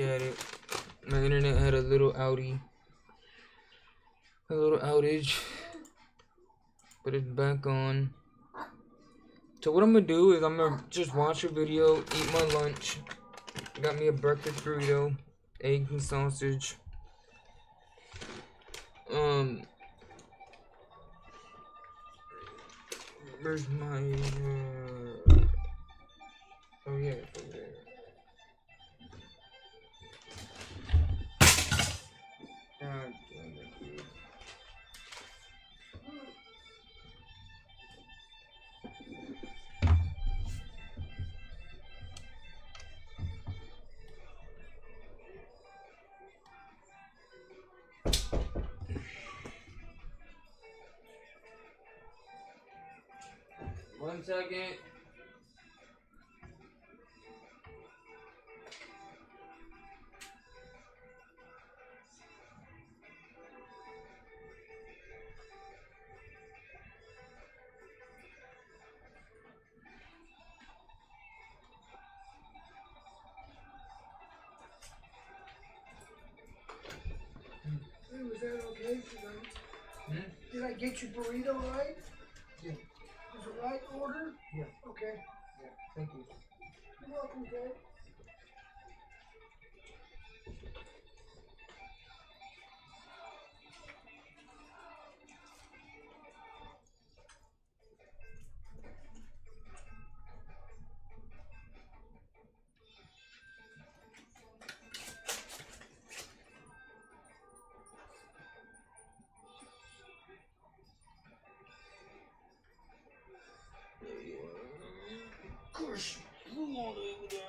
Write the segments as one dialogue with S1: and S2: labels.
S1: back at it. My internet had a little outage, but it's back on. So what I'm gonna do is I'm gonna just watch a video, eat my lunch. Got me a breakfast burrito, eggs and sausage. Where's my oh yeah, it's over there. God damn it, dude. One second.
S2: Hey, was that okay? Did I get your burrito right?
S1: Yeah.
S2: Was it right order?
S1: Yeah.
S2: Okay.
S1: Yeah. Thank you.
S2: You're welcome, Dad.
S1: Gosh, who want over there?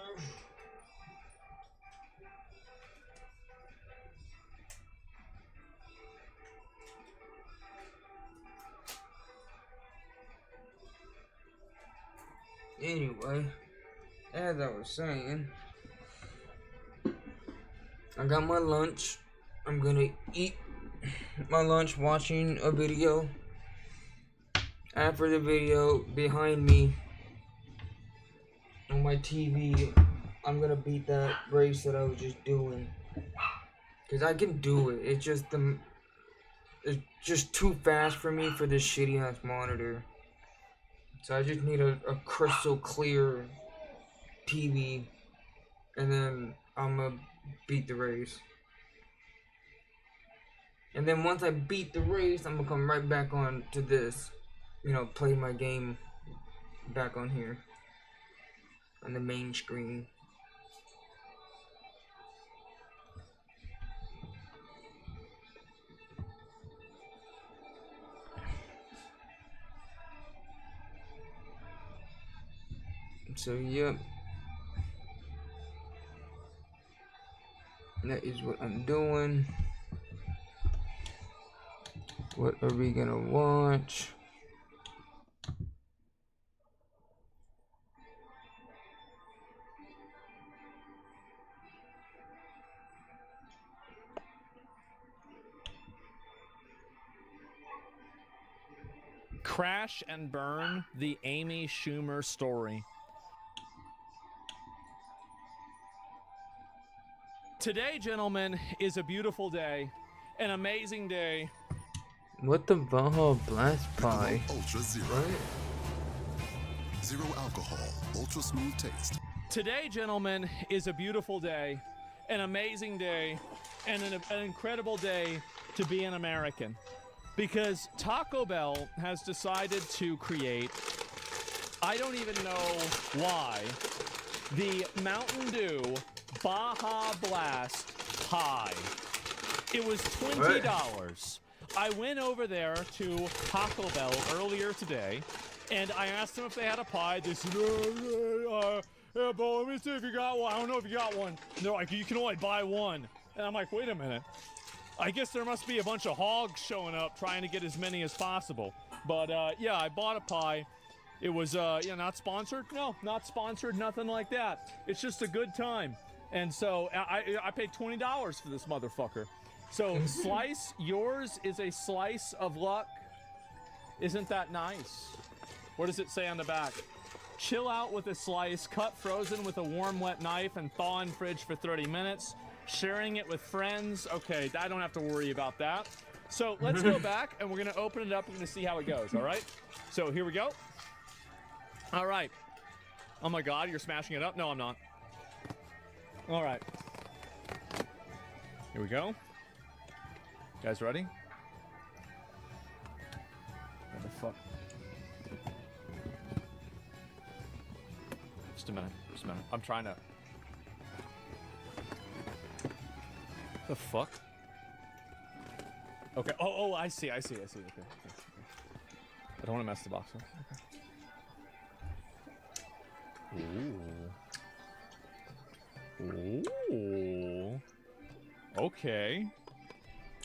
S1: Anyway, as I was saying, I got my lunch. I'm gonna eat my lunch watching a video. After the video, behind me on my TV, I'm gonna beat that race that I was just doing. Cause I can do it. It's just too fast for me for this shitty ass monitor. So I just need a crystal clear TV, and then I'm gonna beat the race. And then once I beat the race, I'm gonna come right back on to this, you know, play my game back on here on the main screen. So yep, that is what I'm doing. What are we gonna watch?
S3: Crash and Burn, the Amy Schumer story. Today, gentlemen, is a beautiful day, an amazing day.
S1: What the Baja Blast Pie?
S4: Ultra Zero.
S1: What?
S4: Zero alcohol, ultra smooth taste.
S3: Today, gentlemen, is a beautiful day, an amazing day, and an incredible day to be an American. Because Taco Bell has decided to create, I don't even know why, the Mountain Dew Baja Blast Pie. It was $20. I went over there to Taco Bell earlier today, and I asked them if they had a pie. They said, yeah, but let me see if you got one. I don't know if you got one. They're like, you can only buy one. And I'm like, wait a minute. I guess there must be a bunch of hogs showing up trying to get as many as possible. But yeah, I bought a pie. It was yeah, not sponsored. No, not sponsored. Nothing like that. It's just a good time. And so I paid $20 for this motherfucker. So slice, yours is a slice of luck. Isn't that nice? What does it say on the back? chill out with a slice, cut frozen with a warm, wet knife, and thaw in fridge for 30 minutes. Sharing it with friends. Okay, I don't have to worry about that. So let's go back, and we're going to open it up. We're going to see how it goes, all right? So here we go. All right. Oh, my God, you're smashing it up? No, I'm not. All right. Here we go. You guys ready? What the fuck? Just a minute. Just a minute. I'm trying to... The fuck? Okay. Oh, I see. Okay. I don't want to mess the box up. Okay. Ooh. Okay.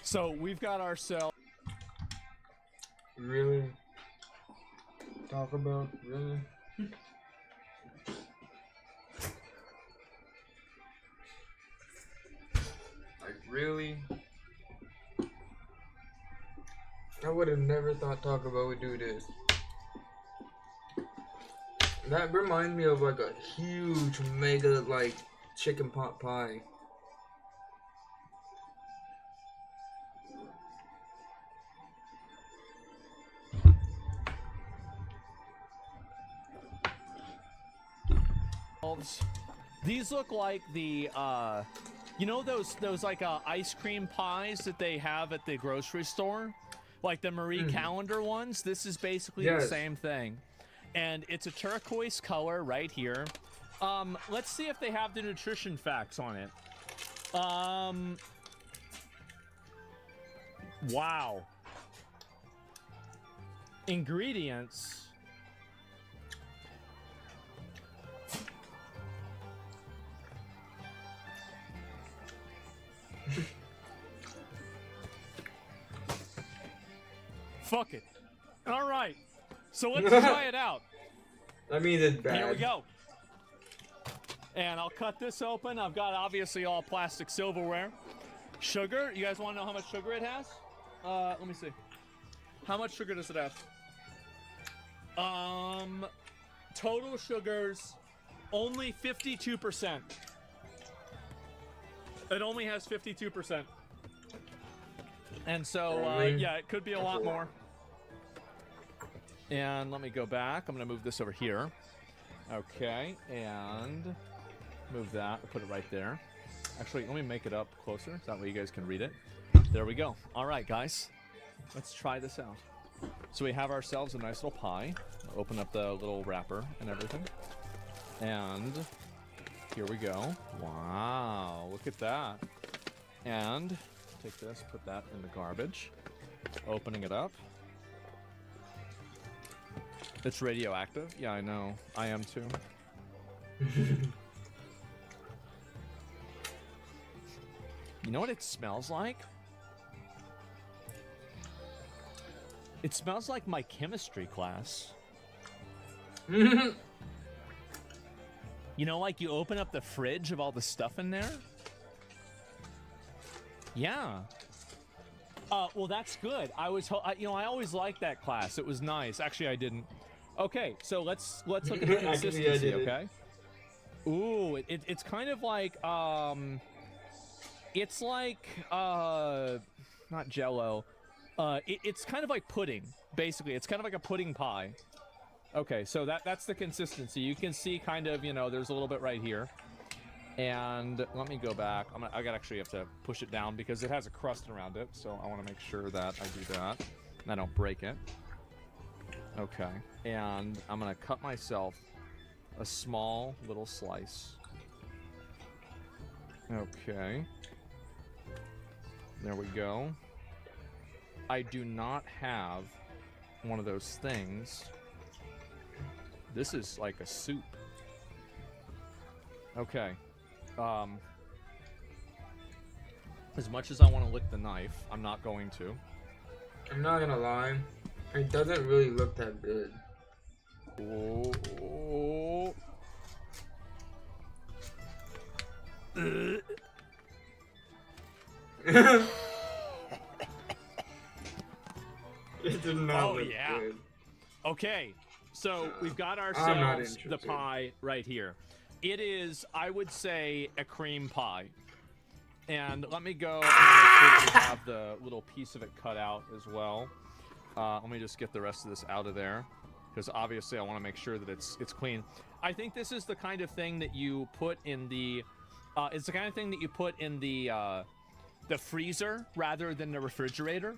S3: So we've got ourselves.
S1: Really? Talk about really? Like really? I would have never thought Taco Bell would do this. That reminds me of like a huge mega like chicken pot pie.
S3: These look like the you know those like ice cream pies that they have at the grocery store, like the Marie Callender ones. This is basically the same thing, and it's a turquoise color right here. Let's see if they have the nutrition facts on it. Wow. Ingredients. Fuck it. All right. So let's try it out.
S1: That means it's bad.
S3: Here we go. And I'll cut this open. I've got obviously all plastic silverware. Sugar. You guys want to know how much sugar it has? Let me see. How much sugar does it have? Total sugars, only 52%. It only has 52%. And so, yeah, it could be a lot more. And let me go back. I'm going to move this over here. Okay, and move that. Put it right there. Actually, let me make it up closer. So that way you guys can read it. There we go. All right, guys. Let's try this out. So we have ourselves a nice little pie. Open up the little wrapper and everything. And here we go. Wow, look at that. And take this, put that in the garbage. Opening it up. It's radioactive. Yeah, I know. I am too. You know what it smells like? It smells like my chemistry class. You know, like you open up the fridge of all the stuff in there? Yeah. Well, that's good. I always liked that class. It was nice. Actually, I didn't. Okay, so let's look at the consistency, okay? Ooh, it's kind of like, it's like, not Jell-O. It's kind of like pudding, basically. It's kind of like a pudding pie. Okay, so that's the consistency. You can see kind of, there's a little bit right here. And let me go back. I actually have to push it down because it has a crust around it. So I want to make sure that I do that and I don't break it. Okay, and I'm going to cut myself a small little slice. Okay. There we go. I do not have one of those things. This is like a soup. Okay. As much as I want to lick the knife, I'm not going to.
S1: I'm not gonna lie. It doesn't really look that good.
S3: Oh.
S1: It did not look
S3: yeah.
S1: good.
S3: Okay, So we've got
S1: not
S3: ourselves the
S1: interested.
S3: pie right here. It is, I would say, a cream pie. And let me go and make sure that we have the little piece of it cut out as well. Let me just get the rest of this out of there, because obviously I want to make sure that it's clean. I think this is the kind of thing that you put in the it's the kind of thing that you put in the freezer rather than the refrigerator.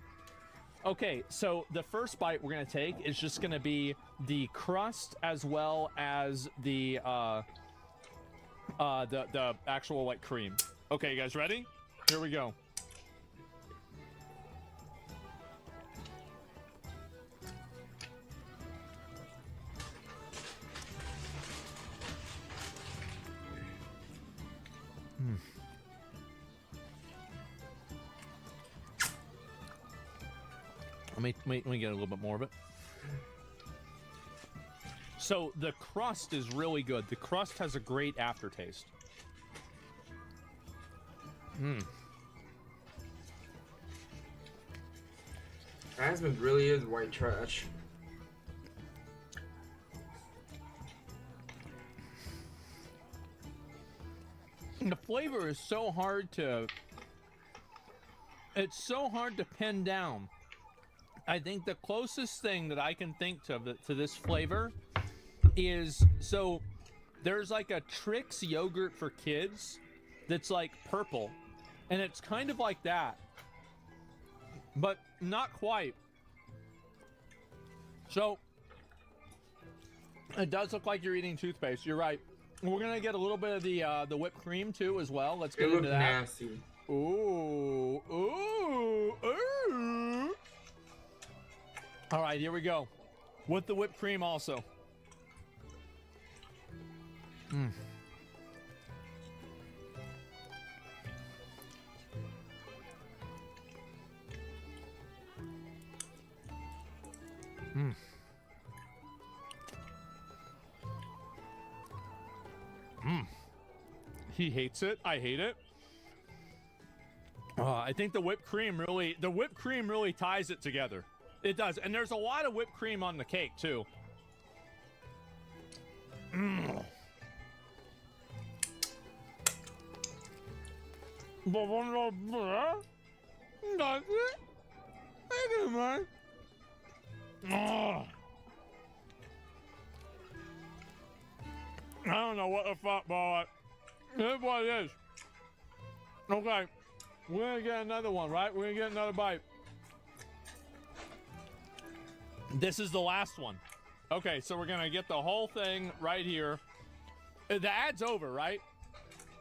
S3: Okay, so the first bite we're gonna take is just gonna be the crust as well as the actual like cream. Okay, you guys ready? Here we go. Let me get a little bit more of it. So the crust is really good. The crust has a great aftertaste.
S1: Asmon really is white trash.
S3: The flavor is so hard to... It's so hard to pin down. I think the closest thing that I can think to this flavor is... So, there's like a Trix yogurt for kids that's like purple. And it's kind of like that. But not quite. So, it does look like you're eating toothpaste. You're right. We're gonna get a little bit of the whipped cream too as well. Let's get
S1: It
S3: into
S1: looked
S3: that.
S1: nasty.
S3: Ooh, ooh, ooh. All right, here we go. With the whipped cream also. He hates it. I hate it. I think the whipped cream really ties it together. It does, and there's a lot of whipped cream on the cake too. I don't know what the fuck, but that's what it is. Okay, we're gonna get another one, right? We're gonna get another bite. This is the last one. Okay, so we're gonna get the whole thing right here. The ad's over, right?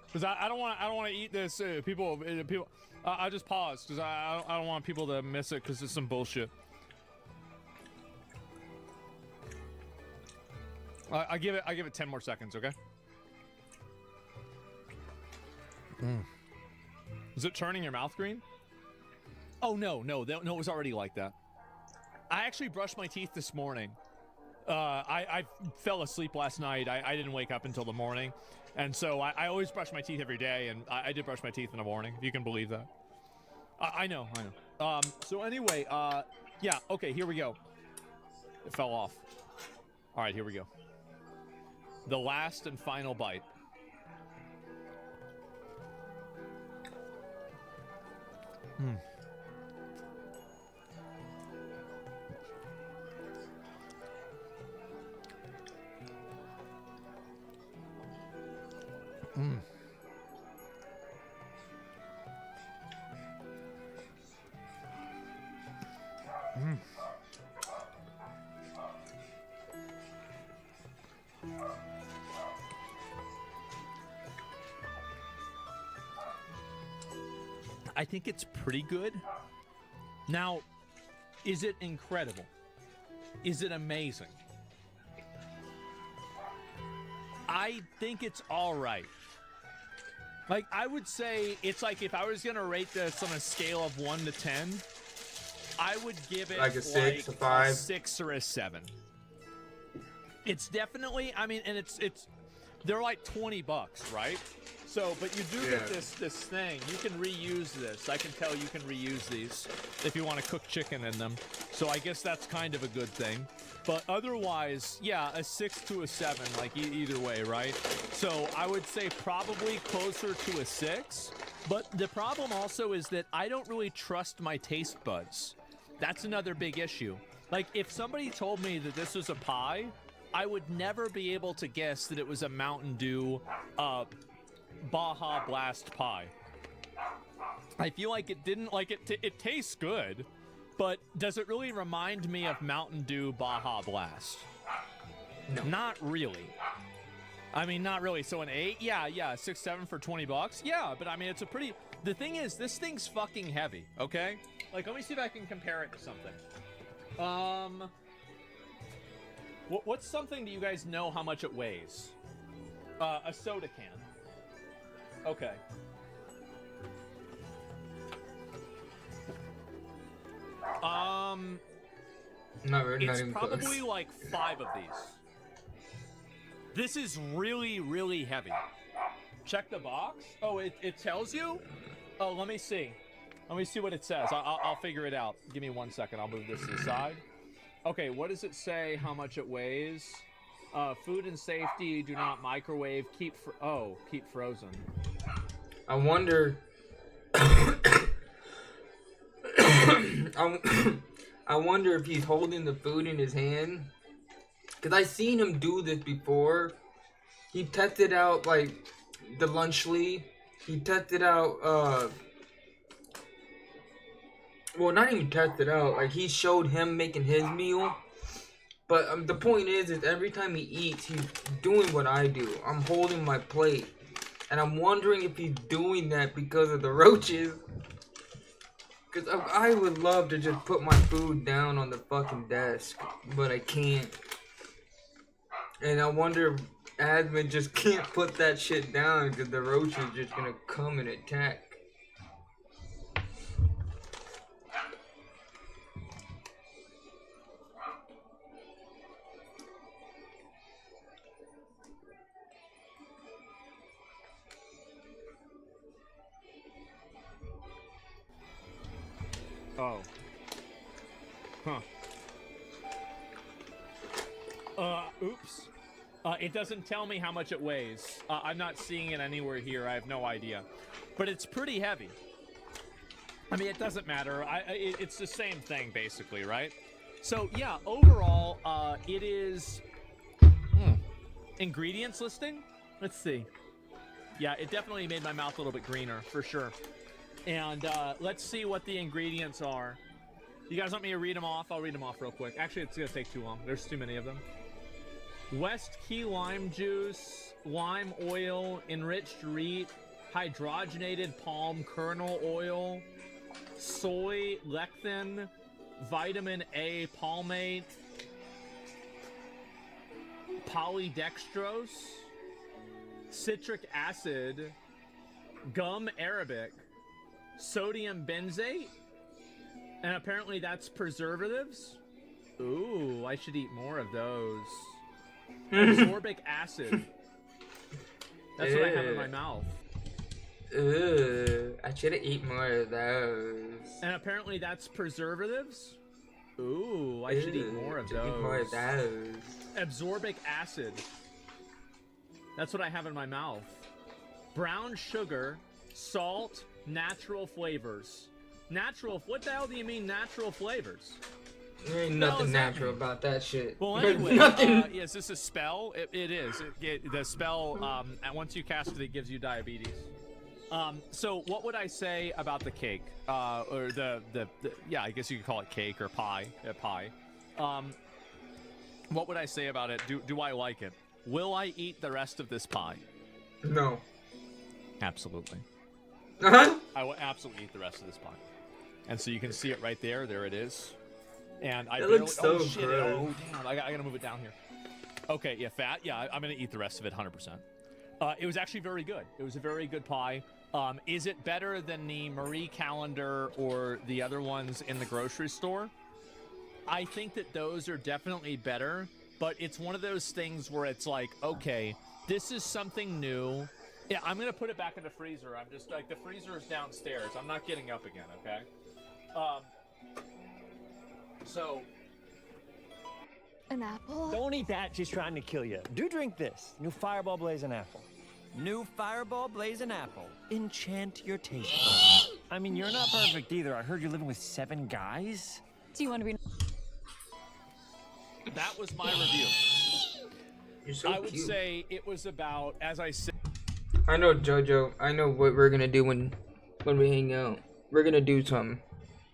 S3: Because I don't want to eat this. People. I'll just pause because I don't want people to miss it because it's some bullshit. I give it 10 more seconds, okay? Is it turning your mouth green? Oh no, it was already like that. I actually brushed my teeth this morning. I fell asleep last night. I didn't wake up until the morning, and so I always brush my teeth every day, and I did brush my teeth in the morning. If you can believe that. I know. So anyway, yeah. Okay, here we go. It fell off. All right, here we go. The last and final bite. I think it's pretty good. Now, is it incredible? Is it amazing? I think it's all right. Like, I would say it's like if I was going to rate this on a scale of 1 to 10, I would give it
S1: Like a 6, a 5?
S3: a 6 or a 7. It's definitely, I mean, and it's they're like $20, right? So, but you do get this thing. You can reuse this. I can tell you can reuse these if you want to cook chicken in them. So I guess that's kind of a good thing. But otherwise, yeah, a 6 to a 7, like either way, right? So I would say probably closer to a 6. But the problem also is that I don't really trust my taste buds. That's another big issue. Like, if somebody told me that this was a pie, I would never be able to guess that it was a Mountain Dew Baja Blast pie. I feel like it didn't, like, it tastes good, but does it really remind me of Mountain Dew Baja Blast?
S1: No.
S3: Not really. I mean, not really. So an 8? Yeah, 6, 7 for 20 bucks? Yeah, but I mean, it's a pretty... The thing is, this thing's fucking heavy, okay? Like, let me see if I can compare it to something. What's something that you guys know how much it weighs? A soda can. Okay.
S1: Not really, not
S3: It's
S1: even
S3: probably
S1: close.
S3: like 5 of these. This is really, really heavy. Check the box. Oh, it tells you? Oh, let me see. Let me see what it says. I'll figure it out. Give me 1 second. I'll move this to the side. Okay, what does it say? How much it weighs? Food and safety. Do not microwave. Keep frozen.
S1: I wonder. I wonder if he's holding the food in his hand. Cause I seen him do this before. He tested out like the Lunchly. He tested out. Well, not even tested out. Like he showed him making his meal. But the point is every time he eats, he's doing what I do. I'm holding my plate, and I'm wondering if he's doing that because of the roaches. Cause I would love to just put my food down on the fucking desk, but I can't. And I wonder if admin just can't put that shit down because the roach is just gonna come and attack.
S3: Oh. Huh. Oops. It doesn't tell me how much it weighs. I'm not seeing it anywhere here. I have no idea. But it's pretty heavy. I mean, it doesn't matter. It's the same thing, basically, right? So, yeah, overall, it is... Ingredients listing? Let's see. Yeah, it definitely made my mouth a little bit greener, for sure. And let's see what the ingredients are. You guys want me to read them off? I'll read them off real quick. Actually, it's going to take too long. There's too many of them. West Key lime juice, lime oil, enriched wheat, hydrogenated palm kernel oil, soy lecithin, vitamin A palmate, polydextrose, citric acid, gum arabic, sodium benzate, and apparently that's preservatives. Ooh, I should eat more of those. Ascorbic acid. That's what I have in my mouth.
S1: Ooh, I should eat more of those.
S3: And apparently that's preservatives. Ooh, I should eat more of those.
S1: Eat more of those.
S3: Absorbic acid. That's what I have in my mouth. Brown sugar, salt, natural flavors. Natural? What the hell do you mean natural flavors?
S1: There ain't nothing natural about that shit.
S3: Well,
S1: There's
S3: anyway,
S1: nothing.
S3: is this a spell? It is. The spell, and once you cast it, it gives you diabetes. So what would I say about the cake? Or the yeah, I guess you could call it cake or pie. Pie. What would I say about it? Do I like it? Will I eat the rest of this pie?
S1: No.
S3: Absolutely.
S1: Uh-huh.
S3: I will absolutely eat the rest of this pie. And so you can see it right there. There it is. And I
S1: That
S3: barely,
S1: looks so
S3: oh shit!
S1: good.
S3: Oh damn! I gotta move it down here. Okay, yeah, fat. Yeah, I'm gonna eat the rest of it, 100%. It was actually very good. It was a very good pie. Is it better than the Marie Callender or the other ones in the grocery store? I think that those are definitely better, but it's one of those things where it's like, okay, this is something new. Yeah, I'm gonna put it back in the freezer. I'm just like, the freezer is downstairs. I'm not getting up again, okay? So
S5: An apple?
S6: Don't eat that, she's trying to kill you. Do drink this. New Fireball Blazing Apple. New Fireball Blazing Apple. Enchant your taste buds. I mean, you're not perfect either. I heard you're living with 7 guys.
S5: Do you want to be...
S3: That was my review.
S1: You're so
S3: I would
S1: cute.
S3: say it was about, as I said.
S1: I know, Jojo. I know what we're gonna do when we hang out. We're gonna do something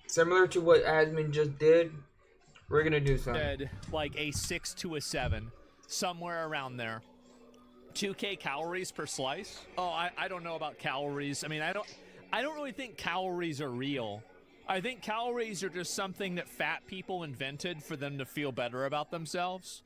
S1: similar to what Asmon just did. We're gonna do something.
S3: Like a 6 to a 7, somewhere around there. 2K calories per slice. Oh, I don't know about calories. I mean, I don't really think calories are real. I think calories are just something that fat people invented for them to feel better about themselves.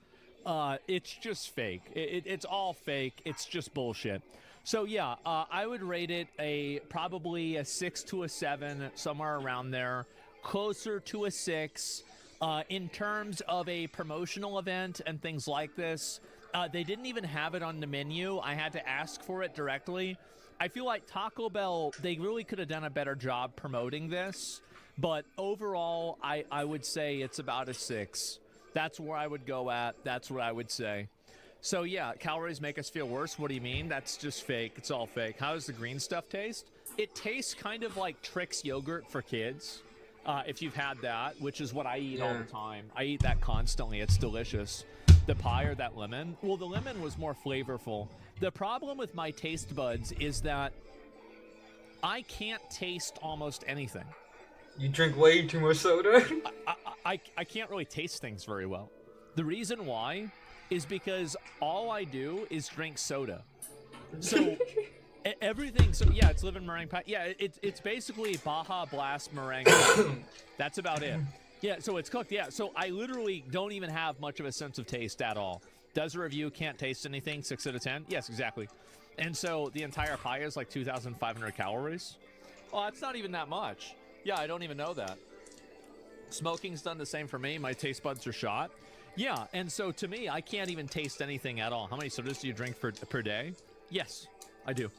S3: It's just fake. It's all fake. It's just bullshit. So yeah, I would rate it probably a 6 to a 7, somewhere around there, closer to a 6. In terms of a promotional event and things like this, they didn't even have it on the menu. I had to ask for it directly. I feel like Taco Bell, they really could have done a better job promoting this. But overall, I would say it's about a 6. That's where I would go at. That's what I would say. So yeah, calories make us feel worse. What do you mean? That's just fake. It's all fake. How does the green stuff taste? It tastes kind of like Trix yogurt for kids. If you've had that, which is what I eat all the time. I eat that constantly. It's delicious. The pie or that lemon. Well, the lemon was more flavorful. The problem with my taste buds is that I can't taste almost anything.
S1: You drink way too much soda.
S3: I can't really taste things very well. The reason why is because all I do is drink soda. So everything, so yeah, it's living meringue pie. Yeah, it's basically Baja Blast meringue. That's about it. Yeah, so it's cooked. Yeah, so I literally don't even have much of a sense of taste at all. Does a review can't taste anything, 6 out of 10? Yes, exactly. And so the entire pie is like 2,500 calories. Oh, that's not even that much. Yeah, I don't even know that. Smoking's done the same for me. My taste buds are shot. Yeah, and so to me, I can't even taste anything at all. How many sodas do you drink per day? Yes, I do.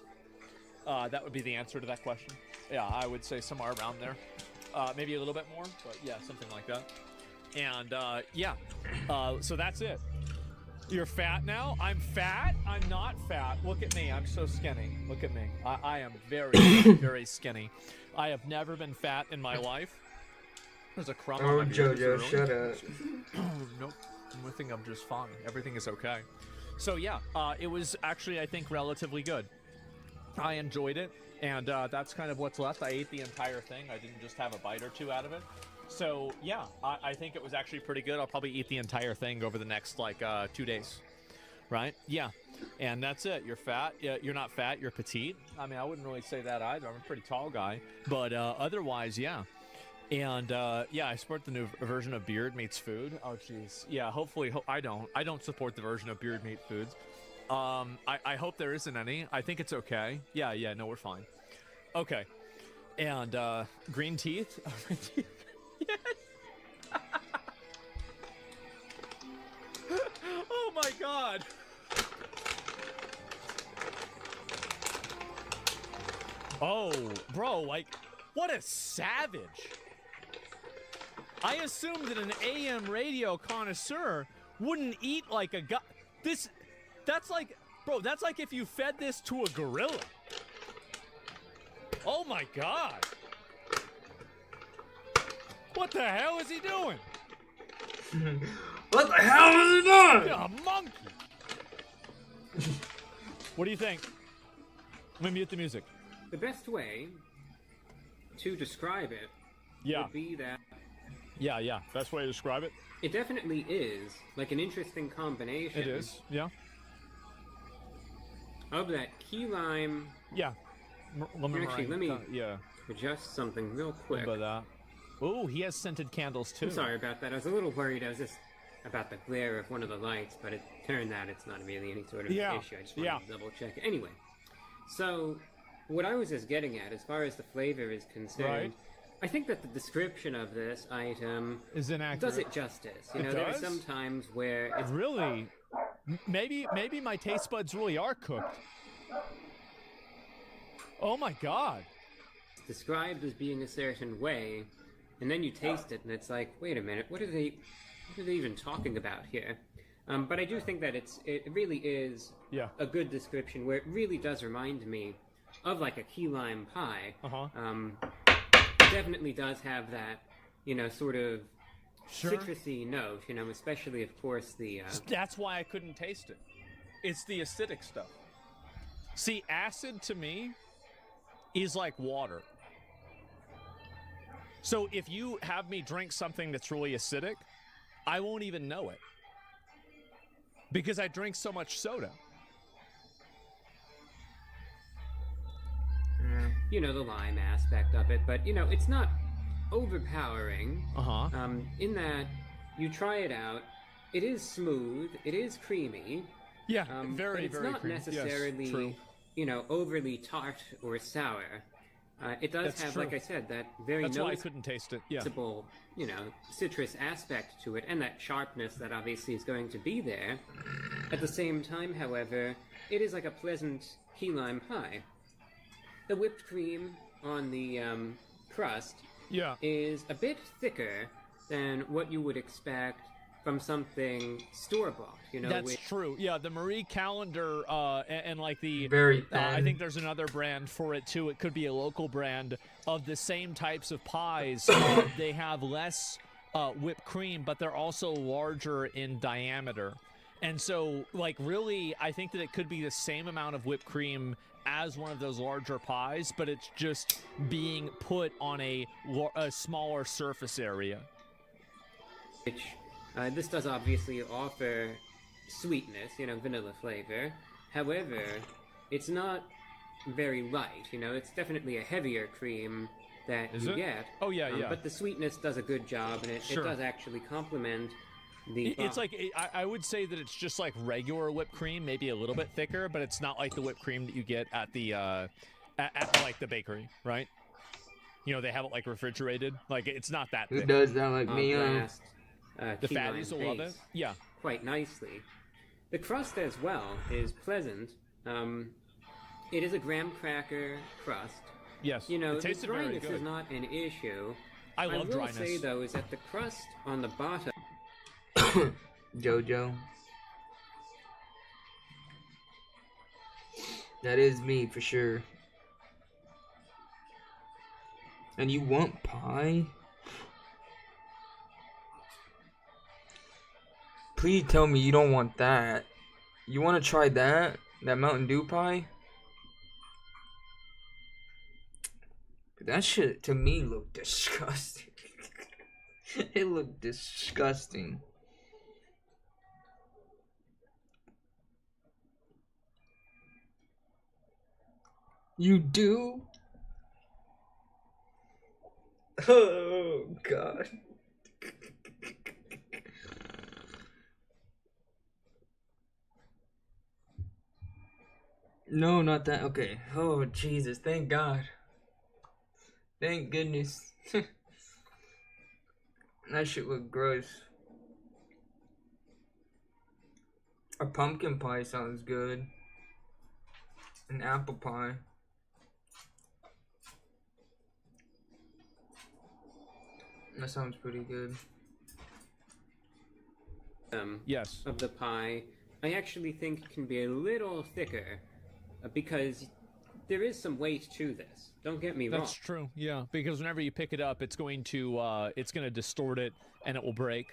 S3: That would be the answer to that question. Yeah, I would say somewhere around there. Maybe a little bit more, but yeah, something like that. And yeah, so that's it. You're fat now? I'm fat? I'm not fat. Look at me. I'm so skinny. Look at me. I am very, very skinny. I have never been fat in my life. There's a crumb on my beard.
S1: Jojo, shut up.
S3: Nope. I think I'm just fine. Everything is okay. So yeah, it was actually, I think, relatively good. I enjoyed it, and that's kind of what's left. I ate the entire thing. I didn't just have a bite or two out of it. So yeah, I think it was actually pretty good. I'll probably eat the entire thing over the next like 2 days, right? Yeah, and that's it. You're fat. You're not fat. You're petite. I mean, I wouldn't really say that either. I'm a pretty tall guy, but otherwise, yeah. And yeah, I support the new version of Beard Meats Food. Oh jeez. Yeah, hopefully I don't support the version of Beard Meat Foods. I hope there isn't any. I think it's okay. Yeah, no, we're fine. Okay. And green teeth. Yes. Oh my god. Oh, bro, like, what a savage. I assumed that an AM radio connoisseur wouldn't eat like a guy. That's like, bro, that's like if you fed this to a gorilla. Oh my god. What the hell is he doing?
S1: What the hell is he doing?
S3: A monkey. What do you think? Let me mute the music.
S7: The best way to describe it would be that...
S3: Yeah. Best way to describe it?
S7: It definitely is, like, an interesting combination.
S3: It is, yeah.
S7: Of that key lime...
S3: Yeah.
S7: Actually, let me
S3: yeah.
S7: adjust something real quick.
S3: About that. Oh, he has scented candles too.
S7: I'm sorry about that. I was a little worried. I was just about the glare of one of the lights, but it turned out it's not really any sort of issue. I just wanted to double check. Anyway, so what I was just getting at, as far as the flavor is concerned, I think that the description of this item
S3: is inaccurate.
S7: Does it justice. You know, there are some times where it's
S3: really, maybe my taste buds really are cooked. Oh my god.
S7: It's described as being a certain way, and then you taste it, and it's like, wait a minute, what are they what are they even talking about here? But I do think that it really is a good description where it really does remind me of like a key lime pie. It definitely does have that, you know, sort of citrusy note, you know, especially of course the...
S3: That's why I couldn't taste it. It's the acidic stuff. See, acid to me is like water. So if you have me drink something that's really acidic, I won't even know it. Because I drink so much soda.
S7: You know, the lime aspect of it, but, you know, it's not overpowering. In that, you try it out, it is smooth, it is creamy.
S3: Yeah,
S7: but
S3: very,
S7: it's
S3: very
S7: not
S3: creamy.
S7: necessarily,
S3: Yes, true.
S7: you know, overly tart or sour. It does
S3: That's
S7: have,
S3: true.
S7: like I said, that very
S3: That's why I couldn't taste it. Yeah.
S7: noticeable, you know, citrus aspect to it, and that sharpness that obviously is going to be there. At the same time, however, it is like a pleasant key lime pie. The whipped cream on the crust is a bit thicker than what you would expect from something store-bought, you know.
S3: That's true. Yeah, the Marie Callender and like the...
S1: Very thin.
S3: I think there's another brand for it, too. It could be a local brand of the same types of pies. They have less whipped cream, but they're also larger in diameter. And so, like, really, I think that it could be the same amount of whipped cream as one of those larger pies, but it's just being put on a smaller surface area.
S7: Which, this does obviously offer sweetness, you know, vanilla flavor. However, it's not very light, you know, it's definitely a heavier cream that you get.
S3: Oh, yeah, yeah.
S7: But the sweetness does a good job, and it does actually complement the...
S3: It's like, I would say that it's just like regular whipped cream, maybe a little bit thicker, but it's not like the whipped cream that you get at the, at like the bakery, right? You know, they have it like refrigerated. Like, it's not that thick.
S1: Who does that like me?
S3: The fatties will love it. Yeah.
S7: Quite nicely. The crust as well is pleasant. It is a graham cracker crust.
S3: Yes.
S7: You know,
S3: it
S7: the
S3: tasted very
S7: dryness
S3: good.
S7: is not an issue.
S3: I love dryness.
S7: I will say, though, is that the crust on the bottom...
S1: Jojo. That is me for sure. And you want pie? Please tell me you don't want that. You want to try that? That Mountain Dew pie? That shit to me looked disgusting. It looked disgusting. You do? Oh, God. No, not that. Okay. Oh, Jesus. Thank God. Thank goodness. That shit looked gross. A pumpkin pie sounds good. An apple pie. That sounds pretty good.
S3: Yes.
S7: Of the pie, I actually think it can be a little thicker because there is some weight to this. Don't get me wrong.
S3: That's true. Yeah, because whenever you pick it up, it's going to distort it and it will break.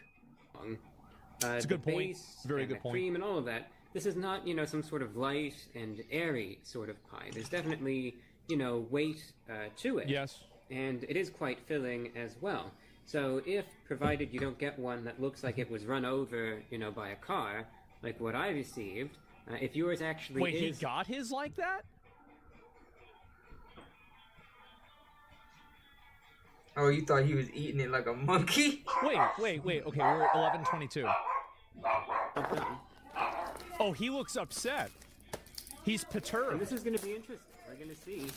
S3: It's a good point.
S7: Base
S3: Very
S7: and
S3: good
S7: the
S3: point.
S7: cream and all of that. This is not, you know, some sort of light and airy sort of pie. There's definitely, you know, weight to it.
S3: Yes.
S7: And it is quite filling as well. So if, provided you don't get one that looks like it was run over, you know, by a car, like what I received, if yours actually
S3: Wait,
S7: is...
S3: he got his like that?
S1: Oh, you thought he was eating it like a monkey?
S3: Wait. Okay, we're at 11:22. Oh, he looks upset. He's
S7: And
S3: perturbed.
S7: this is going to be interesting. We're going to see.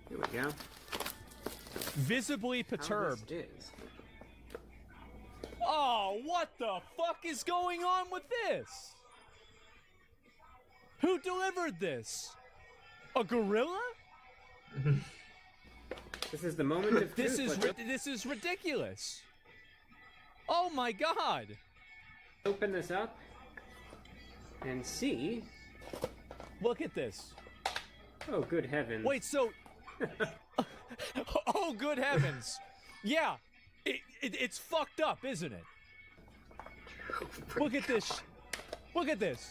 S7: Here we go.
S3: Visibly
S7: How
S3: perturbed.
S7: this is.
S3: Oh, what the fuck is going on with this? Who delivered this? A gorilla?
S7: This is the moment of
S3: This
S7: truth.
S3: is
S7: Let's-
S3: this is ridiculous. Oh my God!
S7: Open this up and see.
S3: Look at this.
S7: Oh, good heavens.
S3: Wait, so... Oh, good heavens. Yeah, it's fucked up, isn't it? Look at this. Look at this.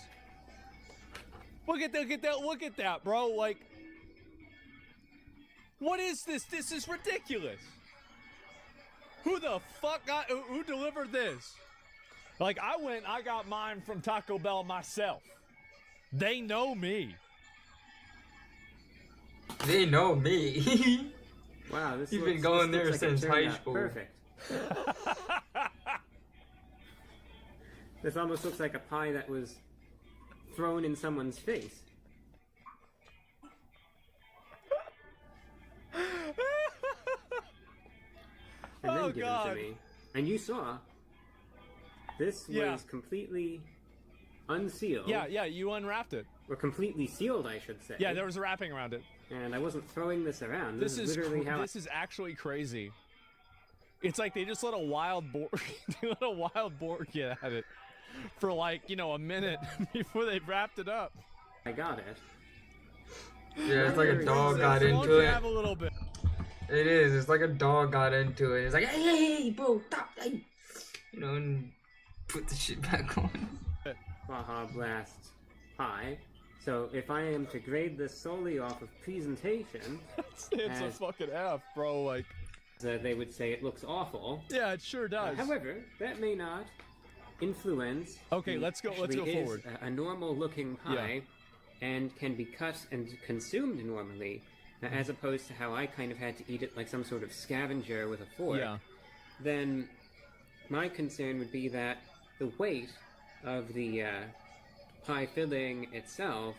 S3: Look at that, bro. Like, what is this? This is ridiculous. Who the fuck who delivered this? Like, I got mine from Taco Bell myself. They know me.
S1: They know me.
S7: Wow, this
S1: You've
S7: looks,
S1: been going
S7: this
S1: there
S7: looks like
S1: since
S7: it turned
S1: high
S7: out
S1: school.
S7: Perfect. This almost looks like a pie that was thrown in someone's face. And then given to me. And you saw, this was completely unsealed.
S3: Yeah, you unwrapped it.
S7: Or completely sealed, I should say.
S3: Yeah, there was a wrapping around it.
S7: And I wasn't throwing this around. This is literally how
S3: this is actually crazy. It's like they just let a wild boar get at it for like, you know, a minute before they wrapped it up.
S7: I got it.
S1: Yeah, it's like a dog got into it.
S3: Have a little bit.
S1: It is. It's like a dog got into it. It's like, hey, bro, stop, hey. You know, and put the shit back on.
S7: Baja Blast pie. So if I am to grade this solely off of presentation,
S3: it's a fucking F, bro. Like,
S7: they would say it looks awful.
S3: Yeah, it sure does.
S7: However, that may not influence.
S3: Okay, let's go forward.
S7: A normal-looking pie, and can be cut and consumed normally, as opposed to how I kind of had to eat it like some sort of scavenger with a fork.
S3: Yeah.
S7: Then my concern would be that the weight of the pie filling itself,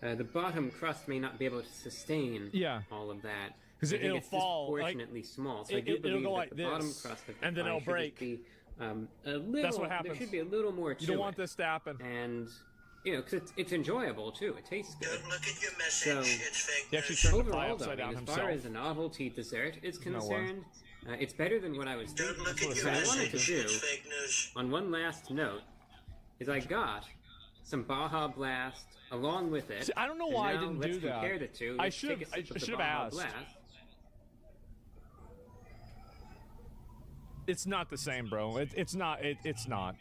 S7: the bottom crust may not be able to sustain all of that.
S3: Because it'll fall
S7: disproportionately small. So I do believe
S3: go
S7: that
S3: like
S7: the
S3: this,
S7: bottom crust of the
S3: and then
S7: pie
S3: it'll
S7: should
S3: break.
S7: just be a little.
S3: That's what happens.
S7: There should be a little more.
S3: You don't want this to happen.
S7: And you know, because it's enjoyable too. It tastes good.
S2: Don't look at your message. It's fake
S3: He actually
S2: news.
S3: turned the pie
S7: Overall,
S3: upside
S7: though,
S3: down
S7: as
S3: himself.
S7: far as a novelty dessert is concerned, it's better than what I was
S2: Don't
S7: thinking.
S2: look at your
S7: What I wanted to
S2: message.
S7: do,
S2: It's fake news.
S7: on one last note, is I got some Baja Blast along with it.
S3: See, I don't know
S7: and
S3: why I
S7: now
S3: didn't
S7: let's
S3: do that.
S7: compare the two.
S3: I
S7: Let's
S3: should
S7: take a
S3: have- I
S7: sip of the
S3: should have
S7: Baja
S3: asked.
S7: Blast.
S3: It's not the same, bro. It's not. It's not.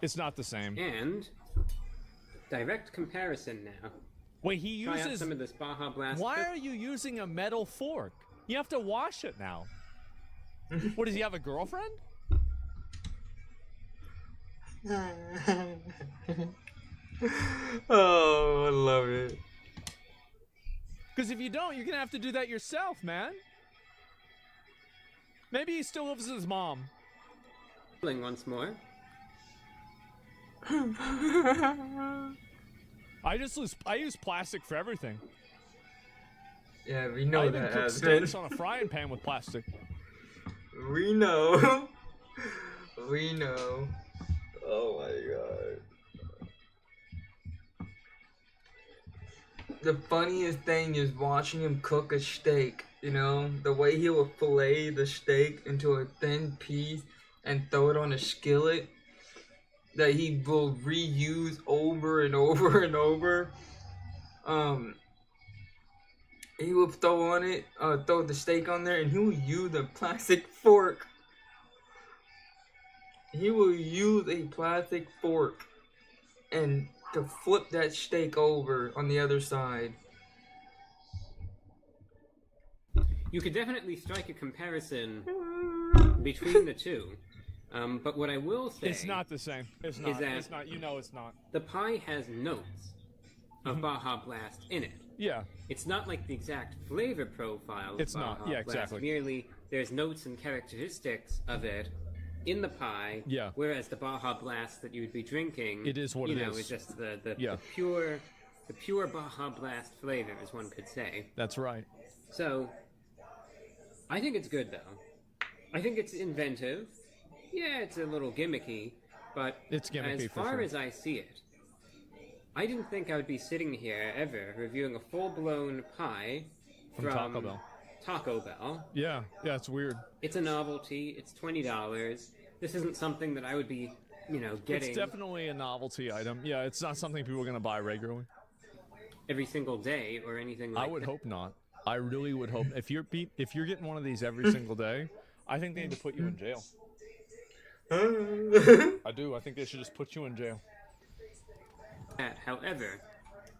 S3: It's not the same.
S7: And direct comparison now.
S3: Wait, he
S7: Try out
S3: uses.
S7: some of this Baja Blast.
S3: Why are you using a metal fork? You have to wash it now. What, does he have a girlfriend?
S1: Oh, I love it.
S3: Because if you don't, you're gonna have to do that yourself, man. Maybe he still lives with his mom.
S7: Once more.
S3: I use plastic for everything.
S1: Yeah, we
S3: I
S1: know
S3: even
S1: that
S3: cook
S1: has
S3: steaks on a frying pan with plastic.
S1: We know. We know. Oh my god. The funniest thing is watching him cook a steak, you know? The way he will fillet the steak into a thin piece and throw it on a skillet that he will reuse over and over and over. He will throw the steak on there, and he will use a plastic fork. He will use a plastic fork and to flip that steak over on the other side.
S7: You could definitely strike a comparison between the two. But what I will say...
S3: It's not the same. It's not.
S7: that
S3: It's not. You know it's not.
S7: the pie has notes of Baja Blast in it.
S3: Yeah.
S7: It's not like the exact flavor profile of
S3: It's not.
S7: Baja
S3: Yeah,
S7: Blast.
S3: exactly.
S7: Merely, there's notes and characteristics of it in the pie.
S3: Yeah.
S7: Whereas the Baja Blast that you would be drinking,
S3: It is what
S7: you
S3: it
S7: know,
S3: is.
S7: is just the
S3: Yeah.
S7: pure Baja Blast flavor, as one could say.
S3: That's right.
S7: So, I think it's good though. I think it's inventive. Yeah, it's a little gimmicky, but
S3: It's gimmicky
S7: as
S3: for
S7: far
S3: sure.
S7: as I see it, I didn't think I would be sitting here ever reviewing a full-blown pie
S3: From Taco Bell.
S7: Taco Bell.
S3: Yeah, it's weird.
S7: It's a novelty. It's $20. This isn't something that I would be, getting.
S3: It's definitely a novelty item. Yeah, it's not something people are going to buy regularly.
S7: Every single day or anything like that.
S3: I would hope not. I really would hope. If you're getting one of these every single day, I think they need to put you in jail. I do. I think they should just put you in jail.
S7: However,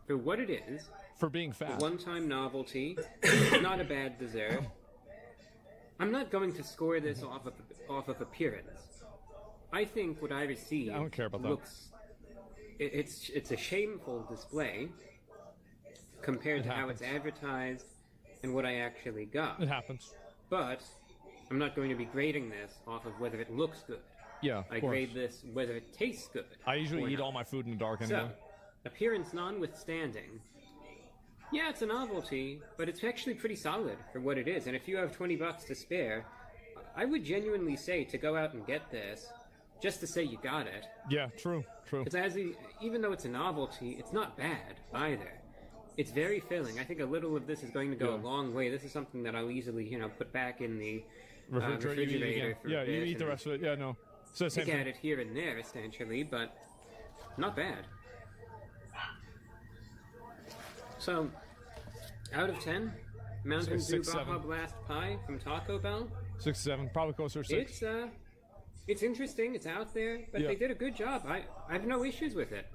S7: for what it is,
S3: for being fat,
S7: a one-time novelty, it's not a bad dessert. I'm not going to score this off of appearance. I think what I received
S3: I don't care about that.
S7: It's a shameful display compared to how it's advertised and what I actually got.
S3: It happens.
S7: But I'm not going to be grading this off of whether it looks good.
S3: Yeah,
S7: I grade this whether it tastes good.
S3: I usually eat all my food in the dark anyway.
S7: So, appearance notwithstanding, yeah, it's a novelty, but it's actually pretty solid for what it is. And if you have $20 to spare, I would genuinely say to go out and get this, just to say you got it.
S3: Yeah, true.
S7: Because even though it's a novelty, it's not bad either. It's very filling. I think a little of this is going to go a long way. This is something that I'll easily, put back in the refrigerator for a bit.
S3: You eat the rest of it. Yeah, no. So
S7: pick at it here and there, essentially, but not bad. So, out of 10, Mountain Dew Baja Blast Pie from Taco Bell.
S3: 6, 7, probably closer to 6.
S7: It's interesting. It's out there, but they did a good job. I have no issues with it.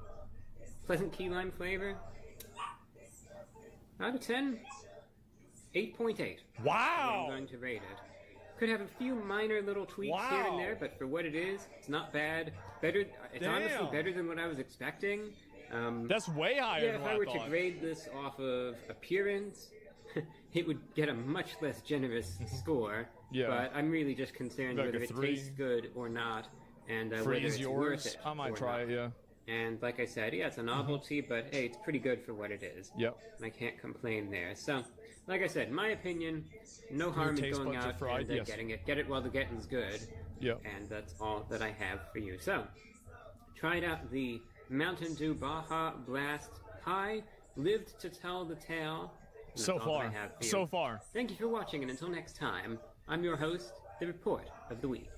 S7: Pleasant key lime flavor. Out of 10, 8.8.
S3: Wow!
S7: I'm going to rate it. Could have a few minor little tweaks here and there, but for what it is, it's not bad. Better. It's honestly better than what I was expecting.
S3: That's way higher.
S7: Yeah, if I were to grade this off of appearance, it would get a much less generous score. Yeah. But I'm really just concerned whether it tastes good or not, and whether it's worth it.
S3: I might try it. Yeah.
S7: And like I said, yeah, it's a novelty, but hey, it's pretty good for what it is.
S3: Yep.
S7: I can't complain there. So, like I said, my opinion, no harm in going out and getting it. Get it while the getting's good.
S3: Yep.
S7: And that's all that I have for you. So, tried out the Mountain Dew Baja Blast Pie. Lived to tell the tale.
S3: So far.
S7: Thank you for watching, and until next time, I'm your host, the Report of the Week.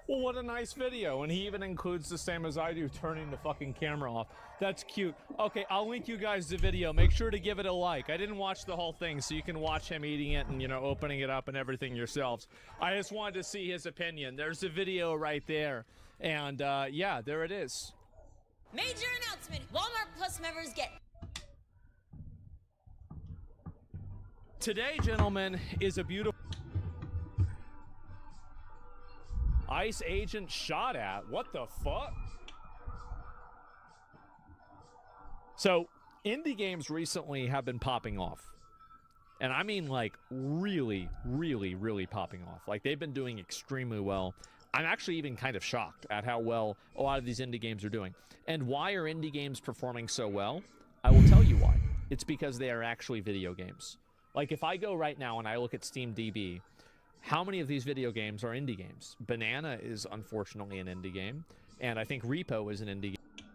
S3: Well, what a nice video, and he even includes the same as I do, turning the fucking camera off. That's cute. Okay, I'll link you guys the video. Make sure to give it a like. I didn't watch the whole thing, so you can watch him eating it and, opening it up and everything yourselves. I just wanted to see his opinion. There's the video right there. And, yeah, there it is.
S5: Major announcement. Walmart Plus members get...
S3: Today, gentlemen, is a beautiful... ICE agent shot at. What the fuck? So, indie games recently have been popping off. And I mean, like, really, really, really popping off. Like, they've been doing extremely well. I'm actually even kind of shocked at how well a lot of these indie games are doing. And why are indie games performing so well? I will tell you why. It's because they are actually video games. Like, if I go right now and I look at SteamDB, how many of these video games are indie games? Banana is unfortunately an indie game, and I think Repo is an indie game.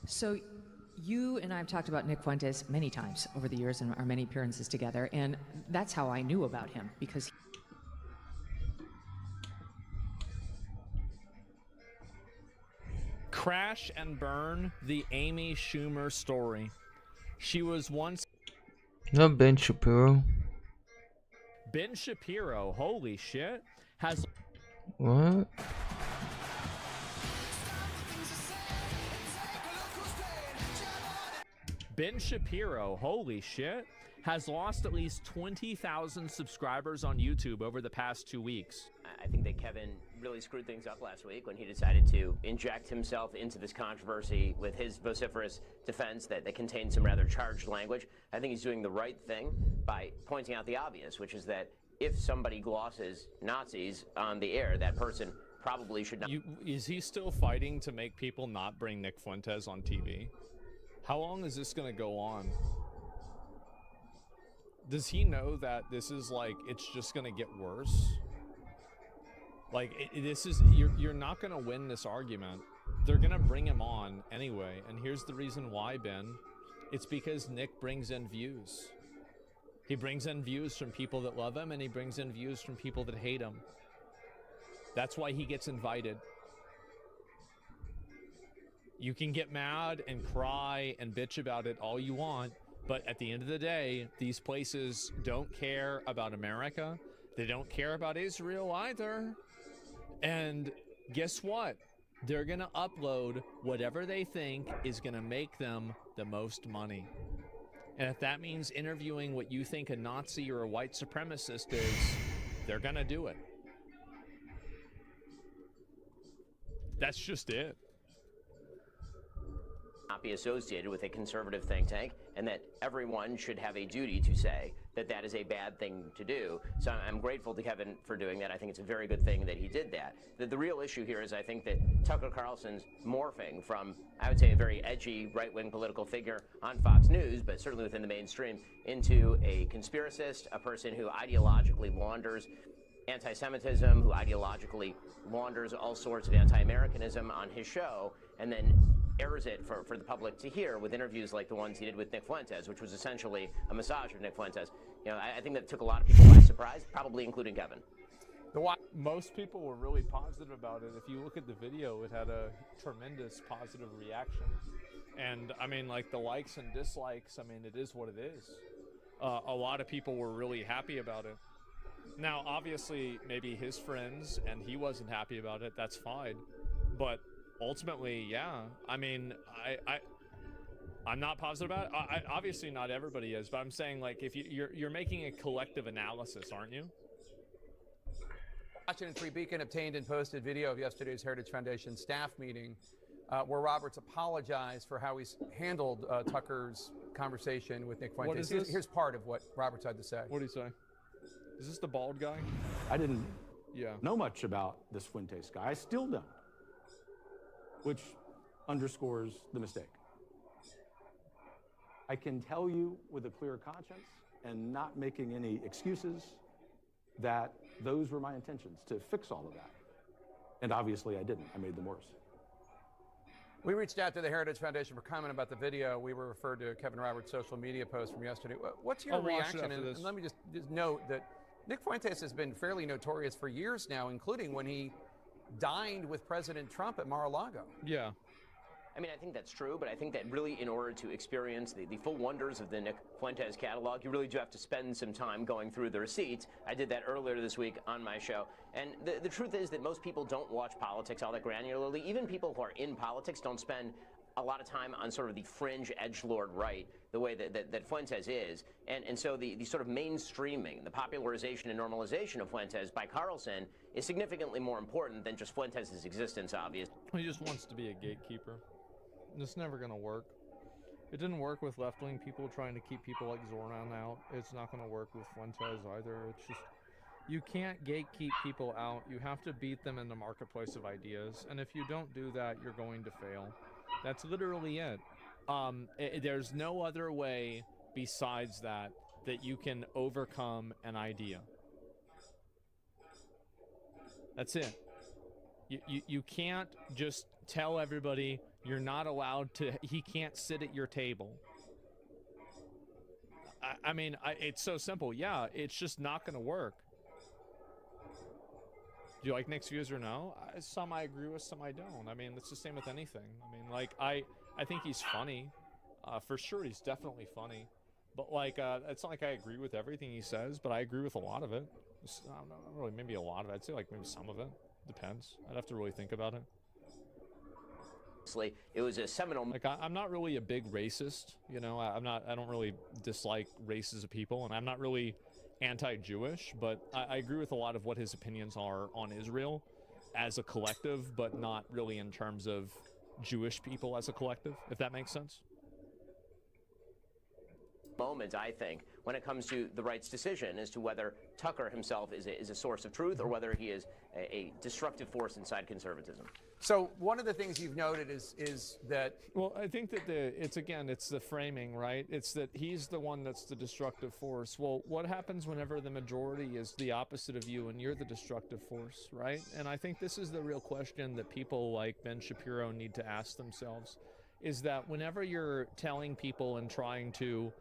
S8: So you and I have talked about Nick Fuentes many times over the years in our many appearances together, and that's how I knew about him, because
S3: Crash and Burn, the Amy Schumer story. She was once...
S1: Not Ben Shapiro.
S3: Ben Shapiro, holy shit, has...
S1: What?
S3: Ben Shapiro, holy shit, has lost at least 20,000 subscribers on YouTube over the past 2 weeks.
S9: I think that Kevin really screwed things up last week when he decided to inject himself into this controversy with his vociferous defense that contained some rather charged language. I think he's doing the right thing by pointing out the obvious, which is that if somebody glosses Nazis on the air, that person probably should not...
S3: Is he still fighting to make people not bring Nick Fuentes on TV? How long is this going to go on? Does he know that this is like, it's just going to get worse? Like, this is, you're not going to win this argument. They're going to bring him on anyway. And here's the reason why, Ben. It's because Nick brings in views. He brings in views from people that love him, and he brings in views from people that hate him. That's why he gets invited. You can get mad and cry and bitch about it all you want, but at the end of the day, these places don't care about America. They don't care about Israel either. And guess what? They're going to upload whatever they think is going to make them the most money. And if that means interviewing what you think a Nazi or a white supremacist is, they're going to do it. That's just it.
S9: Not be associated with a conservative think tank, and that everyone should have a duty to say that that is a bad thing to do. So I'm grateful to Kevin for doing that. I think it's a very good thing that he did that. The real issue here is I think that Tucker Carlson's morphing from, I would say, a very edgy right-wing political figure on Fox News, but certainly within the mainstream, into a conspiracist, a person who ideologically launders anti-Semitism, who ideologically launders all sorts of anti-Americanism on his show, and then airs it for the public to hear with interviews like the ones he did with Nick Fuentes, which was essentially a massage of Nick Fuentes. You know, I think that took a lot of people by surprise, probably including Kevin.
S3: Most people were really positive about it. If you look at the video, it had a tremendous positive reaction. And I mean, like the likes and dislikes, I mean, it is what it is. A lot of people were really happy about it. Now, obviously, maybe his friends and he wasn't happy about it. That's fine. But ultimately, yeah. I mean, I'm not positive about it. Obviously, not everybody is. But I'm saying, like, if you're making a collective analysis, aren't you?
S10: Washington Free Beacon obtained and posted video of yesterday's Heritage Foundation staff meeting where Roberts apologized for how he's handled Tucker's conversation with Nick Fuentes.
S3: What is this?
S10: Here's part of what Roberts had to say.
S3: What did he say? Is this the bald guy?
S11: I didn't
S3: Yeah.
S11: know much about this Fuentes guy. I still don't, which underscores the mistake. I can tell you with a clear conscience and not making any excuses that those were my intentions, to fix all of that. And obviously I didn't. I made them worse.
S10: We reached out to the Heritage Foundation for comment about the video. We were referred to Kevin Roberts' social media post from yesterday. What's your reaction? And let me just note that Nick Fuentes has been fairly notorious for years now, including when he dined with President Trump at Mar-a-Lago.
S3: Yeah.
S9: I mean, I think that's true, but I think that really in order to experience the full wonders of the Nick Fuentes catalog, you really do have to spend some time going through the receipts. I did that earlier this week on my show. And the truth is that most people don't watch politics all that granularly. Even people who are in politics don't spend a lot of time on sort of the fringe edgelord right, the way that Fuentes is. And so the sort of mainstreaming, the popularization and normalization of Fuentes by Carlson is significantly more important than just Fuentes' existence, obviously.
S3: He just wants to be a gatekeeper. It's never going to work. It didn't work with left-wing people trying to keep people like Zornan out. It's not going to work with Fuentes either. It's just, you can't gatekeep people out. You have to beat them in the marketplace of ideas. And if you don't do that, you're going to fail. That's literally it. There's no other way besides that you can overcome an idea. That's it. You can't just tell everybody you're not allowed to, he can't sit at your table. I mean, it's so simple. Yeah, it's just not going to work. Do you like Nick's views or no? Some I agree with, some I don't. I mean, it's the same with anything. I mean, like, I think he's funny. For sure, he's definitely funny. But, like, it's not like I agree with everything he says, but I agree with a lot of it. I don't know, really, maybe a lot of it. I'd say, like, maybe some of it. Depends. I'd have to really think about it.
S9: It was a seminal.
S3: Like, I'm not really a big racist, you know. I don't really dislike races of people, and I'm not really anti-Jewish, but I agree with a lot of what his opinions are on Israel as a collective, but not really in terms of Jewish people as a collective, if that makes sense.
S9: Moment, I think, when it comes to the right's decision as to whether Tucker himself is a source of truth or whether he is a destructive force inside conservatism.
S10: So one of the things you've noted is that...
S3: Well, I think that it's the framing, right? It's that he's the one that's the destructive force. Well, what happens whenever the majority is the opposite of you and you're the destructive force, right? And I think this is the real question that people like Ben Shapiro need to ask themselves, is that whenever you're telling people and trying to,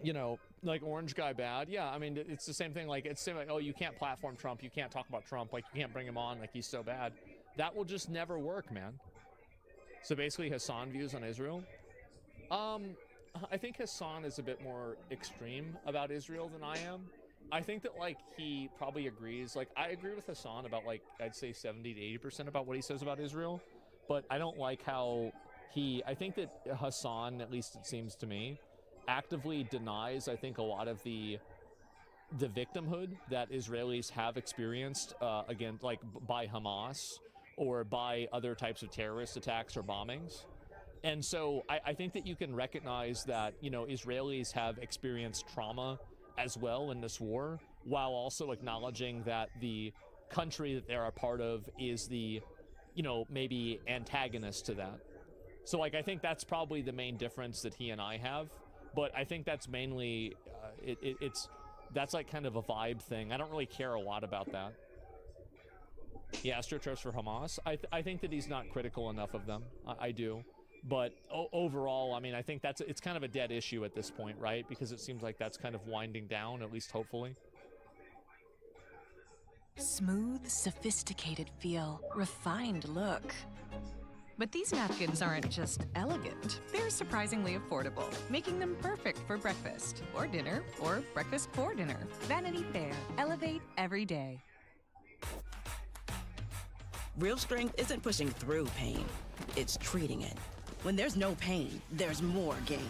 S3: you know, Like orange guy bad. Yeah, I mean, it's the same thing. Like, it's like, oh, you can't platform Trump. You can't talk about Trump. Like, you can't bring him on. Like, he's so bad. That will just never work, man. So basically, Hassan views on Israel. I think Hassan is a bit more extreme about Israel than I am. I think that, like, he probably agrees. Like, I agree with Hassan about, like, I'd say 70 to 80% about what he says about Israel. But I don't like how I think that Hassan, at least it seems to me, actively denies, I think, a lot of the victimhood that Israelis have experienced, again, like, by Hamas or by other types of terrorist attacks or bombings. And so I think that you can recognize that, you know, Israelis have experienced trauma as well in this war, while also acknowledging that the country that they're a part of is the, you know, maybe antagonist to that. So, like, I think that's probably the main difference that he and I have. But I think that's mainly, that's like kind of a vibe thing. I don't really care a lot about that. He astroturfs for Hamas. I think that he's not critical enough of them. I do. But overall, I mean, I think it's kind of a dead issue at this point, right? Because it seems like that's kind of winding down, at least hopefully.
S12: Smooth, sophisticated feel, refined look. But these napkins aren't just elegant, they're surprisingly affordable, making them perfect for breakfast, or dinner, or breakfast for dinner. Vanity Fair. Elevate every day.
S13: Real strength isn't pushing through pain, it's treating it. When there's no pain, there's more gain.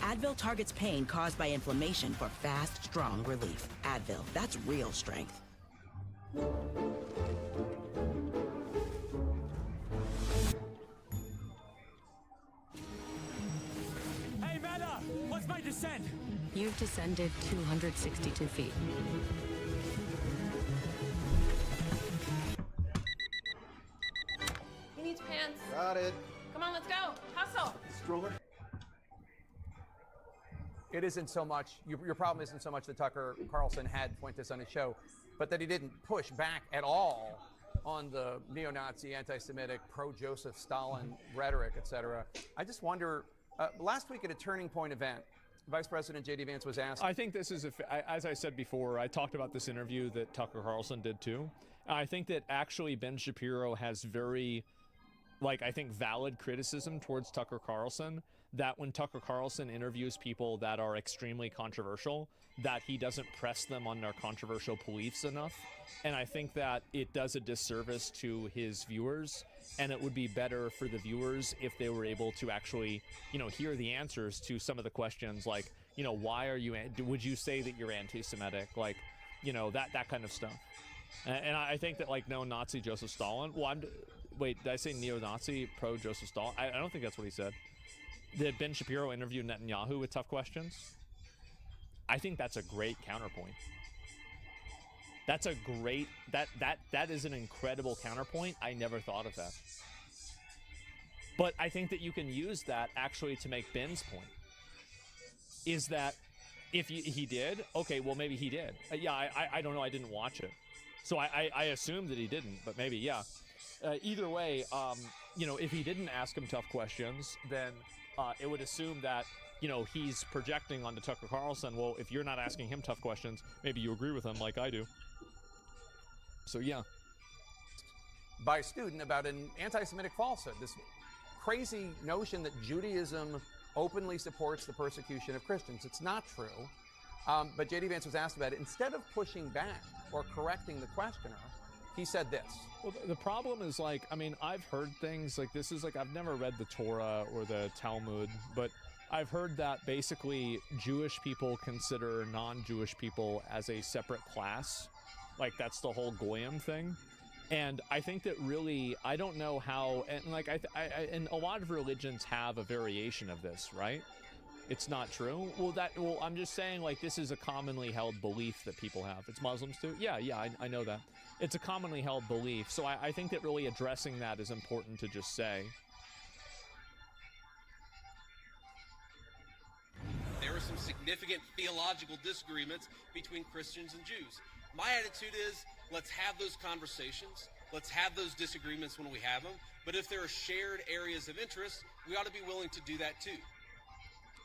S13: Advil targets pain caused by inflammation for fast, strong relief. Advil, that's real strength.
S14: Hey, Meta! What's my descent?
S12: You've descended 262 feet.
S15: He needs pants.
S10: Got it.
S15: Come on, let's go. Hustle.
S10: Stroller. It isn't so much, your problem isn't so much that Tucker Carlson had Fuentes on his show, but that he didn't push back at all on the neo-Nazi, anti-Semitic, pro-Joseph Stalin rhetoric, etc. I just wonder, last week at a Turning Point event, Vice President J.D. Vance was asked...
S3: I think this is, as I said before, I talked about this interview that Tucker Carlson did too. I think that actually Ben Shapiro has very, like, I think valid criticism towards Tucker Carlson, that when Tucker Carlson interviews people that are extremely controversial, that he doesn't press them on their controversial beliefs enough. And I think that it does a disservice to his viewers, and it would be better for the viewers if they were able to actually, you know, hear the answers to some of the questions, like, you know, why are you, would you say that you're anti-Semitic? Like, you know, that kind of stuff. And I think that, like, no Nazi Joseph Stalin, well, wait, did I say neo-Nazi pro-Joseph Stalin? I don't think that's what he said. Did Ben Shapiro interview Netanyahu with tough questions? I think that's a great counterpoint. That's a great, that is an incredible counterpoint. I never thought of that. But I think that you can use that actually to make Ben's point. Is that if he did, okay, well, maybe he did. Yeah, I don't know, I didn't watch it. So I assume that he didn't, but maybe, yeah. Either way, you know, if he didn't ask him tough questions, then it would assume that, you know, he's projecting onto Tucker Carlson. Well, if you're not asking him tough questions, maybe you agree with him like I do. So, yeah.
S10: By a student about an anti-Semitic falsehood, this crazy notion that Judaism openly supports the persecution of Christians. It's not true. But J.D. Vance was asked about it. Instead of pushing back or correcting the questioner, he said this.
S3: Well, the problem is, like, I mean, I've heard things like this is like, I've never read the Torah or the Talmud, but I've heard that basically Jewish people consider non-Jewish people as a separate class. Like, that's the whole Goyim thing. And I think that really, I don't know how, and like, and a lot of religions have a variation of this, right? It's not true. Well, I'm just saying, like, this is a commonly held belief that people have. It's Muslims too. Yeah, I know that. It's a commonly held belief. So I think that really addressing that is important to just say.
S16: There are some significant theological disagreements between Christians and Jews. My attitude is, let's have those conversations. Let's have those disagreements when we have them. But if there are shared areas of interest, we ought to be willing to do that too.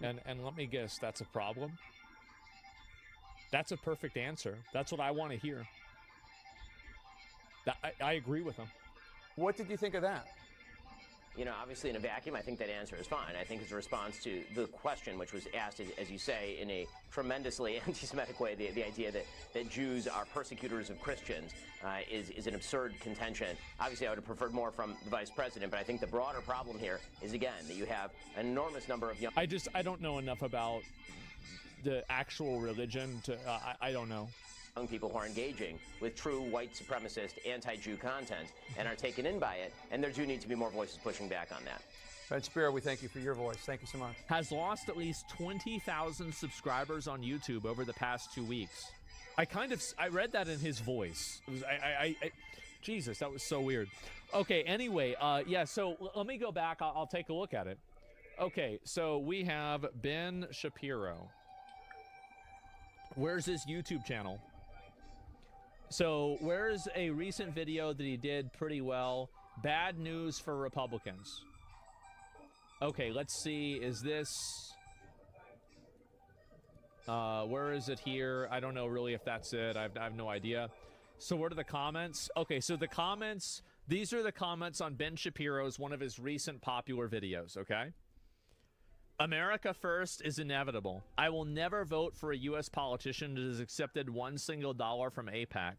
S3: And let me guess, that's a problem? That's a perfect answer. That's what I want to hear. I agree with him.
S10: What did you think of that?
S9: You know, obviously in a vacuum, I think that answer is fine. I think it's a response to the question, which was asked, as you say, in a tremendously anti-Semitic way. The idea that Jews are persecutors of Christians is an absurd contention. Obviously, I would have preferred more from the vice president, but I think the broader problem here is, again, that you have an enormous number of young...
S3: I don't know enough about the actual religion to... I don't know.
S9: Young people who are engaging with true white supremacist, anti-Jew content and are taken in by it, and there do need to be more voices pushing back on that.
S10: Ben Shapiro, we thank you for your voice. Thank you so much.
S3: Has lost at least 20,000 subscribers on YouTube over the past 2 weeks. I read that in his voice. It was, Jesus, that was so weird. Okay, anyway, yeah, so let me go back. I'll take a look at it. Okay, so we have Ben Shapiro. Where's his YouTube channel? So where's a recent video that he did pretty well? Bad news for Republicans. Okay, let's see. Is this... where is it here? I don't know really if that's it. I have no idea. So what are the comments? Okay, so the comments... These are the comments on Ben Shapiro's, one of his recent popular videos, okay? America first is inevitable. I will never vote for a U.S. politician that has accepted $1 single from AIPAC.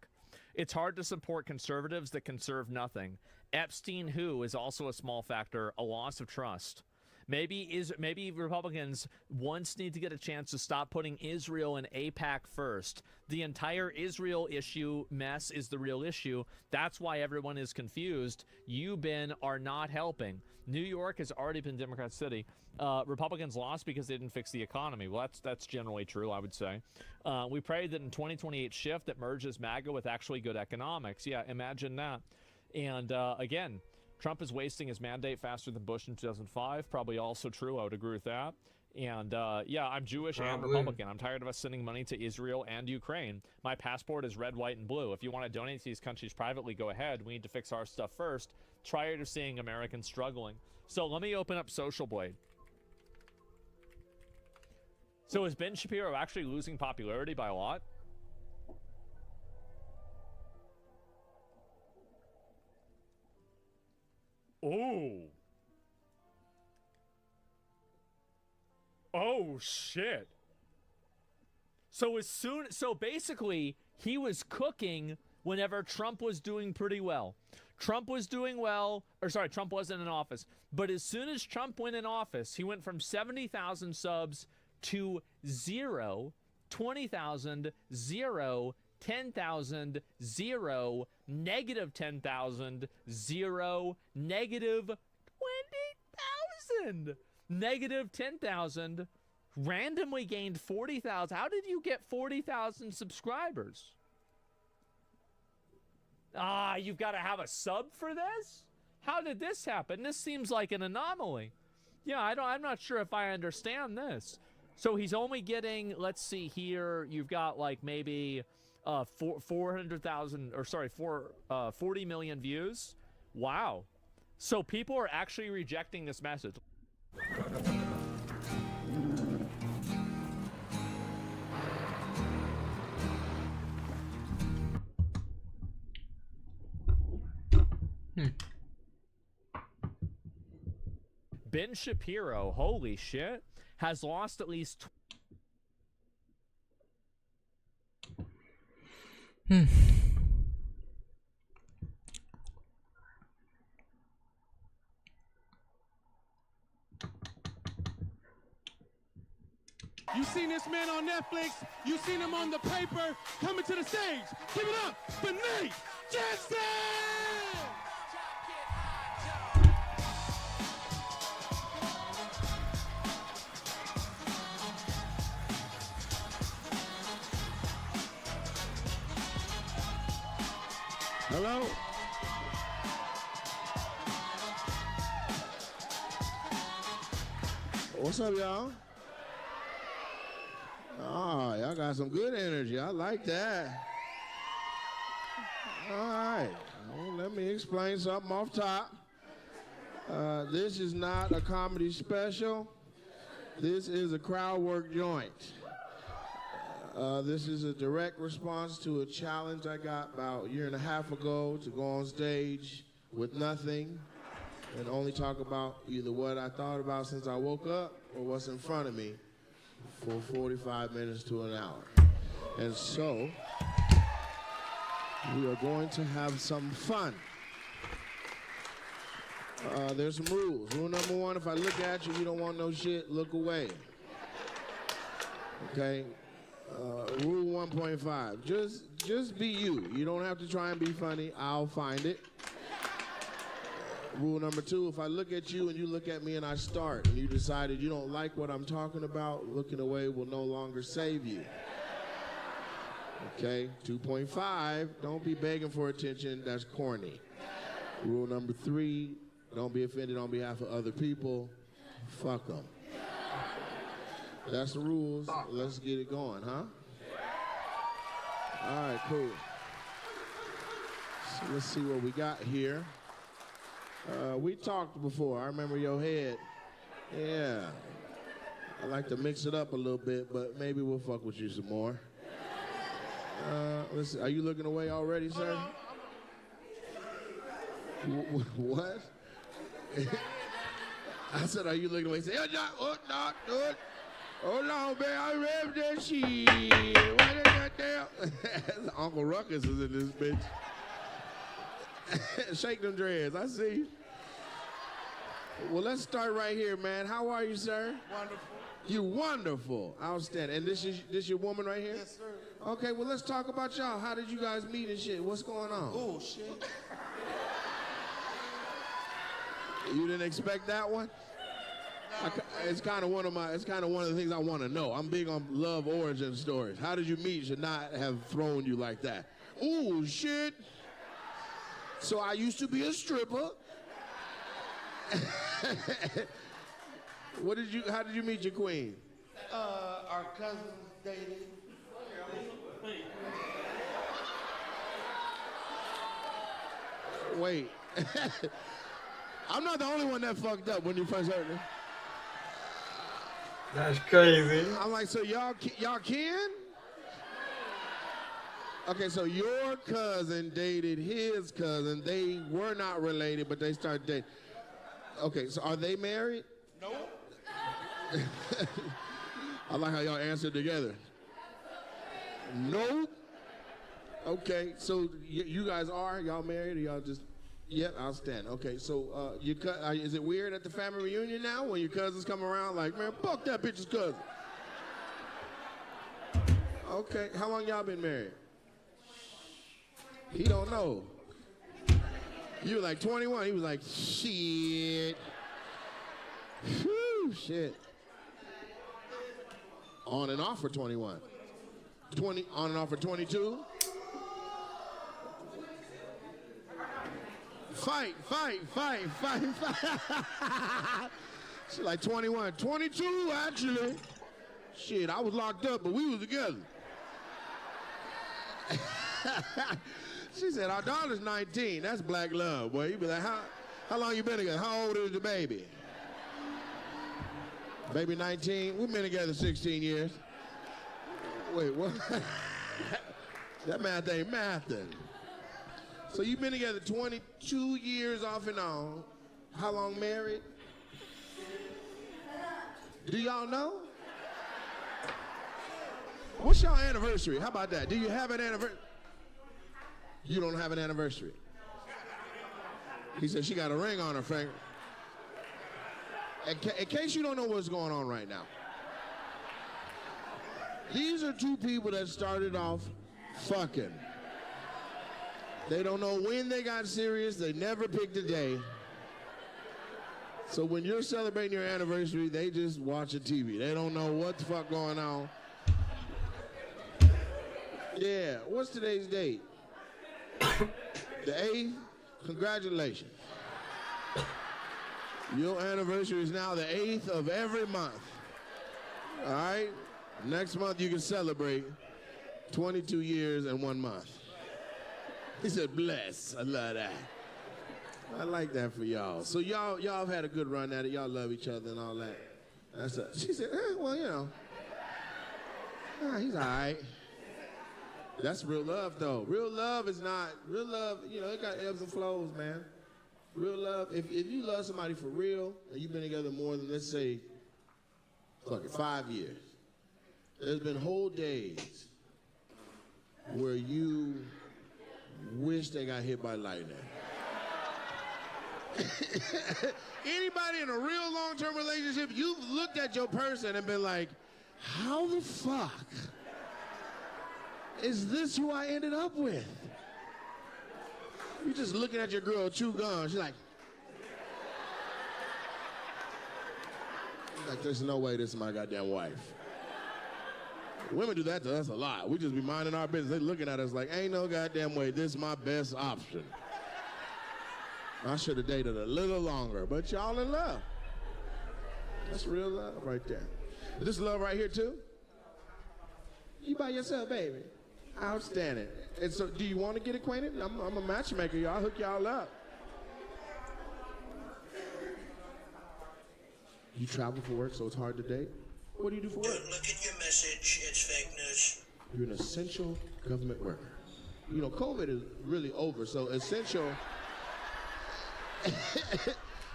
S3: It's hard to support conservatives that can serve nothing. Epstein who is also a small factor, a loss of trust. Maybe Republicans once need to get a chance to stop putting Israel and AIPAC first. The entire Israel issue mess is the real issue. That's why everyone is confused. You, Ben, are not helping. New York has already been Democrat city. Republicans lost because they didn't fix the economy. Well, that's generally true, I would say. We pray that in 2028 shift that merges MAGA with actually good economics. Yeah, imagine that. And again, Trump is wasting his mandate faster than Bush in 2005. Probably also true. I would agree with that. And yeah, I'm Jewish and Republican. I'm tired of us sending money to Israel and Ukraine. My passport is red, white, and blue. If you want to donate to these countries privately, go ahead. We need to fix our stuff first, prior to seeing Americans struggling. So let me open up Social Blade. So is Ben Shapiro actually losing popularity by a lot? Oh. Oh, shit. So basically, he was cooking whenever Trump was doing pretty well. Trump was doing well, or sorry, Trump wasn't in office. But as soon as Trump went in office, he went from 70,000 subs to 0, 20,000, 0, 10,000, 0, negative 10,000, 0, negative 20,000, negative 10,000, randomly gained 40,000. How did you get 40,000 subscribers? You've got to have a sub for this? How did this happen? This seems like an anomaly. Yeah, I'm not sure if I understand this. So he's only getting, let's see here, you've got like maybe 400,000, or sorry, 40 million views. Wow. So people are actually rejecting this message. Ben Shapiro, holy shit, has lost at least...
S14: You seen this man on Netflix, you seen him on the paper, coming to the stage. Give it up for Nate Jensen!
S17: Hello? What's up, y'all? Oh, y'all got some good energy. I like that. All right. Well, let me explain something off top. This is not a comedy special. This is a crowd work joint. This is a direct response to a challenge I got about a year and a half ago to go on stage with nothing and only talk about either what I thought about since I woke up or what's in front of me for 45 minutes to an hour. And so, we are going to have some fun. There's some rules. Rule number one, if I look at you, you don't want no shit, look away. Okay? Rule 1.5, just be you. You don't have to try and be funny, I'll find it. Rule number 2, if I look at you and you look at me and I start and you decided you don't like what I'm talking about, looking away will no longer save you. Okay? 2.5, don't be begging for attention, that's corny. Rule number 3, don't be offended on behalf of other people, fuck them. That's the rules. Let's get it going, huh? All right, cool. So let's see what we got here. We talked before. I remember your head. Yeah. I like to mix it up a little bit, but maybe we'll fuck with you some more. Let's see. Are you looking away already, sir? What? I said, are you looking away? Say, hold on, man, I read that shit. What is that damn? Uncle Ruckus is in this bitch. Shake them dreads, I see. Well, let's start right here, man. How are you, sir?
S2: Wonderful.
S17: You wonderful. Outstanding. And this your woman right here?
S2: Yes, sir.
S17: Okay, well, let's talk about y'all. How did you guys meet and shit? What's going on?
S2: Oh, shit.
S17: You didn't expect that one? It's kind of one of the things I want to know. I'm big on love origin stories. How did you meet should not have thrown you like that. Ooh, shit. So I used to be a stripper. How did you meet your queen?
S2: Our cousins dated.
S17: Wait. I'm not the only one that fucked up when you first heard it.
S1: That's crazy.
S17: I'm like, so y'all kin? Okay, so your cousin dated his cousin. They were not related, but they started dating. Okay, so are they married?
S2: No.
S17: I like how y'all answered together. Nope. Okay, so you guys are? Y'all married or y'all just... Yep, outstanding. Okay, so is it weird at the family reunion now when your cousins come around like, man, fuck that bitch's cousin? Okay, how long y'all been married? He don't know. You were like 21. He was like, shit. Whew, shit. On and off for 21. On and off for 22. Fight. She's like 21. 22, actually. Shit, I was locked up, but we was together. She said, our daughter's 19. That's black love, boy. You be like, how long you been together? How old is the baby? Baby 19. We've been together 16 years. Wait, what? That math ain't mathing. So you've been together 22 years off and on. How long married? Do y'all know? What's your anniversary? How about that? Do you have an anniversary? You don't have an anniversary. He said she got a ring on her finger. In case you don't know what's going on right now, these are two people that started off fucking. They don't know when they got serious. They never picked a day. So when you're celebrating your anniversary, they just watching TV. They don't know what the fuck going on. Yeah, what's today's date? The 8th? Congratulations. Your anniversary is now the 8th of every month. All right? Next month you can celebrate 22 years and 1 month. He said, bless. I love that. I like that for y'all. So y'all have had a good run at it. Y'all love each other and all that. She said, well, you know. He's all right. That's real love, though. Real love, you know, it got ebbs and flows, man. Real love, if you love somebody for real, and you've been together more than, let's say, 5 years, there's been whole days where you wish they got hit by lightning. Anybody in a real long-term relationship, you've looked at your person and been like, how the fuck is this who I ended up with? You're just looking at your girl chew gum. She's like, there's no way this is my goddamn wife. Women do that to us a lot. We just be minding our business. They looking at us like, ain't no goddamn way, this is my best option. I should have dated a little longer, but y'all in love. That's real love right there. This love right here too? You by yourself, baby. Outstanding. And so, do you want to get acquainted? I'm a matchmaker, y'all. I'll hook y'all up. You travel for work, so it's hard to date? What do you do for work?
S18: Look at your message. It's fake news.
S17: You're an essential government worker. You know, COVID is really over, so essential...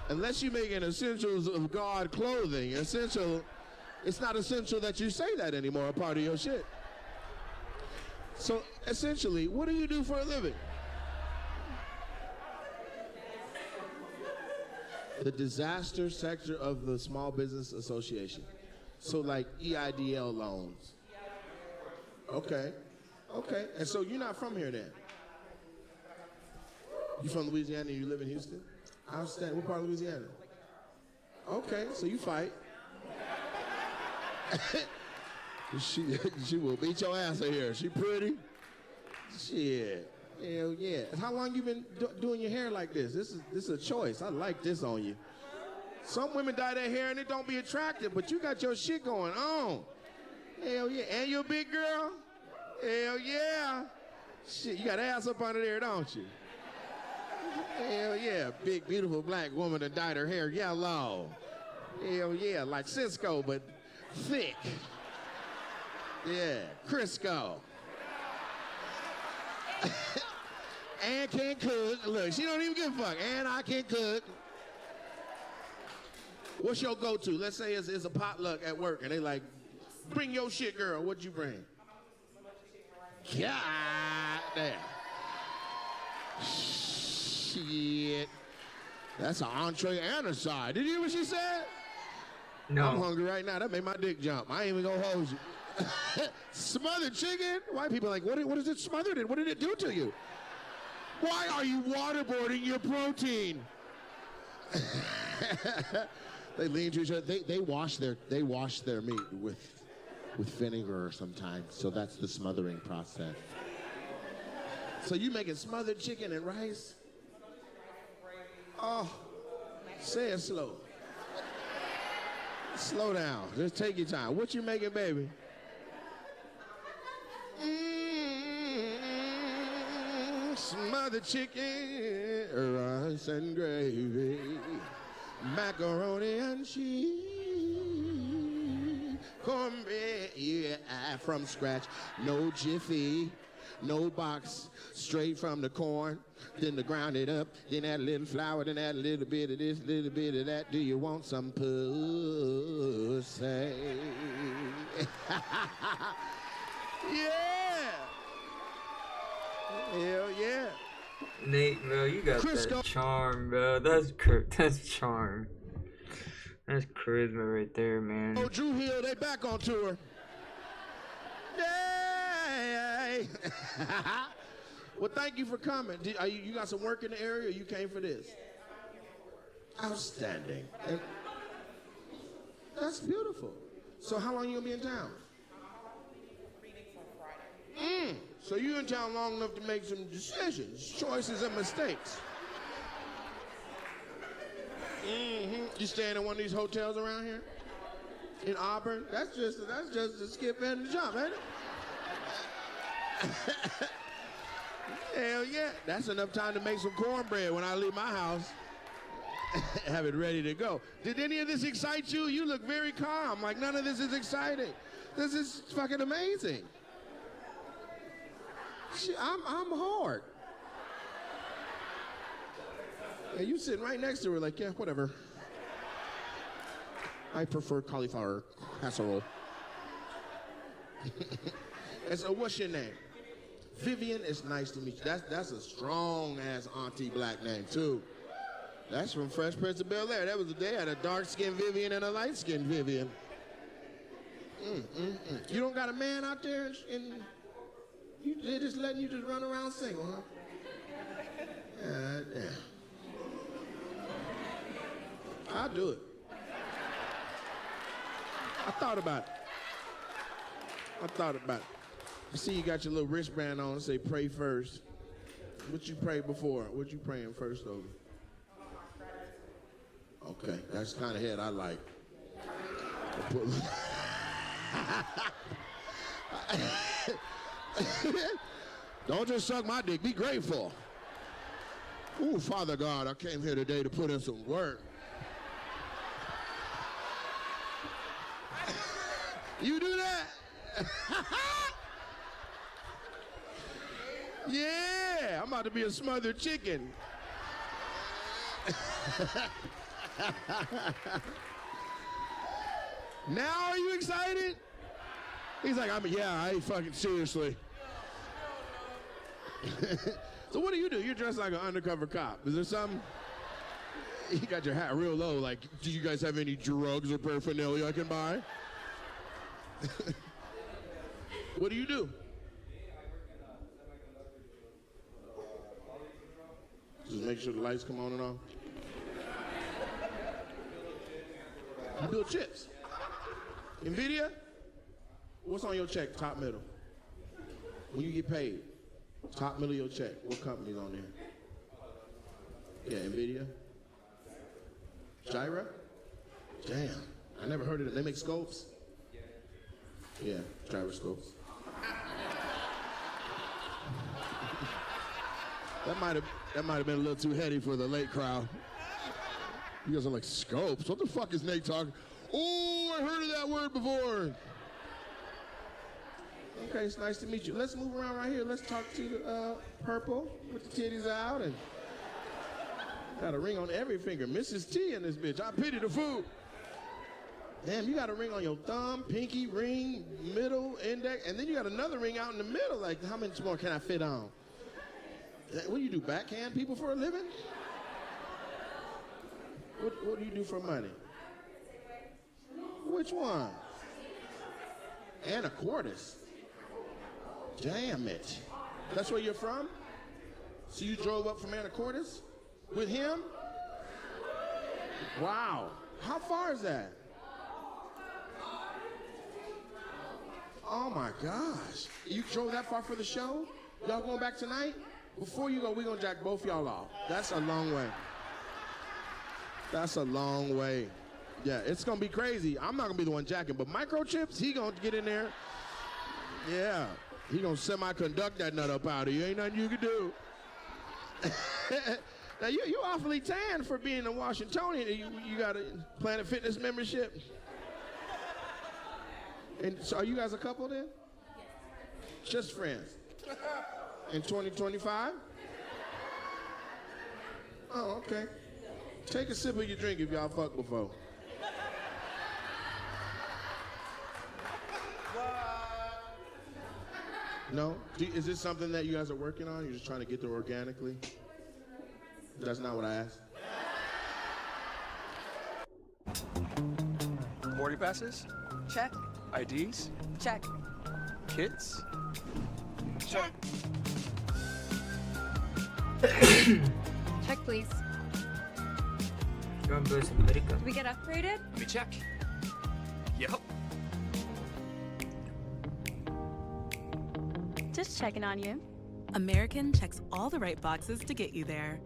S17: Unless you make an essentials of God clothing, essential, it's not essential that you say that anymore, a part of your shit. So essentially, what do you do for a living? The disaster sector of the Small Business Association. So like EIDL loans. Okay. And so you're not from here then? You from Louisiana and you live in Houston? Outstanding. What part of Louisiana? Okay, so you fight. She will beat your ass in here. She pretty? Shit. Hell yeah. How long you been doing your hair like this? This is a choice. I like this on you. Some women dye their hair and it don't be attractive, but you got your shit going on. Hell yeah. And you a big girl? Hell yeah. Shit, you got ass up under there, don't you? Hell yeah, big, beautiful black woman that dyed her hair yellow. Hell yeah, like Cisco, but thick. Yeah, Crisco. And can cook. Look, she don't even give a fuck. And I can cook. What's your go-to? Let's say it's a potluck at work, and they like, bring your shit, girl. What'd you bring? God damn. Shit. That's an entree and a side. Did you hear what she said?
S1: No.
S17: I'm hungry right now. That made my dick jump. I ain't even gonna hold you. Smothered chicken? White people are like, what is it smothered in? What did it do to you? Why are you waterboarding your protein? They lean to each other. They wash their meat with vinegar sometimes. So that's the smothering process. So you making smothered chicken and rice? Oh, say it slow. Slow down. Just take your time. What you making, baby? Smothered chicken, rice and gravy, macaroni and cheese, cornbread, yeah, from scratch, no jiffy. No box, straight from the corn, then to ground it up, then add a little flour, then add a little bit of this, little bit of that. Do you want some pussy? Yeah! Hell yeah!
S1: Nate, bro, you got that charm, bro. That's charm. That's charisma right there, man.
S17: Oh, Drew Hill, they back on tour. Yay! Well, thank you for coming. You got some work in the area, or you came for this? Outstanding. And that's beautiful. So how long you gonna be in town? So you in town long enough to make some decisions, choices, and mistakes. You staying in one of these hotels around here? In Auburn? That's just a skip and a jump, ain't it? Hell yeah. That's enough time to make some cornbread when I leave my house. have it ready to go. Did any of this excite you? You look very calm, like none of this is exciting. This is fucking amazing. Shit, I'm hard. And you sitting right next to her like, yeah, whatever. I prefer cauliflower casserole. And so what's your name? Vivian, it's nice to meet you. That's a strong-ass auntie black name, too. That's from Fresh Prince of Bel-Air. That was the day I had a dark-skinned Vivian and a light-skinned Vivian. You don't got a man out there and they're just letting you just run around single, huh? Yeah. I'll do it. I thought about it. I see you got your little wristband on and say pray first. What you pray before? What you praying first over? Okay, that's the kind of head I like. Don't just suck my dick, be grateful. Ooh, Father God, I came here today to put in some work. You do that? Yeah, I'm about to be a smothered chicken. Now are you excited? He's like, I ain't fucking seriously. So what do? You're dressed like an undercover cop. Is there something? You got your hat real low, like, do you guys have any drugs or paraphernalia I can buy? What do you do? Just make sure the lights come on and off. You build chips. NVIDIA? What's on your check, top, middle? When you get paid, top, middle of your check, what company's on there? Yeah, NVIDIA? Gyra? Damn, I never heard of it. They make scopes? Yeah, gyroscopes. That might have been a little too heady for the late crowd. You guys are like, scopes? What the fuck is Nate talking? Oh, I heard of that word before. Okay, it's nice to meet you. Let's move around right here. Let's talk to the purple with the titties out and got a ring on every finger. Mrs. T in this bitch. I pity the fool. Damn, you got a ring on your thumb, pinky, ring, middle, index, and then you got another ring out in the middle. Like, how much more can I fit on? What do you do, backhand people for a living? What do you do for money? Which one? Anacortes. Damn it. That's where you're from? So you drove up from Anacortes with him? Wow. How far is that? Oh my gosh. You drove that far for the show? Y'all going back tonight? Before you go, we're gonna jack both y'all off. That's a long way. That's a long way. Yeah, it's gonna be crazy. I'm not gonna be the one jacking, but microchips, he gonna get in there. Yeah, he gonna semi-conduct that nut up out of you. Ain't nothing you can do. Now you awfully tan for being a Washingtonian. You got a Planet Fitness membership. And so are you guys a couple then? Just friends. In 2025? Oh, okay. Take a sip of your drink if y'all fucked before. No? Is this something that you guys are working on? You're just trying to get there organically? That's not what I asked.
S19: Boarding passes?
S20: Check.
S19: IDs?
S20: Check.
S19: Kids?
S20: Check. Check, please. Did we get upgraded?
S19: Let me check. Yep.
S21: Just checking on you. American checks all the right boxes to get you there.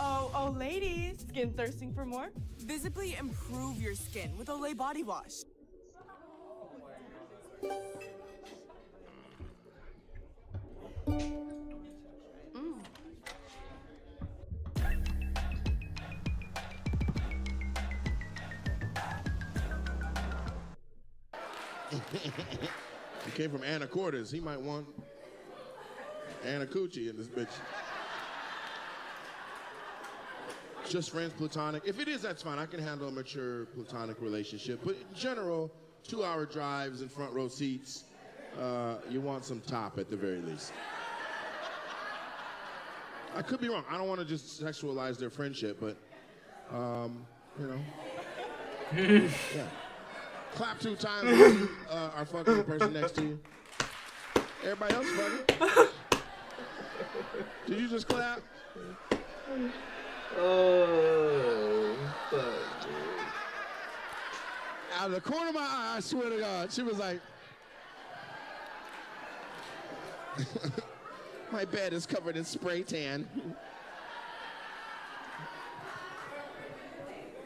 S22: Oh, ladies, skin thirsting for more? Visibly improve your skin with Olay Body Wash.
S17: He came from Anacortes. He might want Anna Coochie in this bitch. Just friends, platonic. If it is, that's fine. I can handle a mature platonic relationship. But in general, 2-hour drives and front row seats, you want some top at the very least. I could be wrong. I don't want to just sexualize their friendship, but, you know. Yeah. Clap 2 times if you are fucking the person next to you. Everybody else fucking. Did you just clap?
S1: Oh, fuck.
S17: Out of the corner of my eye, I swear to God, she was like, my bed is covered in spray tan.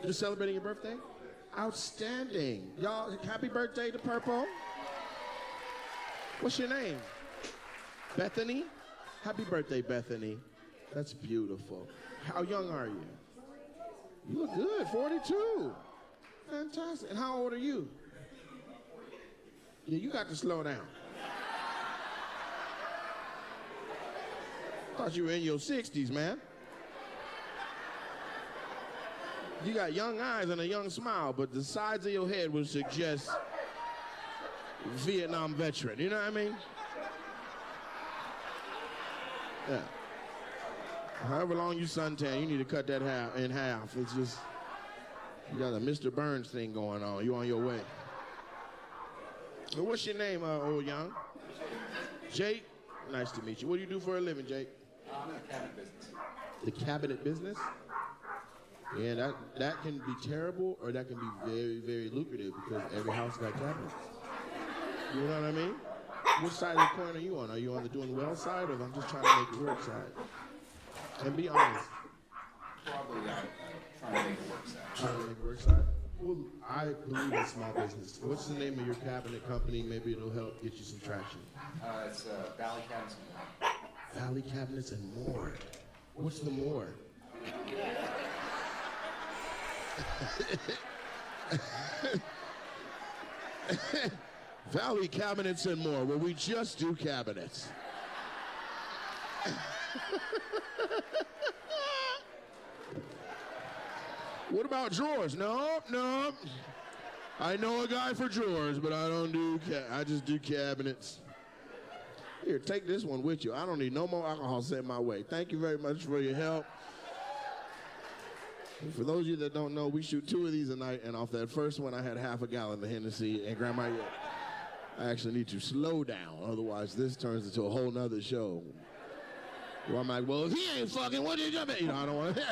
S17: You're celebrating your birthday? Outstanding. Y'all, happy birthday to Purple. What's your name? Bethany? Happy birthday, Bethany. That's beautiful. How young are you? You look good, 42. Fantastic. And how old are you? Yeah, you got to slow down. Thought you were in your 60s, man. You got young eyes and a young smile, but the sides of your head would suggest Vietnam veteran. You know what I mean? Yeah. However long you suntan, you need to cut that in half. It's just, you got a Mr. Burns thing going on. You on your way. Well, what's your name, old young? Jake? Nice to meet you. What do you do for a living, Jake?
S4: I'm in the cabinet business.
S17: The cabinet business? Yeah, that can be terrible, or that can be very, very lucrative, because every house got cabinets. You know what I mean? Which side of the coin are you on? Are you on the doing well side, or I'm just trying to make it work side? And be honest.
S4: Probably trying to make it work side.
S17: Trying to make it work side? Well, I believe in small business. What's the name of your cabinet company? Maybe it'll help get you some traction.
S4: It's Valley Cabinets and More.
S17: Valley Cabinets and More. What's the more? Valley Cabinets and More, where we just do cabinets. What about drawers? No. I know a guy for drawers, but I don't do, I just do cabinets. Here, take this one with you. I don't need no more alcohol sent my way. Thank you very much for your help. And for those of you that don't know, we shoot 2 of these a night, and off that first one, I had half a gallon of Hennessy, and Grandma, I actually need to slow down, otherwise this turns into a whole nother show. Well, I'm like, well, if he ain't fucking, what did you mean? You know, I don't want to.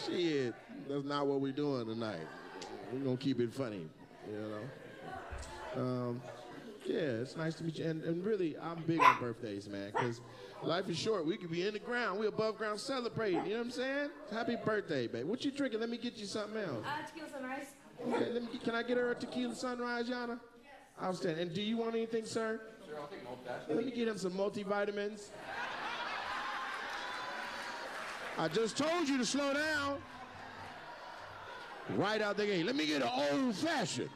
S17: Shit, that's not what we're doing tonight. We're going to keep it funny, you know. Yeah, it's nice to meet you. And really, I'm big on birthdays, man, because life is short. We could be in the ground. We above ground celebrating. You know what I'm saying? Happy birthday, babe. What you drinking? Let me get you something else.
S15: Tequila sunrise.
S17: Okay, can I get her a tequila sunrise, Yana? Outstanding. And do you want anything, sir?
S4: Sure, I'll take an old fashioned.
S17: Let me get him some multivitamins. I just told you to slow down. Right out the gate. Let me get an old fashioned.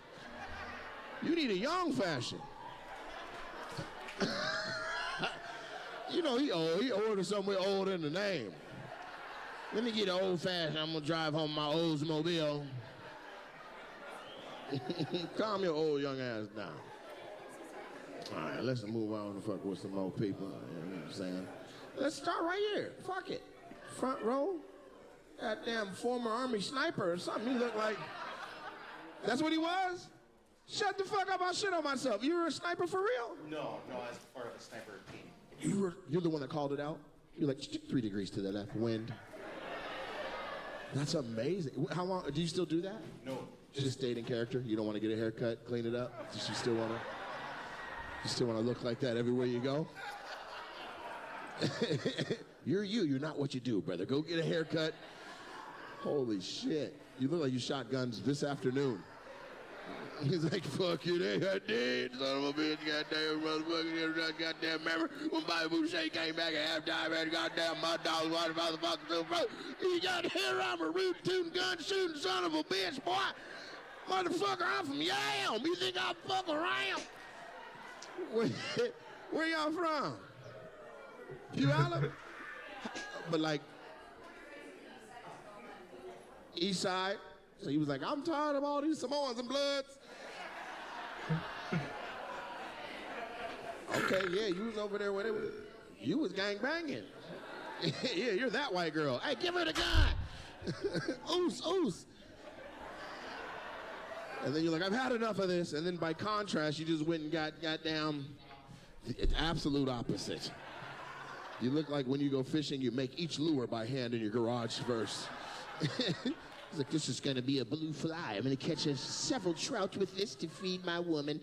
S17: You need a young fashioned. You know he old. He ordered something with old in the name. Let me get an old fashioned. I'm gonna drive home my Oldsmobile. Calm your old young ass down. All right, let's move on and fuck with some more people. You know what I'm saying? Let's start right here. Fuck it. Front row. Goddamn former Army sniper or something. You look like. That's what he was? Shut the fuck up. I'll shit on myself. You were a sniper for real?
S4: No, as part of a sniper team.
S17: You're the one that called it out? You're like 3 degrees to the left, wind. That's amazing. How long, do you still do that?
S4: No.
S17: Just stayed in character? You don't want to get a haircut, clean it up? You still want to look like that everywhere you go? You're you. You're not what you do, brother. Go get a haircut. Holy shit. You look like you shot guns this afternoon. He's like, fuck you, they did, son of a bitch, goddamn motherfucker, goddamn member. When Bobby Boucher came back at halftime, and goddamn my dog, what the motherfucker, so bro, you got here, I'm a root tooting gun shooting son of a bitch, boy. Motherfucker, I'm from Yam. You think I fuck around? Where y'all from? Puyallup? But like, East Side. So he was like, I'm tired of all these Samoans and Bloods. Okay, yeah, you was over there when it was, you was gang banging. Yeah, you're that white girl. Hey, give her the gun. Oos, oos. And then you're like, I've had enough of this. And then by contrast, you just went and got down the absolute opposite. You look like when you go fishing, you make each lure by hand in your garage first. He's like, this is gonna be a blue fly. I'm gonna catch several trout with this to feed my woman.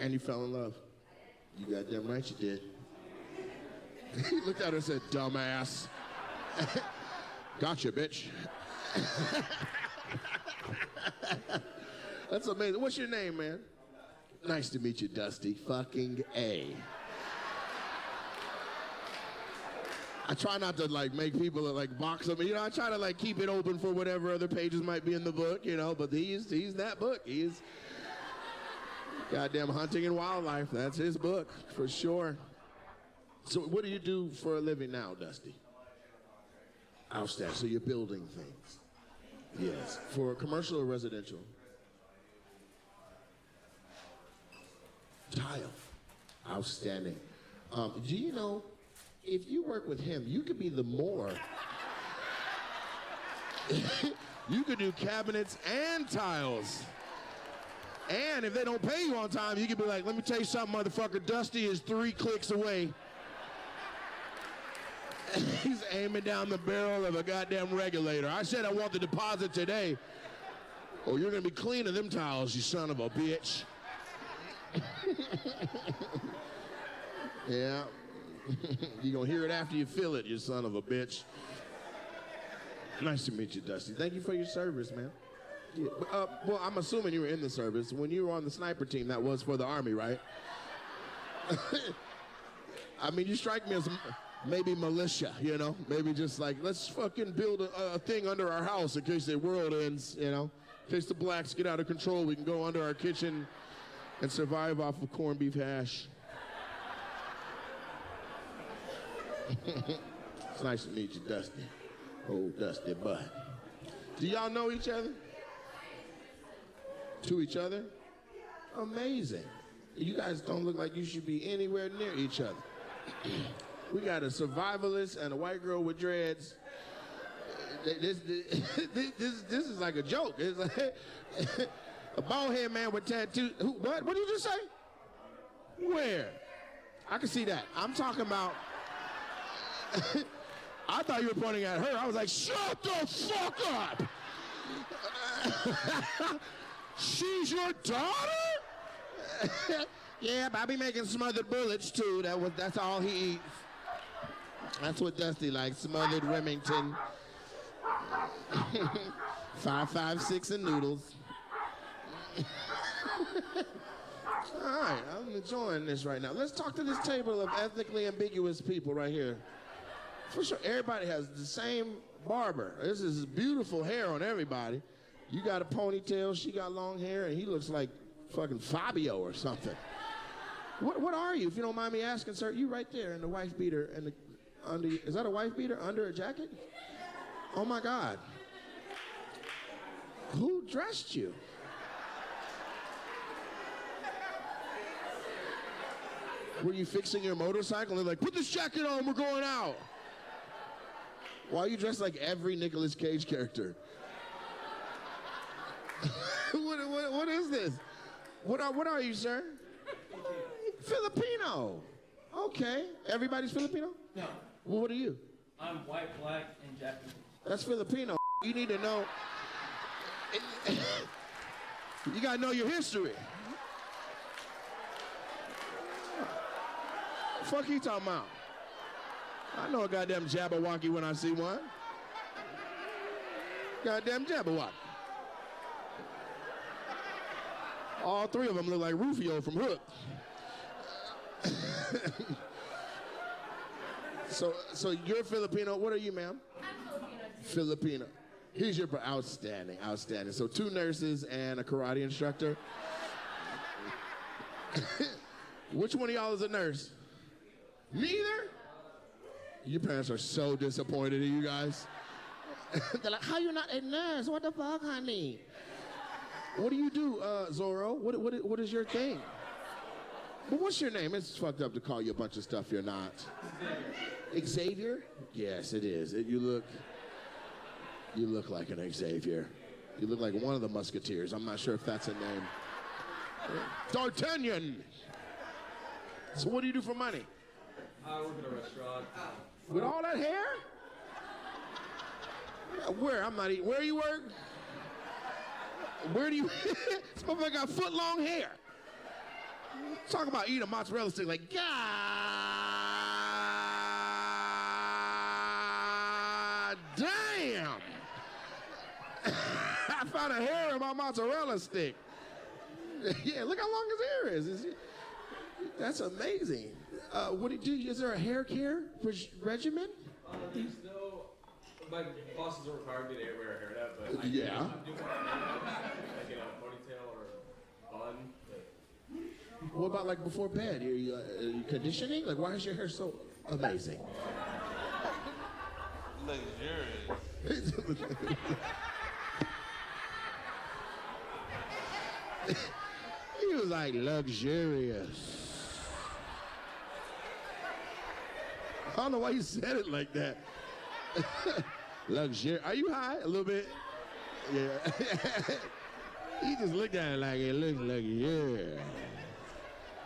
S17: And you fell in love. You goddamn right you did. He looked at her and said, dumbass. Gotcha, bitch. That's amazing. What's your name, man? Nice to meet you, Dusty. Fucking A. I try not to like make people like box them. You know, I try to like keep it open for whatever other pages might be in the book, you know, but he's that book. He's goddamn hunting and wildlife. That's his book for sure. So what do you do for a living now, Dusty? Outstanding. So you're building things. Yes. For commercial or residential? Tile. Outstanding. Do you know, if you work with him, you could be the more. You could do cabinets and tiles. And if they don't pay you on time, you could be like, let me tell you something, motherfucker, Dusty is 3 clicks away. He's aiming down the barrel of a goddamn regulator. I said I want the deposit today. Oh, you're gonna be cleaning them tiles, you son of a bitch. Yeah. You're gonna hear it after you feel it, you son of a bitch. Nice to meet you, Dusty. Thank you for your service, man. Yeah, well, I'm assuming you were in the service. When you were on the sniper team, that was for the Army, right? I mean, you strike me as maybe militia, you know? Maybe just like, let's fucking build a thing under our house in case the world ends, you know? In case the blacks get out of control, we can go under our kitchen and survive off of corned beef hash. It's nice to meet you, Dusty. Oh, Dusty butt. Do y'all know each other? To each other? Amazing. You guys don't look like you should be anywhere near each other. We got a survivalist and a white girl with dreads. This is like a joke. It's like a bald-head man with tattoos. What did you just say? Where? I can see that. I'm talking about... I thought you were pointing at her. I was like, shut the fuck up! She's your daughter? Yeah, but I be making smothered bullets too. That's all he eats. That's what Dusty likes, smothered Remington. 5.56 and noodles. All right, I'm enjoying this right now. Let's talk to this table of ethnically ambiguous people right here. For sure, everybody has the same barber. This is beautiful hair on everybody. You got a ponytail, she got long hair, and he looks like fucking Fabio or something. What are you, if you don't mind me asking, sir? You right there in the wife beater and the under. Is that a wife beater under a jacket? Oh my God. Who dressed you? Were you fixing your motorcycle? And they're like, put this jacket on, we're going out. Why are you dressed like every Nicolas Cage character? What is this? What are you, sir? Filipino. Okay. Everybody's Filipino?
S6: No.
S17: Well, what are you?
S6: I'm white, black, and Japanese.
S17: That's Filipino. You need to know. You gotta know your history. Fuck you talking about? I know a goddamn Jabberwocky when I see one. Goddamn Jabberwocky. All 3 of them look like Rufio from Hook. So you're Filipino. What are you, ma'am?
S20: I'm Filipino
S17: Filipino. Here's your outstanding, outstanding. So 2 nurses and a karate instructor. Which one of y'all is a nurse? Neither? Your parents are so disappointed in you guys. They're like, how you not a nurse? What the fuck, honey? What do you do, Zorro? What is your thing? Well, what's your name? It's fucked up to call you a bunch of stuff you're not. Xavier? Yes, it is. You look like an Xavier. You look like one of the Musketeers. I'm not sure if that's a name. D'Artagnan! So what do you do for money?
S6: I work at a restaurant.
S17: With all that hair? Where? I'm not eating. Where you work? Where do you? This motherfucker got foot-long hair. Talk about eating a mozzarella stick like, God damn! I found a hair in my mozzarella stick. Yeah, look how long his hair is. That's amazing. What do you do? Is there a hair care regimen?
S6: There's no. My bosses don't require me to wear a hairnet, but I
S17: Yeah.
S6: do like in a ponytail or a bun.
S17: What about like before bed? Are you conditioning? Like, why is your hair so amazing?
S5: Luxurious.
S17: He was like luxurious. I don't know why you said it like that. Luxurious. Are you high? A little bit? Yeah. He just looked at it like it looks luxurious.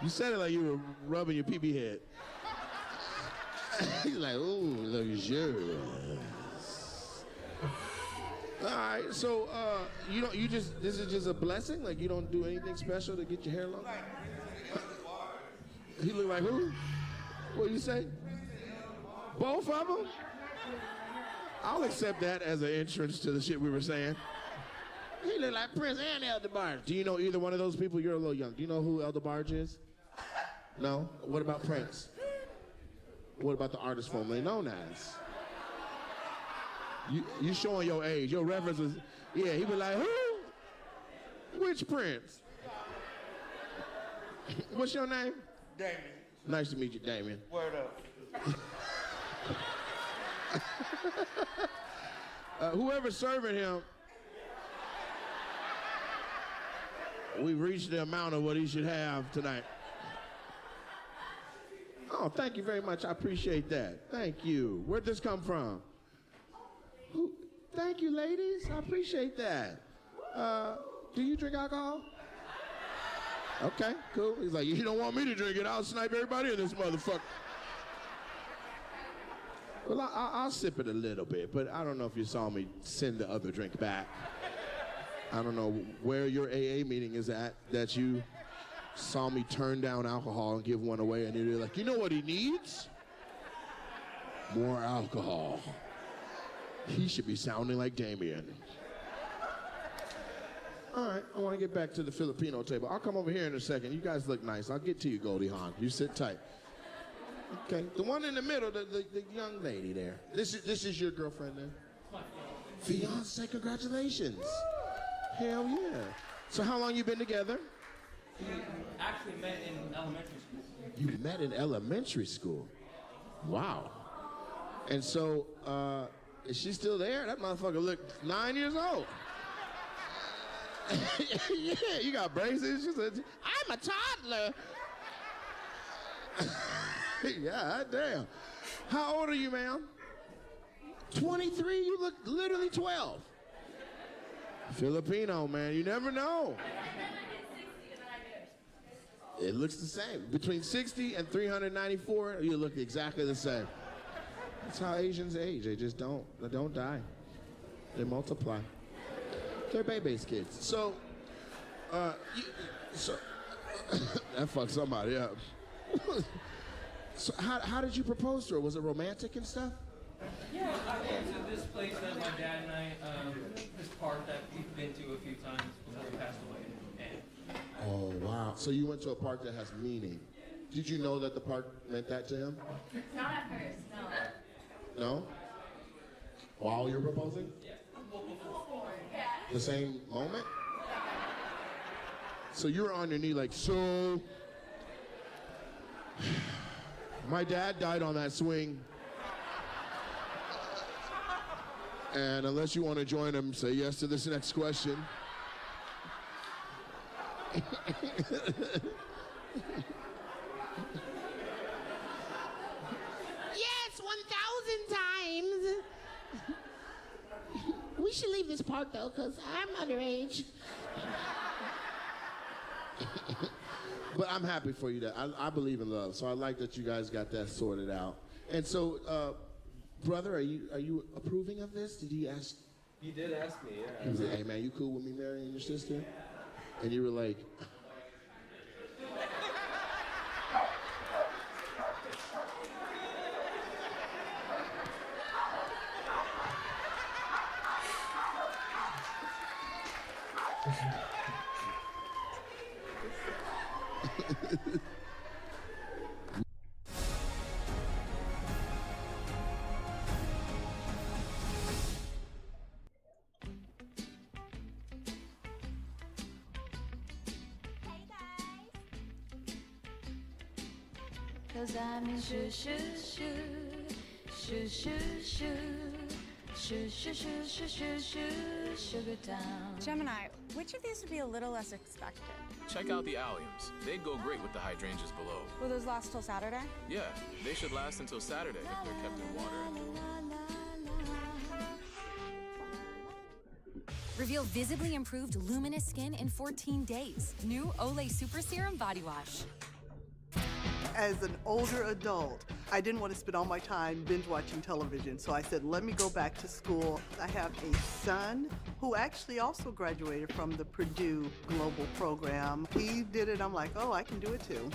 S17: You said it like you were rubbing your pee-pee head. He's like, ooh, luxurious. All right, so this is just a blessing? Like you don't do anything special to get your hair long? He look like who? What you say? Both of them? I'll accept that as an entrance to the shit we were saying. He look like Prince and Elder Barge. Do you know either one of those people? You're a little young. Do you know who Elder Barge is? No? What about Prince? What about the artist formerly known as? You showing your age. Your references. Yeah, he be like, who? Which Prince? What's your name?
S5: Damien.
S17: Nice to meet you, Damien.
S5: Word up.
S17: Whoever's serving him, we've reached the amount of what he should have tonight. Oh, thank you very much. I appreciate that. Thank you. Where'd this come from? Thank you, ladies. I appreciate that. Do you drink alcohol? Okay, cool. He's like, you don't want me to drink it. I'll snipe everybody in this motherfucker. Well, I'll sip it a little bit, but I don't know if you saw me send the other drink back. I don't know where your AA meeting is at that you saw me turn down alcohol and give one away, and you're like, you know what he needs? More alcohol. He should be sounding like Damien. All right, I want to get back to the Filipino table. I'll come over here in a second. You guys look nice. I'll get to you, Goldie Hawn. You sit tight. Okay, the one in the middle, the young lady there. This is your girlfriend there? Fiance, congratulations. Hell yeah. So how long you been together?
S6: We actually met in elementary school.
S17: You met in elementary school? Wow. And so, is she still there? That motherfucker looked 9 years old. Yeah, you got braces. She said, I'm a toddler. Yeah, damn. How old are you, ma'am? 23? You look literally 12. Filipino, man. You never know. It looks the same. Between 60 and 394, you look exactly the same. That's how Asians age. They just don't. They don't die. They multiply. They're baby's kids. So, that fucked somebody up. So how did you propose to her? Was it romantic and stuff?
S6: Yeah, I went to this place that my dad and I, this park that we've been to a few times before we passed away. And
S17: Oh, wow. So you went to a park that has meaning. Did you know that the park meant that to him?
S20: Not at first, no.
S17: No? While you're proposing? The same moment? So you're on your knee like, so... My dad died on that swing. And unless you want to join him, say yes to this next question.
S7: Yes, 1,000 times. We should leave this park though, because I'm underage.
S17: But I'm happy for you. That I believe in love, so I like that you guys got that sorted out. And so, brother, are you approving of this? Did he ask?
S8: He did ask me, yeah.
S17: He was like, "Hey man, you cool with me marrying your sister?" And you were like,
S23: Cause I'm in shoo shoo shoo, shoo shoo shoo, shoo shoo shoo shoo shoo shoo, Sugar Town.
S20: Gemini, which of these would be a little less expected?
S24: Check out the alliums. They'd go great with the hydrangeas below.
S20: Will those last till Saturday?
S24: Yeah, they should last until Saturday if they're kept in water.
S25: Reveal visibly improved luminous skin in 14 days. New Olay Super Serum Body Wash.
S26: As an older adult, I didn't want to spend all my time binge watching television, so I said, let me go back to school. I have a son who actually also graduated from the Purdue Global Program. He did it, I'm like, oh, I can do it too.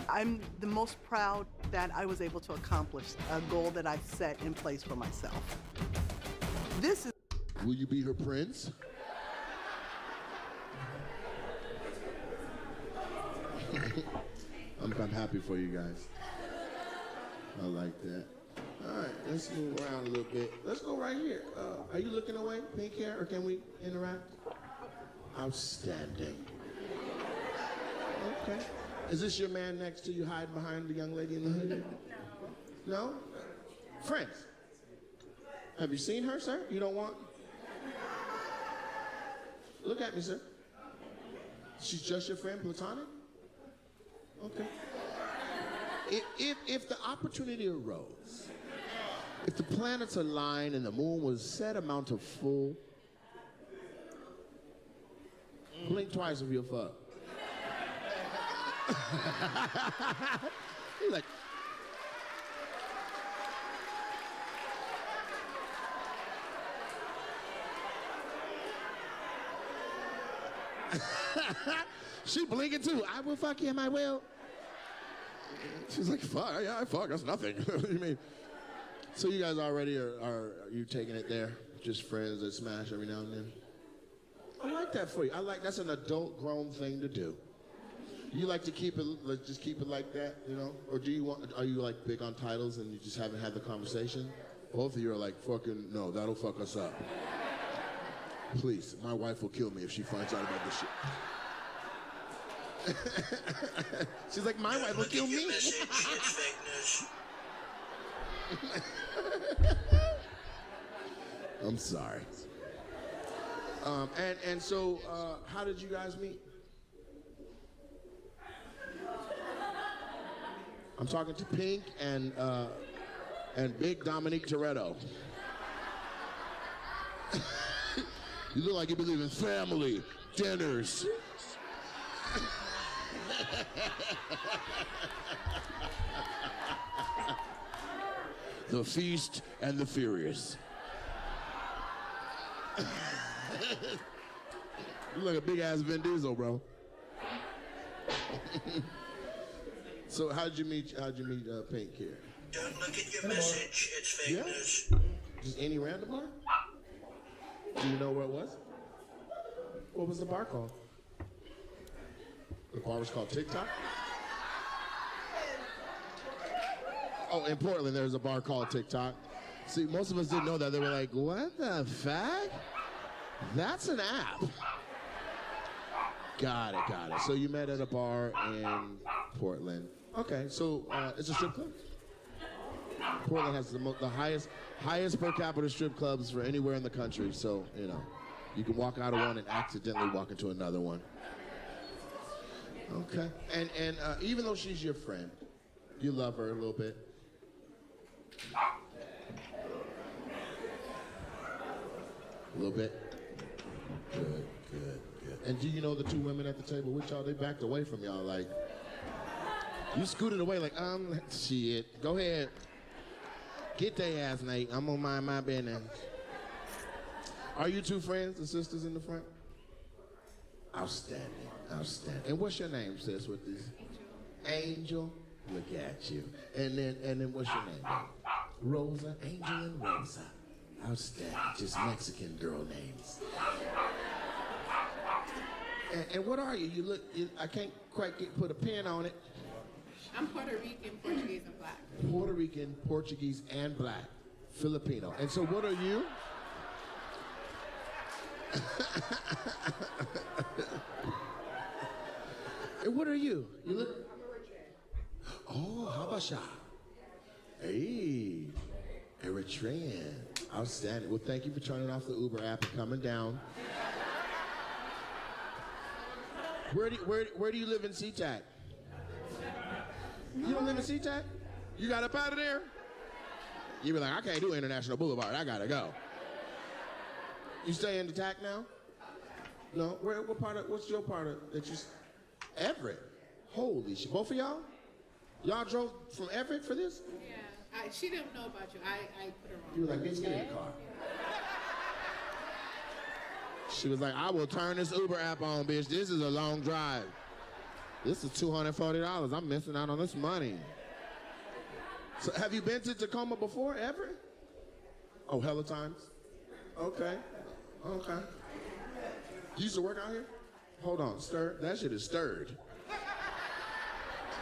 S26: I'm the most proud that I was able to accomplish a goal that I set in place for myself. This is...
S17: will you be her prince? I'm happy for you guys. I like that. All right, let's move around a little bit. Let's go right here. Are you looking away, pink hair, or can we interact? Outstanding. Okay. Is this your man next to you hiding behind the young lady in the hood? No? Friends? Have you seen her, sir? You don't want? Look at me, sir. She's just your friend, platonic? Okay. If the opportunity arose, if the planets aligned and the moon was set amount of full, blink twice if you're fucked. He's like, she blinking too. I will fuck him, I will. She's like, fuck, yeah, I fuck, that's nothing. What do you mean? So you guys already are you taking it there? Just friends that smash every now and then? I like that for you. I like, that's an adult grown thing to do. You like to keep it, just keep it like that, you know? Or do you want, are you like big on titles and you just haven't had the conversation? Both of you are like, fucking, no, that'll fuck us up. Please, my wife will kill me if she finds out about this shit. She's like, my wife will kill me.
S18: It's fake news.
S17: I'm sorry. And so, how did you guys meet? I'm talking to Pink and Big Dominique Toretto. You look like you believe in family, dinners. The Feast and the Furious. You look like a big ass Vin Diesel, bro. So how'd you meet Pink here?
S18: Don't look at your message, it's fake news.
S17: Just any random bar? Do you know where it was? What was the bar called? The bar was called TikTok? Oh, in Portland, there's a bar called TikTok. See, most of us didn't know that. They were like, what the fuck? That's an app. Got it. So you met at a bar in Portland. Okay, so it's a strip club? Portland has the highest per capita strip clubs for anywhere in the country. So, you know, you can walk out of one and accidentally walk into another one. Okay. And even though she's your friend, you love her a little bit. A little bit. Good. And do you know the two women at the table with y'all? They backed away from y'all like, you scooted away like, shit. Go ahead. Get their ass, Nate. I'm gonna mind my business. Are you two friends, the sisters in the front? Outstanding. And what's your name, sis, with this? Angel. Look at you. And then what's your name? Rosa. Angel and Rosa. Outstanding. Just Mexican girl names. And what are you? I can't quite put a pin on it.
S8: I'm Puerto Rican, Portuguese, and black.
S17: Puerto Rican, Portuguese, and black. Filipino. And so what are you? And what are you? You look. Oh, Habasha. Hey, Eritrean. Outstanding. Well, thank you for turning off the Uber app and coming down. Where do you live in SeaTac? You don't live in SeaTac? You got up out of there? You be like, I can't do International Boulevard. I gotta go. You stay in the TAC now? No. What's your part of that? Everett. Holy shit. Both of y'all? Y'all drove from Everett for this?
S8: Yeah. She didn't know about you. I put her on.
S17: You were like, bitch, get in the car. She was like, I will turn this Uber app on, bitch. This is a long drive. This is $240. I'm missing out on this money. So have you been to Tacoma before, ever? Oh, hella times? Okay. You used to work out here? Hold on, stir. That shit is stirred.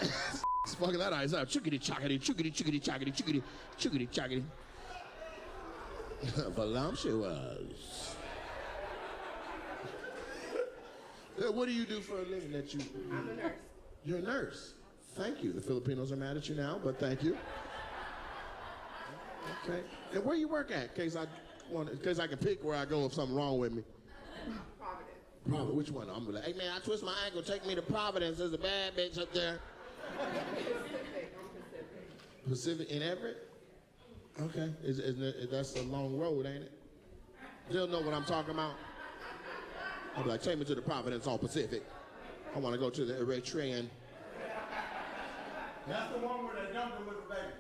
S17: It's fucking that ice out. Chookity chockity, chookity chookity chockity, chookity chookity chockity. Voluptuous. What do you do for a living that you...
S8: I'm a nurse.
S17: You're a nurse. Thank you. The Filipinos are mad at you now, but thank you. Okay. And where you work at? In case I can pick where I go if something's wrong with me. Providence. Which one? I'm like, hey man, I twist my ankle, take me to Providence. There's a bad bitch up there. Pacific in Everett? Okay. That's a long road, ain't it? They'll know what I'm talking about. I'll be like, take me to the Providence on Pacific. I want to go to the Eritrean.
S14: That's the one where they dumped them with the baby.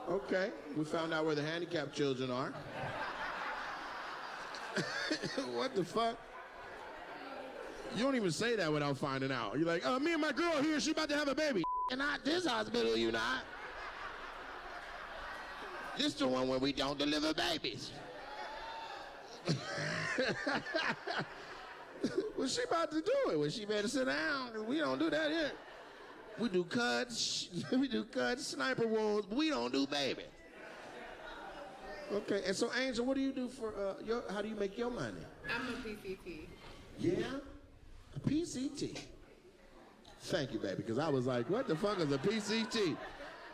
S17: Okay, we found out where the handicapped children are. What the fuck? You don't even say that without finding out. You're like, me and my girl here, she about to have a baby. And not this hospital, you not. This the one where we don't deliver babies. Well, she about to do it. Well, she better sit down. We don't do that here. We do cuts, sniper wounds, but we don't do baby. Okay, and so Angel, what do you do for how do you make your money?
S8: I'm a PCT.
S17: Yeah? A PCT. Thank you, baby, because I was like, what the fuck is a PCT?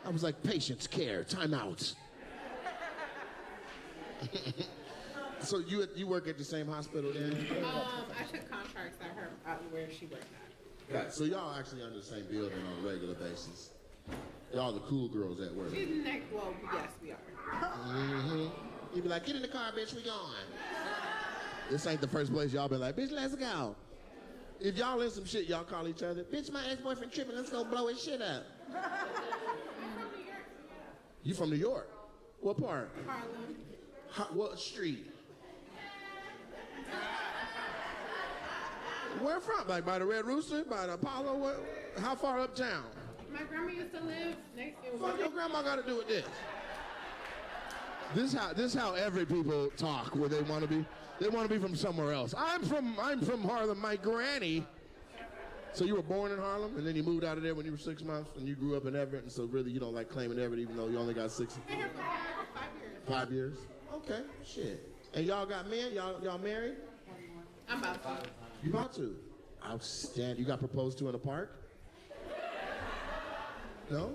S17: I was like, patience, care, timeouts. So you work at the same hospital then?
S8: I took contracts at her where she worked at.
S17: Right. So y'all actually under the same building on a regular basis. Y'all the cool girls at work.
S8: She's next. Well, yes, we are.
S17: Mm-hmm. You be like, get in the car, bitch, we going. This ain't the first place y'all been like, bitch, let's go. If y'all in some shit, y'all call each other, bitch, my ex-boyfriend tripping, let's go blow his shit up. You from New York? What part?
S8: Harlem.
S17: What street? Where from? Like by the Red Rooster? By the Apollo? How far uptown?
S8: My grandma used to live next to...
S17: What your grandma got to do with this? This how every people talk where they want to be. They want to be from somewhere else. I'm from Harlem. My granny. So you were born in Harlem and then you moved out of there when you were 6 months and you grew up in Everett, and so really you don't like claiming Everett even though you only got 6.
S8: 5 years.
S17: 5 years? Okay, shit. And y'all got men? Y'all married?
S8: I'm about to.
S17: You about to? Outstanding. You got proposed to in a park? No?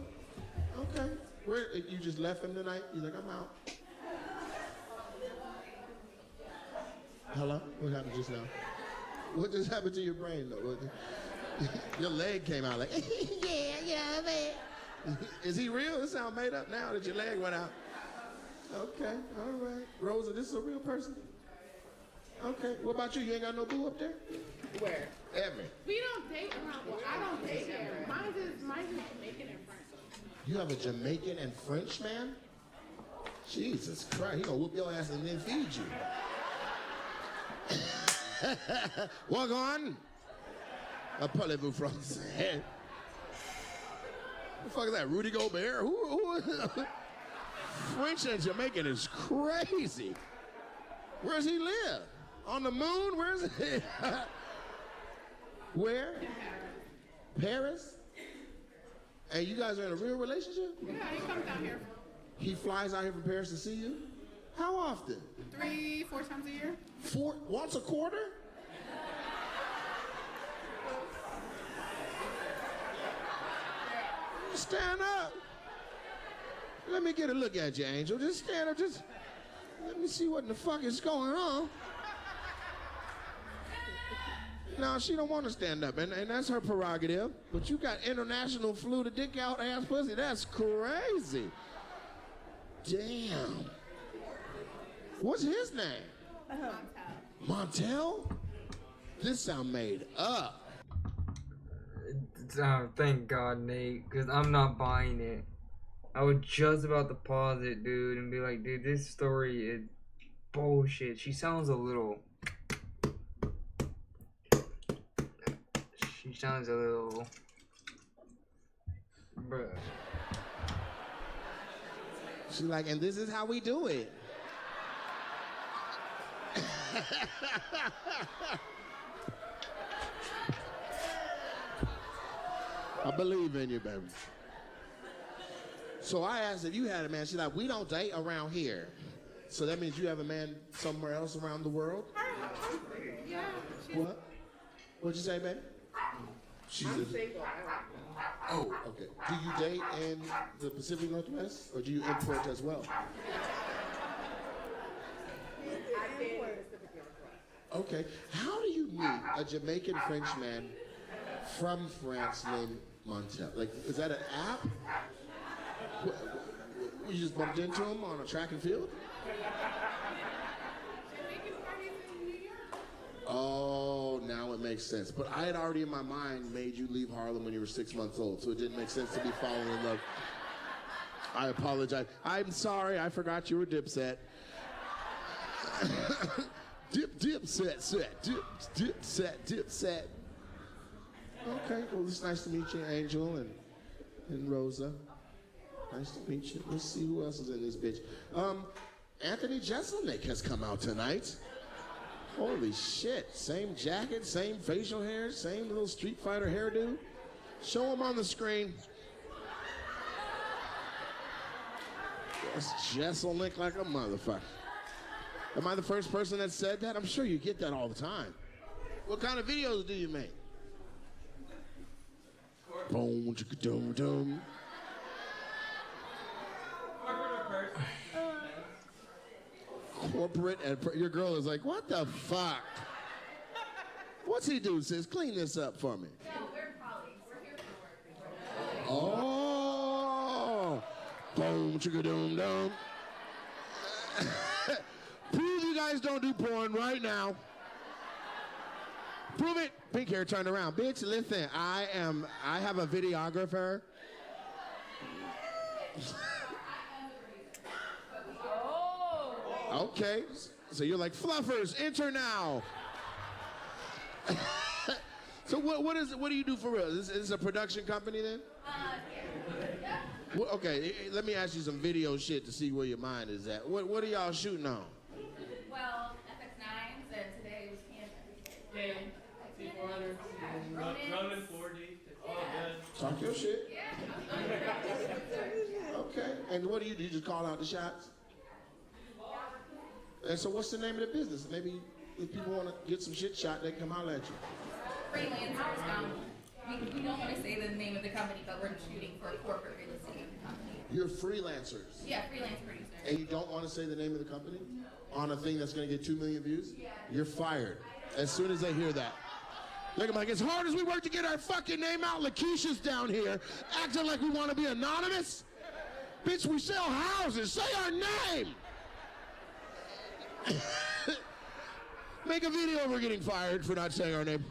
S17: Okay. Where, you just left him tonight? He's like, I'm out. Hello? What happened just now? What just happened to your brain, though? Your leg came out like, yeah, man. Is he real? It sounds made up now that your leg went out. Okay, all right. Rosa, this is a real person? Okay, what about you? You ain't got no boo up there?
S8: Where?
S17: Everett.
S8: We don't date around. Well, I don't date Everett. Mine's is Jamaican and French.
S17: You have a Jamaican and French man? Jesus Christ, he gonna whoop your ass and then feed you. Walk on. Parlez-vous français? What the fuck is that, Rudy Gobert? Who French and Jamaican is crazy. Where does he live? On the moon? Where is he? Where? Paris? And you guys are in a real relationship?
S8: Yeah, he comes down here.
S17: He flies out here from Paris to see you? How often?
S8: 3-4 times a year.
S17: Once a quarter? Stand up. Let me get a look at you, Angel. Just stand up. Just let me see what in the fuck is going on. No, she don't want to stand up, and that's her prerogative. But you got international flew the dick out ass pussy. That's crazy. Damn. What's his name? Montel? This sound made up.
S1: Thank God, Nate, because I'm not buying it. I was just about to pause it, dude, and be like, dude, this story is bullshit. She sounds a little... She sounds a little... Bruh.
S17: She's like, and this is how we do it. I believe in you, baby. So I asked if you had a man. She's like, we don't date around here. So that means you have a man somewhere else around the world?
S8: Yeah.
S17: What? What'd you say, baby?
S8: I'm single.
S17: Oh, okay. Do you date in the Pacific Northwest, or do you import as well?
S8: I did in the Pacific Northwest.
S17: Okay. How do you meet a Jamaican French man from France named Montel? Like, is that an app? You just bumped into him on a track and field? Oh, now it makes sense. But I had already in my mind made you leave Harlem when you were 6 months old, so it didn't make sense to be falling in love. I apologize. I'm sorry, I forgot you were Dipset. Dipset. Okay, well, it's nice to meet you, Angel and Rosa. Nice to meet you. Let's see who else is in this bitch. Anthony Jeselnik has come out tonight. Holy shit. Same jacket, same facial hair, same little Street Fighter hairdo. Show him on the screen. That's Jeselnik like a motherfucker. Am I the first person that said that? I'm sure you get that all the time. What kind of videos do you make? Boom, chicka doom doom. Corporate and your girl is like, what the fuck? What's he do, sis? Clean this up for me.
S15: No, we're colleagues. We're here for work.
S17: Oh, boom, chicka doom doom. Prove you guys don't do porn right now. Prove it. Pink hair turned around. Bitch, listen, I have a videographer. Okay, so you're like, fluffers, enter now. So what do you do for real? Is this a production company then?
S15: Yeah.
S17: Well, okay, let me ask you some video shit to see where your mind is at. What are y'all shooting on?
S15: Well, FX9s, and today was Canon.
S6: Canon, C400, Ronin 4D. It's all good.
S17: Talk your shit.
S15: Yeah.
S17: Okay, and what do? You just call out the shots? And so what's the name of the business? Maybe if people want to get some shit shot, they can come holler at you.
S15: Freelancers. We don't want to say the name of the company, but we're shooting for a corporate real estate company.
S17: You're freelancers.
S15: Yeah, freelance producers.
S17: And you don't want to say the name of the company on a thing that's going to get 2 million views? You're fired as soon as they hear that. Look, I'm like, as hard as we work to get our fucking name out, Lakeisha's down here acting like we want to be anonymous. Bitch, we sell houses. Say our name. Make a video of her getting fired for not saying our name.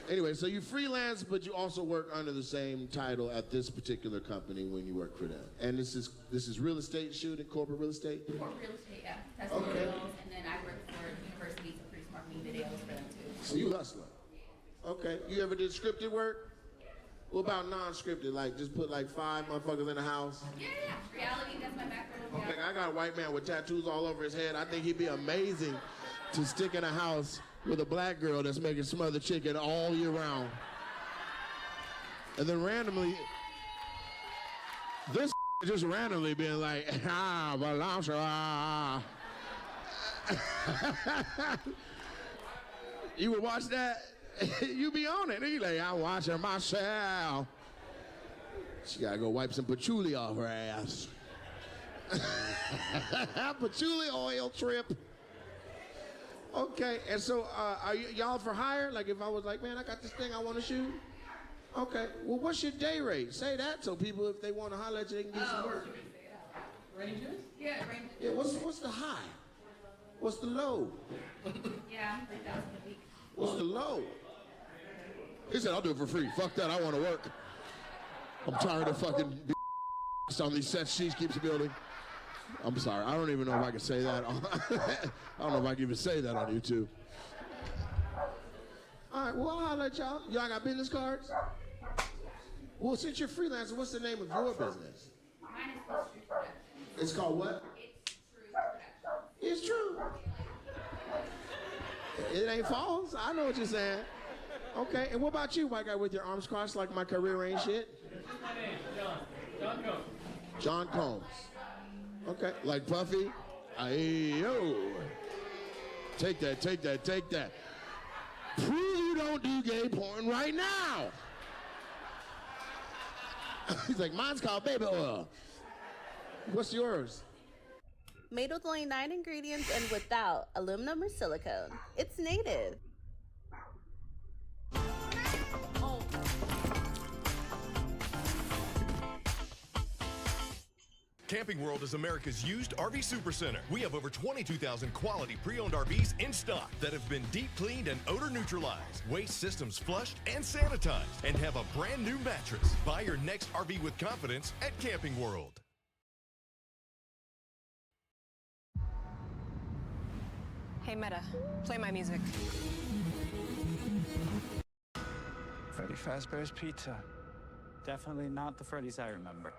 S17: Anyway, so you freelance, but you also work under the same title at this particular company when you work for them. And this is real estate shooting, corporate real estate?
S15: Corporate real estate, yeah. Testimonials, and then I work for universities to produce marketing videos for them too.
S17: So you hustler. Okay. You ever did scripted work? What about non-scripted? Like just put like 5 motherfuckers in the house?
S15: Yeah. Reality, that's my background.
S17: Okay, I got a white man with tattoos all over his head. I think he'd be amazing to stick in a house with a black girl that's making smothered chicken all year round. And then randomly, this just randomly being like, Balança. You would watch that? You be on it. You like, I'm watching myself. She gotta go wipe some patchouli off her ass. Patchouli oil trip. Okay, and so are y'all for hire? Like if I was like, man, I got this thing I want to shoot. Okay, well, what's your day rate? Say that so people, if they want to holler at you, they can get some work.
S15: Ranges? Yeah, ranges.
S17: Yeah, what's the high? What's the low?
S15: Yeah, 3,000 a week.
S17: What's the low? He said, I'll do it for free. Fuck that, I want to work. I'm tired of fucking on these sets she keeps building. I'm sorry, I don't even know if I can say that. I don't know if I can even say that on YouTube. All right, well, I'll holler at y'all. Y'all got business cards? Well, since you're freelancer, what's the name of your business?
S15: Mine is called True Production.
S17: It's called what?
S15: It's True Production.
S17: It's true. It ain't false. I know what you're saying. Okay, and what about you, white guy with your arms crossed like my career ain't shit?
S6: My name, John Combs.
S17: John Combs. Okay, like Puffy? Ayo. Take that, take that, take that. Prove you don't do gay porn right now. He's like, mine's called baby oil. What's yours?
S9: Made with only 9 ingredients and without aluminum or silicone. It's native.
S10: Camping World is America's used RV supercenter. We have over 22,000 quality pre-owned RVs in stock that have been deep cleaned and odor neutralized, waste systems flushed and sanitized, and have a brand new mattress. Buy your next RV with confidence at Camping World.
S11: Hey Meta, play my music.
S12: Freddy Fazbear's Pizza. Definitely not the Freddy's I remember.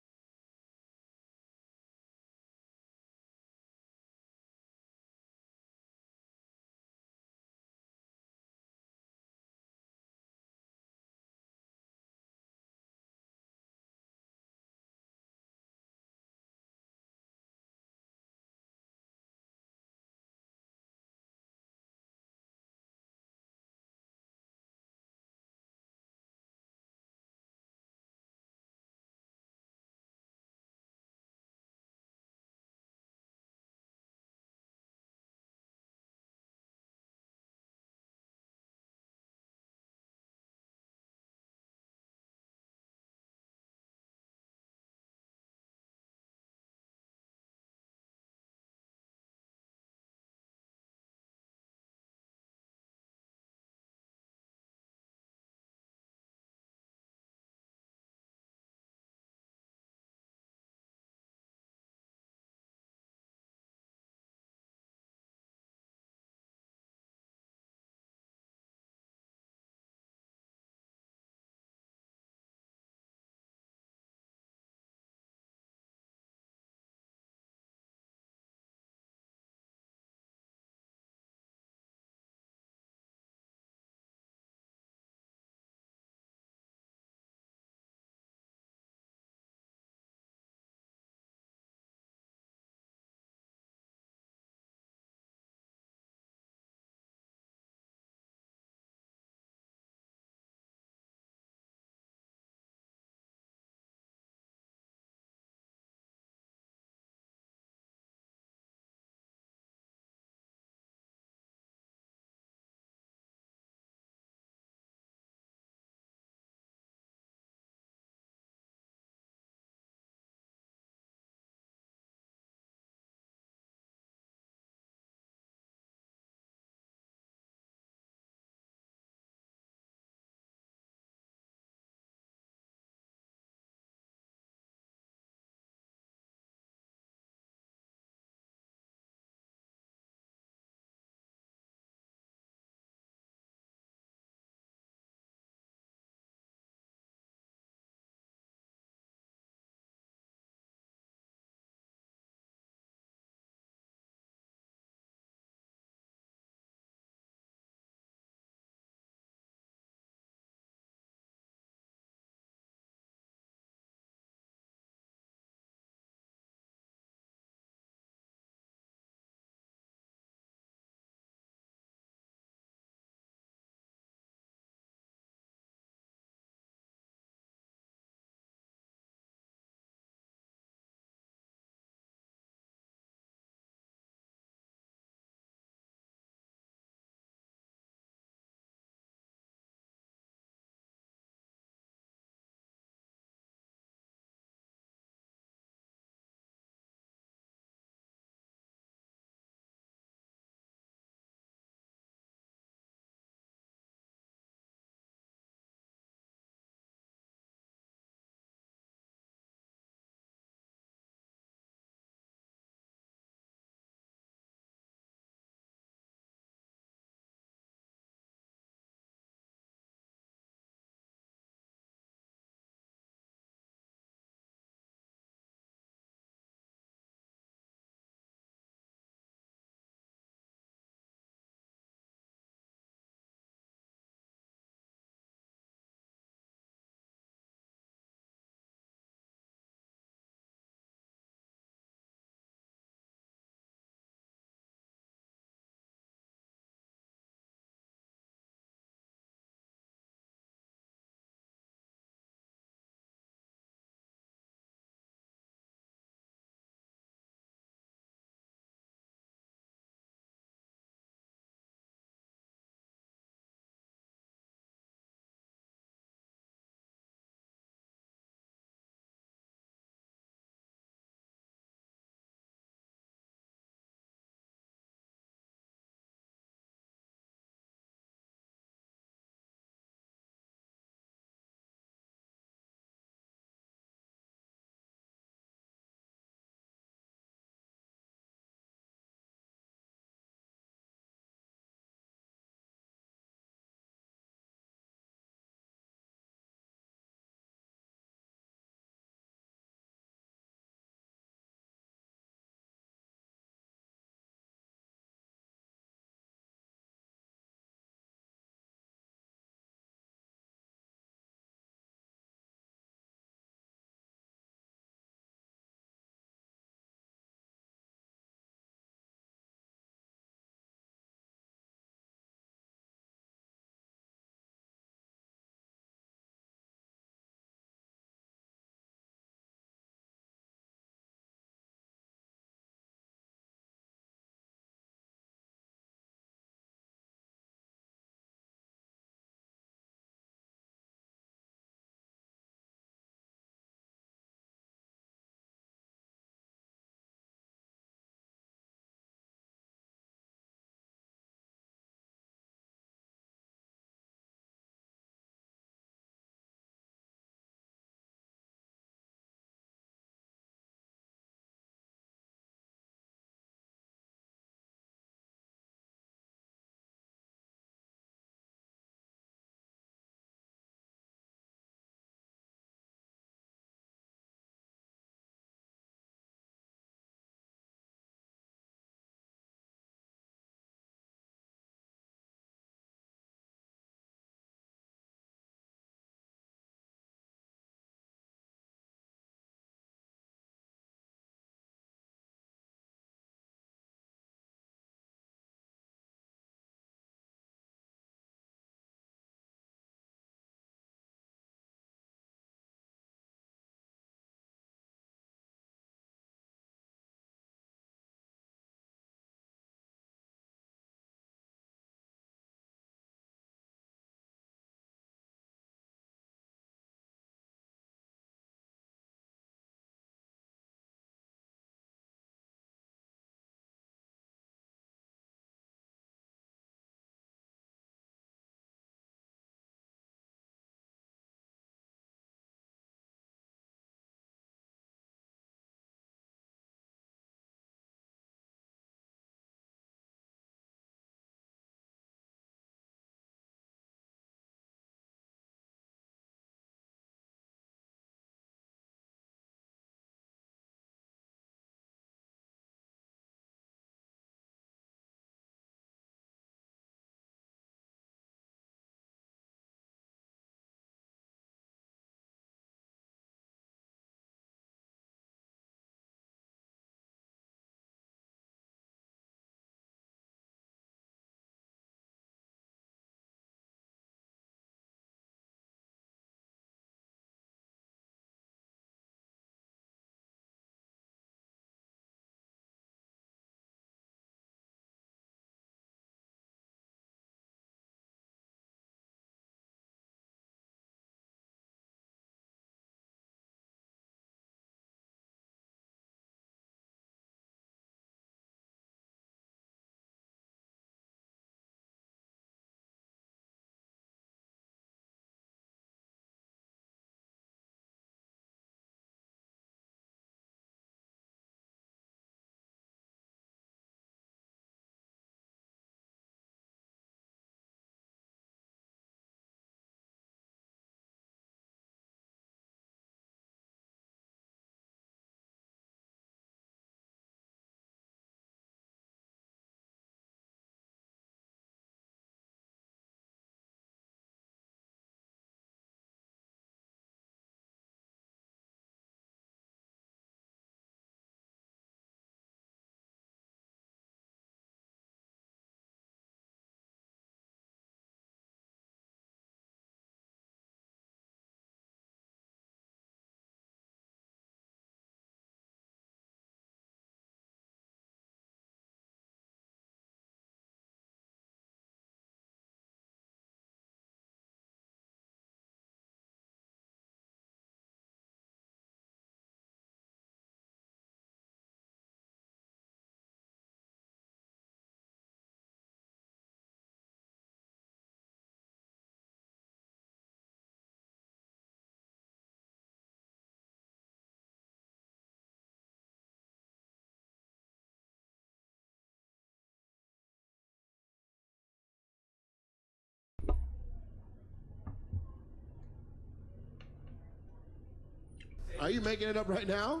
S17: Are you making it up right now?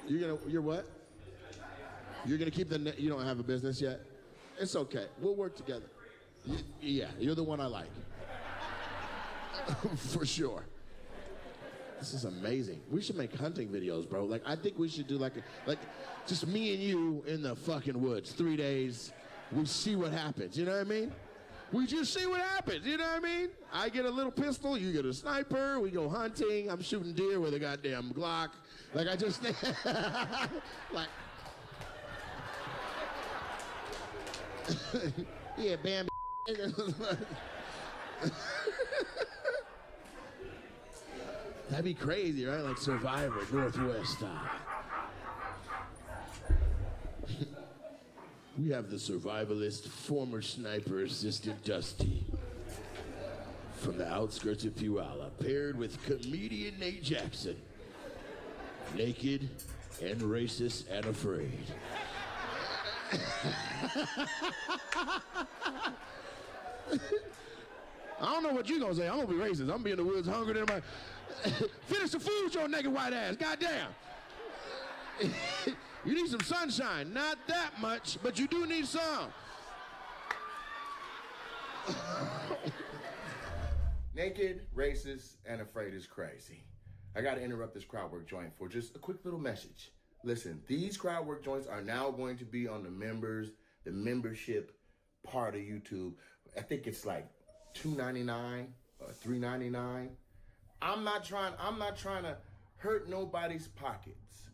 S17: You're what? You're gonna keep you don't have a business yet? It's okay. We'll work together. Yeah, you're the one I like. For sure. This is amazing. We should make hunting videos, bro. Like, I think we should do like just me and you in the fucking woods, 3 days. We see what happens, you know what I mean? We just see what happens, you know what I mean? I get a little pistol, you get a sniper, we go hunting, I'm shooting deer with a goddamn Glock. Like, I just, like, yeah, Bambi. That'd be crazy, right? Like Survivor, Northwest style. We have the survivalist, former sniper assistant Dusty from the outskirts of Puyallup, paired with comedian Nate Jackson, naked and racist and afraid. I don't know what you're gonna say. I'm gonna be racist. I'm gonna be in the woods hungry than my. Finish the food, your naked white ass. Goddamn. You need some sunshine. Not that much, but you do need some.
S2: Naked, racist, and afraid is crazy. I gotta interrupt this crowd work joint for just a quick little message. Listen, these crowd work joints are now going to be on the membership part of YouTube. I think it's like $2.99 or $3.99. I'm not trying to hurt nobody's pockets,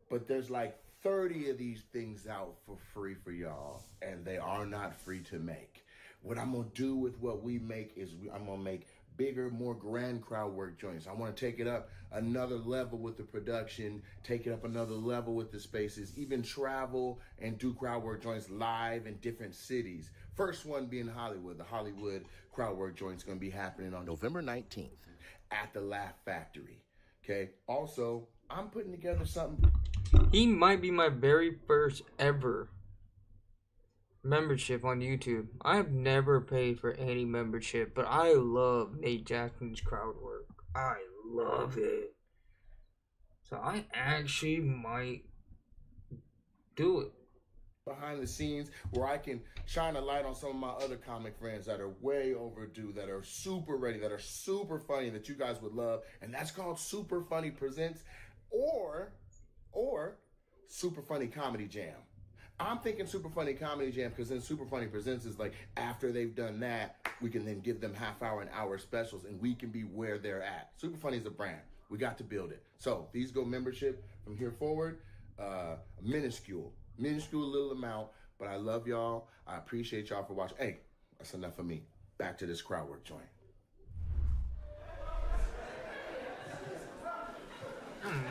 S2: but there's like 30 of these things out for free for y'all, and they are not free to make. What I'm gonna do with what we make is I'm gonna make bigger, more grand crowd work joints. I want to take it up another level with the production, take it up another level with the spaces, even travel and do crowd work joints live in different cities. First one being Hollywood. The Hollywood crowd work joint's going to be happening on November 19th at the Laugh Factory. Okay. Also, I'm putting together something.
S1: He might be my very first ever membership on YouTube. I have never paid for any membership, but I love Nate Jackson's crowd work. I love it. So I actually might do it.
S2: Behind the scenes where I can shine a light on some of my other comic friends that are way overdue, that are super ready, that are super funny, that you guys would love. And that's called Super Funny Presents or Super Funny Comedy Jam. I'm thinking Super Funny Comedy Jam because then Super Funny Presents is like after they've done that, we can then give them half-hour and hour specials and we can be where they're at. Super Funny is a brand. We got to build it. So these go membership from here forward. Minuscule little amount, but I love y'all. I appreciate y'all for watching. Hey, that's enough of me. Back to this crowd work joint.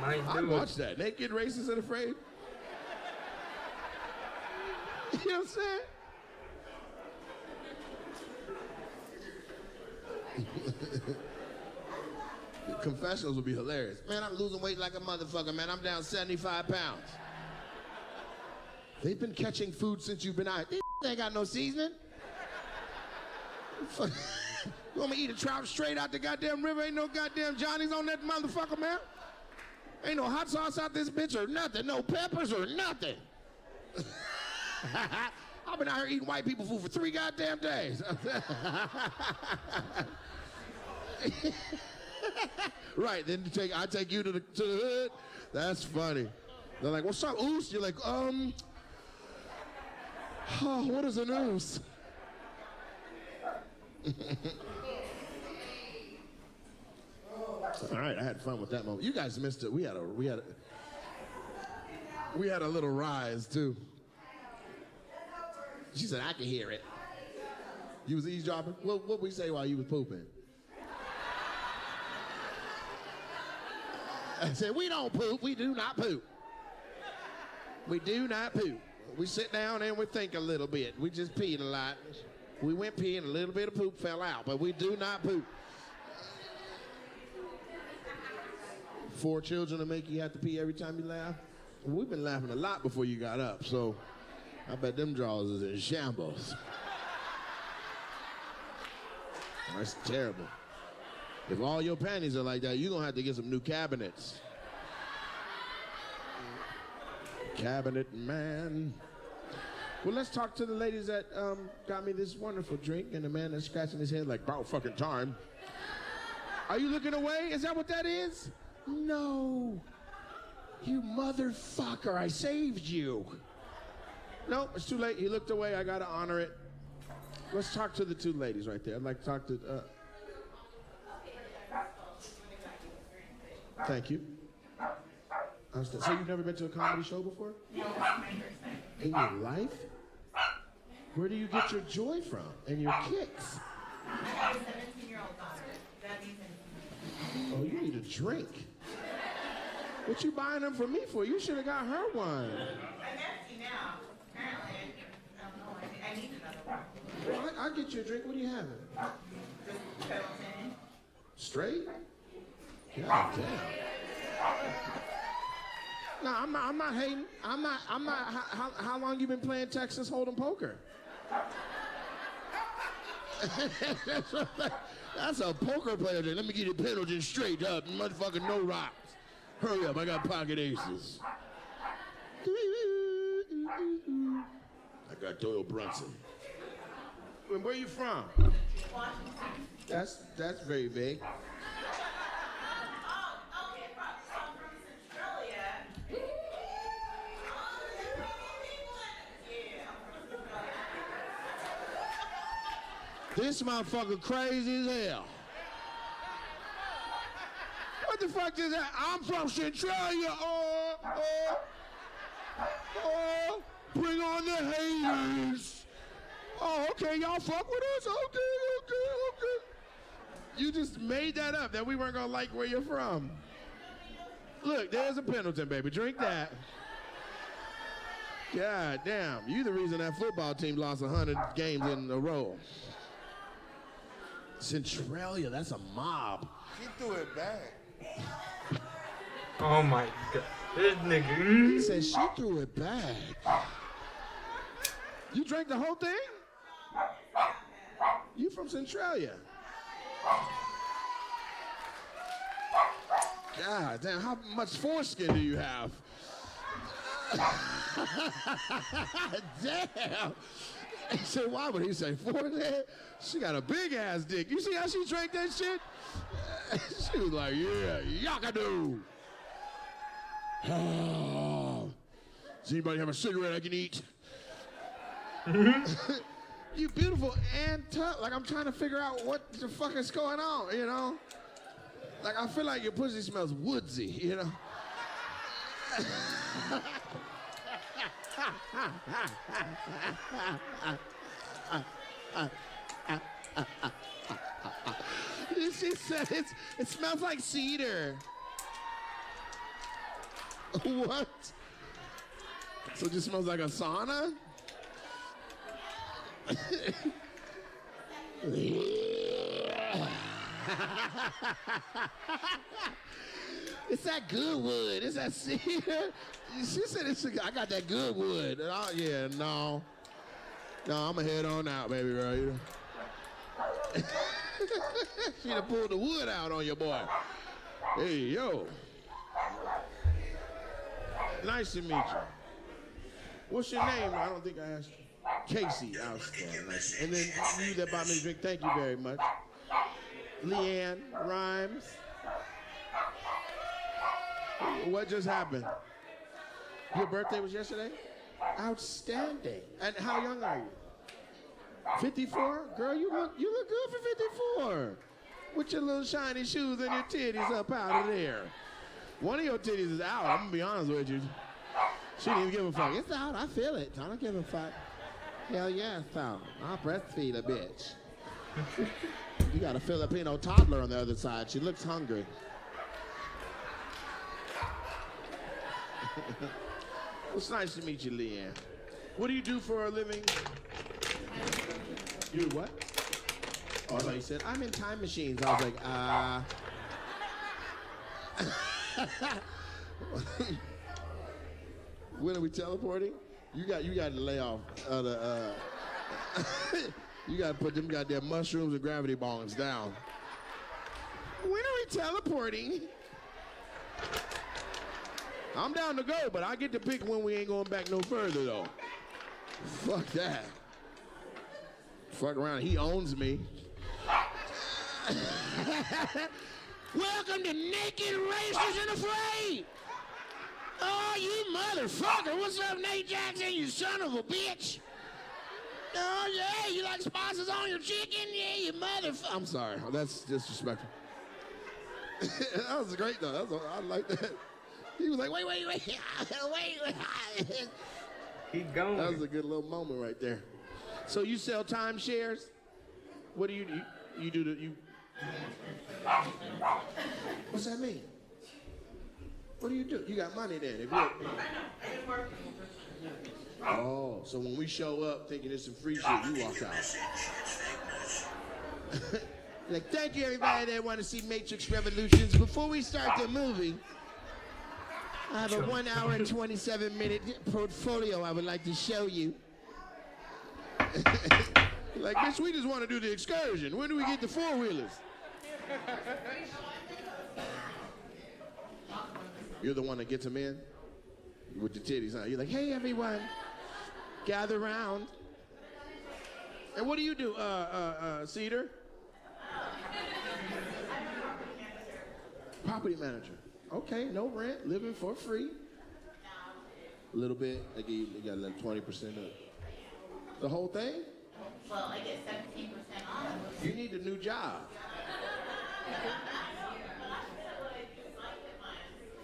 S17: I'd watch that. Naked, racist, and afraid. You know what I'm saying? Confessionals would be hilarious. Man, I'm losing weight like a motherfucker, man. I'm down 75 pounds. They've been catching food since you've been out. These ain't got no seasoning. You want me to eat a trout straight out the goddamn river? Ain't no goddamn Johnny's on that motherfucker, man. Ain't no hot sauce out this bitch or nothing. No peppers or nothing. I've been out here eating white people food for 3 goddamn days. Right, then I take you to the hood. That's funny. They're like, what's up, oos? You're like, what is an oos? All right, I had fun with that moment. You guys missed it. We had a little rise too. She said, I can hear it. You was eavesdropping? What we say while you was pooping? I said, we don't poop. We do not poop. We do not poop. We sit down and we think a little bit. We just peed a lot. We went peeing, a little bit of poop fell out, but we do not poop. 4 children to make you have to pee every time you laugh? We've been laughing a lot before you got up, so I bet them drawers is in shambles. That's terrible. If all your panties are like that, you're gonna have to get some new cabinets. Cabinet man. Well, let's talk to the ladies that got me this wonderful drink and the man that's scratching his head like, about fucking time. Are you looking away? Is that what that is? No. You motherfucker, I saved you. No, it's too late. He looked away. I gotta honor it. Let's talk to the two ladies right there. I'd like to talk to, thank you. So you've never been to a comedy show before?
S8: No, this is my first time.
S17: In your life? Where do you get your joy from and your kicks?
S8: I have a 17-year-old daughter. That means anything.
S17: Oh, you need a drink. What you buying them for me for? You should have got her one.
S8: I'm empty now. Apparently, I don't know. I need another one.
S17: Well, I'll get you a drink. What are you having?
S8: Just Pendleton.
S17: Straight? God damn. No, I'm not hating. I'm not. How long you been playing Texas Hold'em poker? That's a poker player. Let me get you Pendleton straight up. Motherfucking no rocks. Hurry up, I got pocket aces. I got Doyle Brunson. Where you from?
S8: Washington.
S17: That's very vague. This motherfucker crazy as hell. What the fuck is that? I'm from Centralia. Bring on the haters. Oh, okay, y'all fuck with us? Okay. You just made that up, that we weren't gonna like where you're from. Look, there's a Pendleton, baby. Drink that. God damn, you the reason that football team lost 100 games in a row. Centralia, that's a mob.
S3: He threw it back.
S1: Oh my god. This nigga.
S17: He said she threw it back. You drank the whole thing? You from Centralia? God damn, how much foreskin do you have? Damn. He said, why would he say forehead? She got a big ass dick. You see how she drank that shit? She was like, yeah, yakadoo. Oh. Does anybody have a cigarette I can eat? You beautiful and tough. Like, I'm trying to figure out what the fuck is going on, you know? Like, I feel like your pussy smells woodsy, you know? She said it smells like cedar. What? So it just smells like a sauna? It's that good wood. It's that cedar. She said I got that good wood. Oh, yeah, no. No, I'm going to head on out, baby girl. She done pulled the wood out on your boy. Hey, yo. Nice to meet you. What's your name? I don't think I asked you. Casey. Outstanding. And then you that bought me a drink, thank you very much. Leanne Rhymes. What just happened? Your birthday was yesterday? Outstanding. And how young are you? 54? Girl, you look good for 54. With your little shiny shoes and your titties up out of there. One of your titties is out, I'm gonna be honest with you. She didn't even give a fuck. It's out, I feel it. I don't give a fuck. Hell yeah, it's out. I'll breastfeed a bitch. You got a Filipino toddler on the other side. She looks hungry. It's nice to meet you, Leanne. What do you do for a living? You do what? Oh, no, he said, I'm in time machines. I was like, When are we teleporting? You got to lay off you got to put them goddamn mushrooms and gravity bongs down. When are we teleporting? I'm down to go, but I get to pick when we ain't going back no further, though. Fuck that. Fuck around, he owns me. Welcome to Naked Racers and Afraid. Oh, you motherfucker. What's up, Nate Jackson, you son of a bitch? Oh, yeah, you like spices on your chicken? Yeah, you motherfucker. I'm sorry, that's disrespectful. That was great, though. I like that. He was like, wait.
S1: Keep going.
S17: That was a good little moment right there. So you sell timeshares? What do you do? What's that mean? What do you do? You got money then. If you're... Oh, so when we show up thinking it's some free shit, you walk out. Like, thank you everybody that want to see Matrix Revolutions. Before we start the movie, I have a 1 hour and 27-minute portfolio I would like to show you. Like, bitch, we just want to do the excursion. When do we get the four-wheelers? You're the one that gets them in? With the titties, huh? You're like, hey, everyone, gather round. And what do you do, Cedar? Property manager. Okay, no rent, living for free. A little bit, they got like 20% of the whole thing?
S8: Well, I get 17% off.
S17: You need a new job.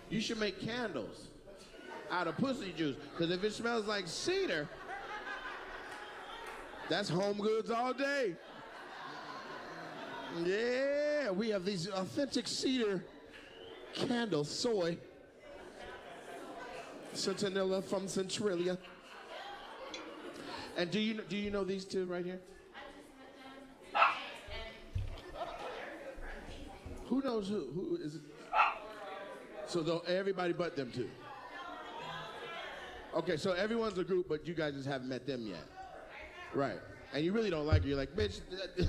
S17: You should make candles out of pussy juice, because if it smells like cedar, that's home goods all day. Yeah, we have these authentic cedar candles, soy, Centinela from Centralia. And do you know these two right here? Who knows who? Who is it? So everybody but them two. Okay, so everyone's a group, but you guys just haven't met them yet. Right. And you really don't like her. You're like, bitch, this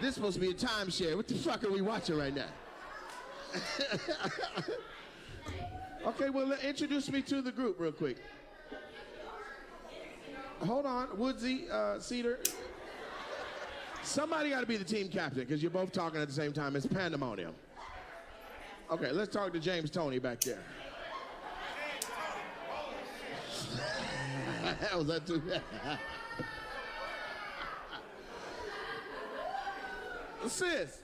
S17: is supposed to be a timeshare. What the fuck are we watching right now? Okay, well, introduce me to the group real quick. Hold on, Woodsy, Cedar. Somebody got to be the team captain, because you're both talking at the same time. It's pandemonium. Okay, let's talk to James Tony back there. Was that too bad? Sis,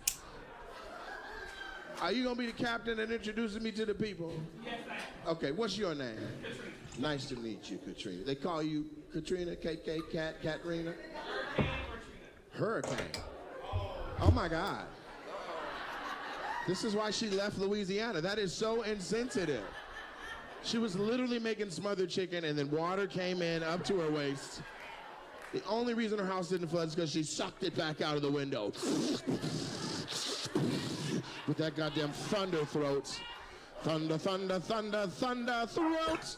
S17: are you going to be the captain and introducing me to the people? Yes, ma'am. Okay, what's your name? Katrina. Nice to meet you, Katrina. They call you Katrina, KK, Katrina? Hurricane. Oh, my God. This is why she left Louisiana. That is so insensitive. She was literally making smothered chicken, and then water came in up to her waist. The only reason her house didn't flood is because she sucked it back out of the window. With that goddamn thunder throats. Thunder, thunder, thunder, thunder throats.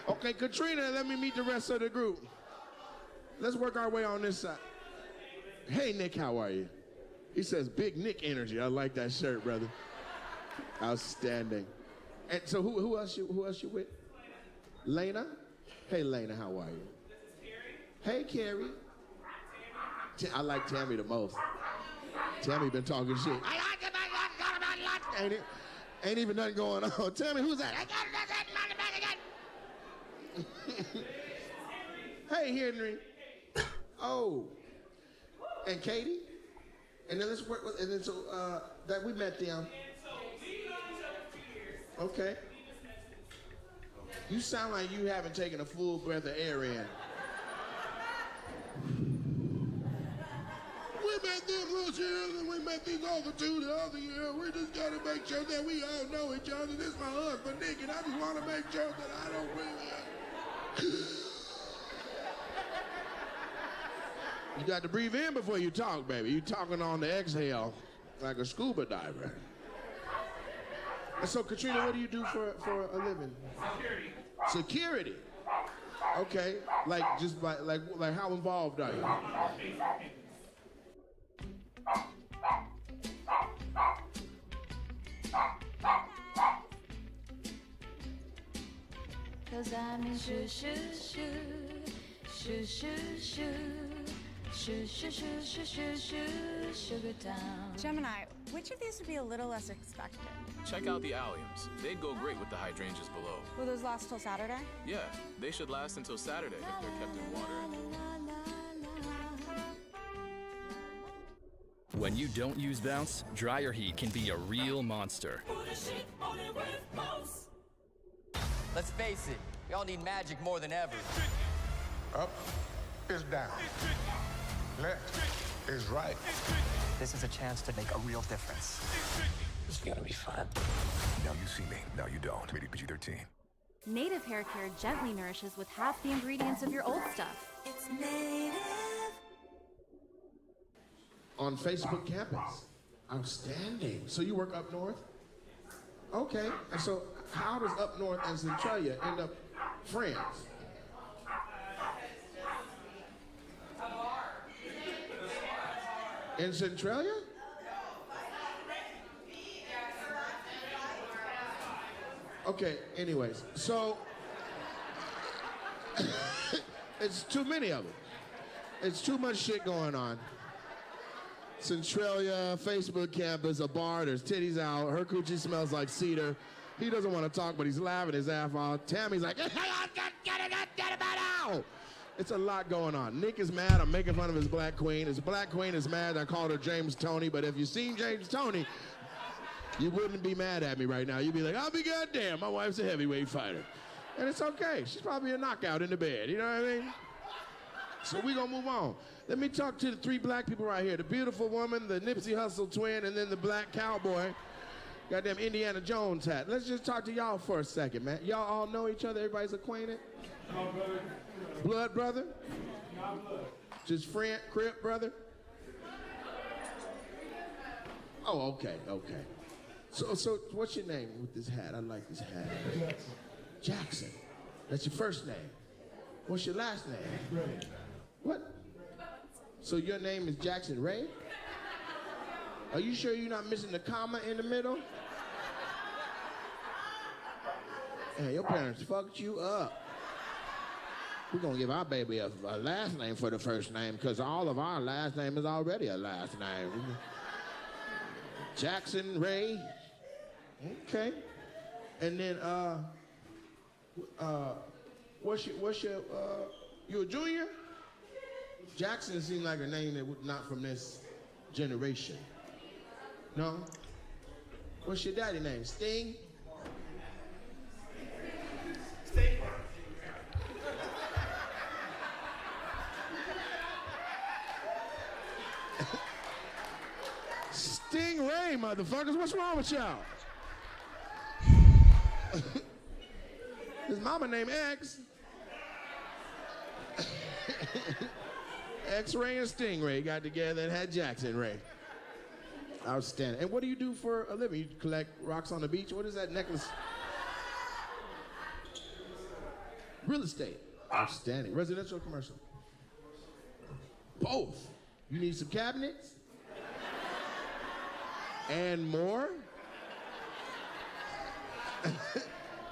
S17: Okay, Katrina, let me meet the rest of the group. Let's work our way on this side. Hey, Nick, how are you? He says, Big Nick energy. I like that shirt, brother. Outstanding. And so who else you with? Lena? Hey, Lena, how are you? Hey, Carrie. I like Tammy the most. Tammy been talking shit. Ain't even nothing going on. Tammy, who's that? Hey, Henry. Oh. And Katie? And then let's work with, and then so, that we met them. Okay. You sound like you haven't taken a full breath of air in. We met them last year, and we met these other two the other year. We just gotta make sure that we all know each other. This is my husband, Nick, and I just want to make sure that I don't really... You got to breathe in before you talk, baby. You talking on the exhale like a scuba diver. And so, Katrina, what do you do for a living? Security. Security. Okay. Like just like how involved are you?
S23: 'Cause I'm in shoo shoo shoo, shoo shoo shoo, shoo shoo shoo shoo shoo shoo, Sugar Town.
S20: Gemini, which of these would be a little less expected?
S24: Check out the alliums. They'd go great with the hydrangeas below.
S20: Will those last till Saturday?
S24: Yeah, they should last until Saturday if they're kept in water.
S3: When you don't use bounce, dryer heat can be a real monster.
S13: Let's face it, we all need magic more than ever.
S16: Up is down. Left is right.
S19: This is a chance to make a real difference. It's gonna be fun.
S21: Now you see me, now you don't. Rated PG-13.
S22: Native hair care gently nourishes with half the ingredients of your old stuff.
S23: It's native.
S17: On Facebook campus. Outstanding. So you work up north? Okay. And so how does up north and Centralia end up friends? In Centralia? Okay, anyways. So it's too many of them. It's too much shit going on. Centralia, Facebook campus, a bar, there's titties out, her coochie smells like cedar. He doesn't want to talk, but he's laughing his ass off. Tammy's like, it's a lot going on. Nick is mad, I'm making fun of his black queen. His black queen is mad, I called her James Tony, but if you've seen James Tony, you wouldn't be mad at me right now. You'd be like, I'll be goddamn, my wife's a heavyweight fighter. And it's okay, she's probably a knockout in the bed, you know what I mean? So we gonna move on. Let me talk to the three black people right here. The beautiful woman, the Nipsey Hussle twin, and then the black cowboy. Goddamn Indiana Jones hat. Let's just talk to y'all for a second, man. Y'all all know each other? Everybody's acquainted?
S14: No, brother.
S17: Blood brother?
S14: Not blood.
S17: Just friend, crip brother? Oh, okay, okay. So what's your name with this hat? I like this hat.
S14: Jackson.
S17: Jackson. That's your first name. What's your last name?
S14: Ray.
S17: What? So your name is Jackson Ray? Are you sure you're not missing the comma in the middle? Hey, your parents fucked you up. We're gonna give our baby a last name for the first name because all of our last name is already a last name. Jackson Ray. Okay. And then what's your you a junior? Jackson seemed like a name that was not from this generation. No? What's your daddy name? Sting?
S14: Sting.
S17: Stingray, motherfuckers. What's wrong with y'all? His mama named X. X-Ray and Stingray got together and had Jackson Ray. Outstanding. And what do you do for a living? You collect rocks on the beach? What is that necklace? Real estate. Outstanding. Residential or commercial? Both. You need some cabinets? And more?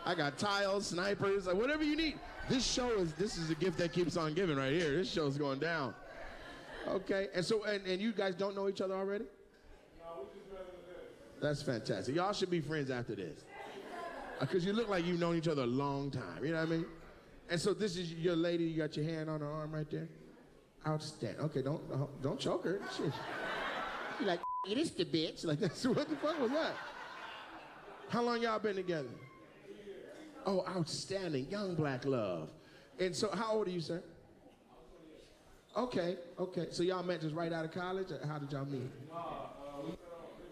S17: I got tiles, snipers, whatever you need. This is a gift that keeps on giving right here. This show's going down. Okay, and so, and you guys don't know each other already?
S14: No, we just met today.
S17: That's fantastic. Y'all should be friends after this. Because you look like you've known each other a long time, you know what I mean? And so this is your lady, you got your hand on her arm right there? Outstanding. Okay, don't choke her. Shit. You're like, it is the bitch. Like, that's, what the fuck was that? How long y'all been together? Oh, outstanding. Young black love. And so how old are you, sir? Okay. So y'all met just right out of college? Or how did y'all meet?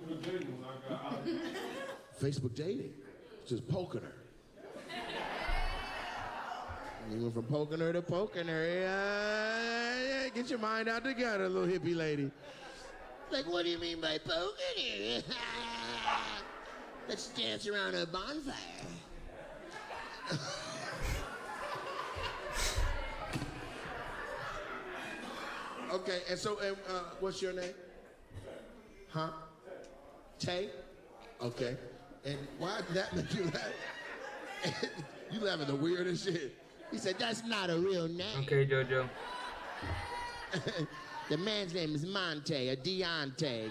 S14: We were dating when I got out.
S17: Facebook dating. Just poking her. You went from poking her to poking her. Yeah, get your mind out together, little hippie lady. Like, what do you mean by poking her? Let's dance around a bonfire. Okay, and so, what's your name? Huh? Tay? Okay. And why did that make you laugh? You laughing the weirdest shit. He said, that's not a real name.
S1: Okay, JoJo.
S17: The man's name is Monte, or Deontay,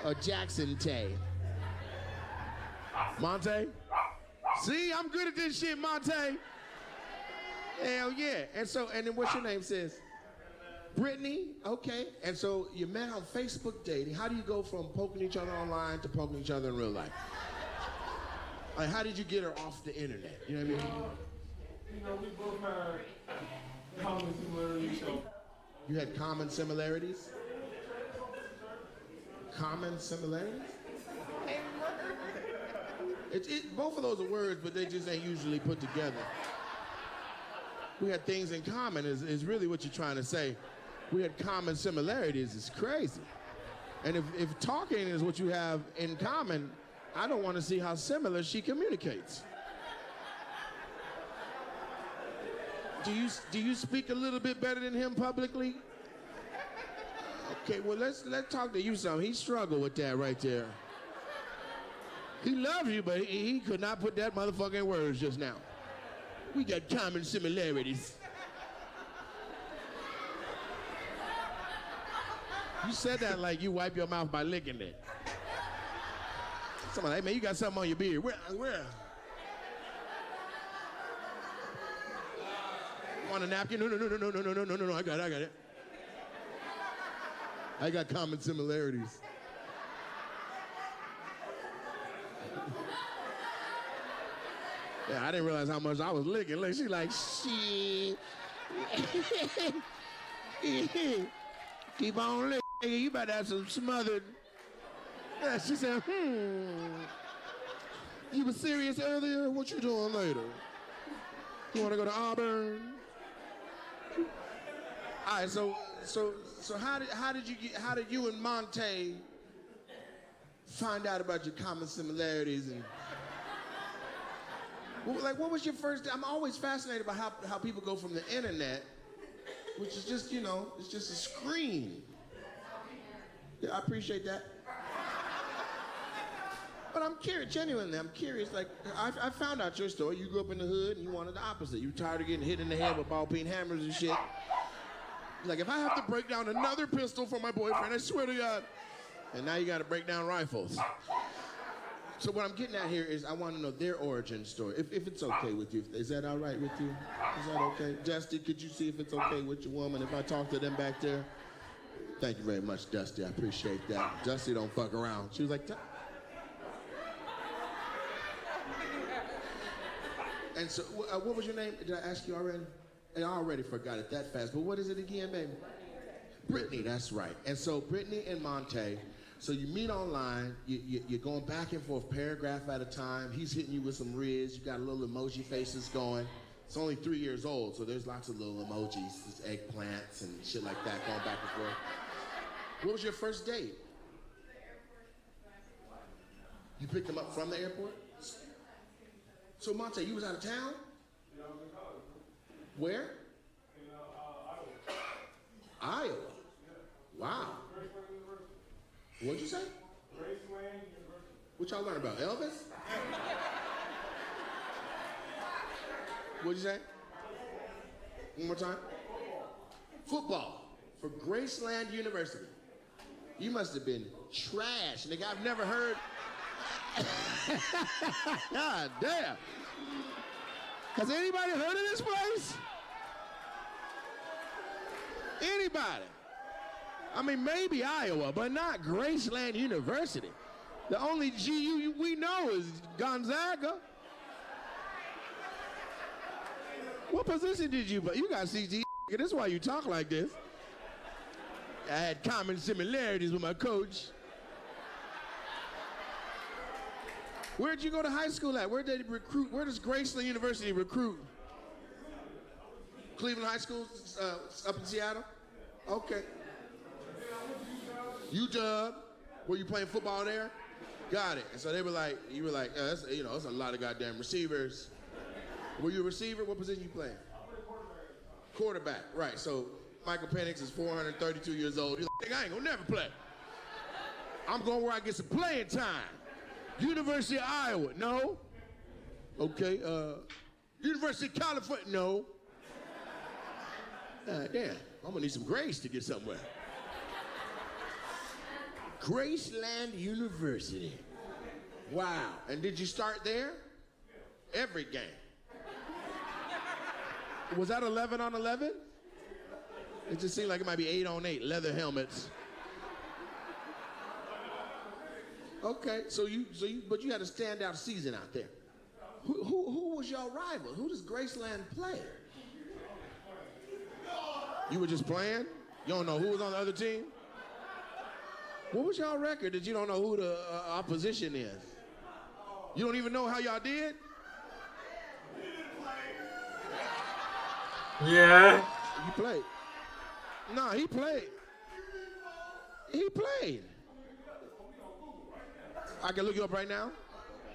S17: or Jackson Tay. Monte? See, I'm good at this shit, Monte. Hell yeah. And then what's your name, sis? Brittany? Okay. And so you met on Facebook dating. How do you go from poking each other online to poking each other in real life? Like, how did you get her off the internet? You know what I mean?
S14: You know, we both had common similarities, so.
S17: You had common similarities? Common similarities? Both of those are words, but they just ain't usually put together. We had things in common is really what you're trying to say. We had common similarities. It's crazy. And if talking is what you have in common, I don't want to see how similar she communicates. Do you speak a little bit better than him publicly? Okay, well let's talk to you some. He struggled with that right there. He loves you, but he could not put that motherfucker in words just now. We got common similarities. You said that like you wipe your mouth by licking it. Somebody, hey man, you got something on your beard. Where? Want a napkin? No, I got it. I got common similarities. Yeah, I didn't realize how much I was licking. Look, she like, shit. Keep on licking. You better have some smothered. Yeah, she said, You were serious earlier? What you doing later? You want to go to Auburn? All right, so how did you and Monte find out about your common similarities and what was your first? I'm always fascinated by how people go from the internet, which is just it's just a screen. Yeah, I appreciate that. But I'm curious, genuinely, I'm curious. Like I found out your story. You grew up in the hood and you wanted the opposite. You tired of getting hit in the head with ball-peen hammers and shit. Like, if I have to break down another pistol for my boyfriend, I swear to God. And now you got to break down rifles. So what I'm getting at here is I want to know their origin story. If it's okay with you. Is that all right with you? Is that okay? Dusty, could you see if it's okay with your woman if I talk to them back there? Thank you very much, Dusty. I appreciate that. Dusty don't fuck around. She was like, and so, what was your name? Did I ask you already? I already forgot it that fast, but what is it again, baby? Brittany, that's right. And so Brittany and Monte, so you meet online, you're going back and forth, paragraph at a time. He's hitting you with some riz. You got little emoji faces going. It's only 3 years old, so there's lots of little emojis, just eggplants and shit like that going back and forth. What was your first date? You picked him up from the airport? So Monte, you was out of town? Where? Iowa. Wow. What'd you say? What y'all learn about? Elvis? What'd you say? One more time. Football for Graceland University. You must have been trash, nigga. I've never heard. God damn. Has anybody heard of this place? Anybody? I mean, maybe Iowa, but not Graceland University. The only GU we know is Gonzaga. What position did you play? You got CG. This is why you talk like this. I had common similarities with my coach. Where'd you go to high school at? Where did they recruit? Where does Graceland University recruit? Cleveland High School up in Seattle? Okay. UW, were you playing football there? Got it. And so they were like, you were like, that's a lot of goddamn receivers. Were you a receiver? What position you playing? Quarterback, right. So Michael Penix is 432 years old. He's like, I ain't gonna never play. I'm going where I get some playing time. University of Iowa, no? Okay, University of California. No. Damn, I'm gonna need some grace to get somewhere. Graceland University. Wow. And did you start there? Every game. Was that 11 on 11? It just seemed like it might be 8 on 8, leather helmets. Okay, but you had a standout season out there. Who was your rival? Who does Graceland play? You were just playing? You don't know who was on the other team? What was y'all record that you don't know who the opposition is? You don't even know how y'all did?
S1: Yeah.
S17: You played. No, he played. He played. I can look you up right now.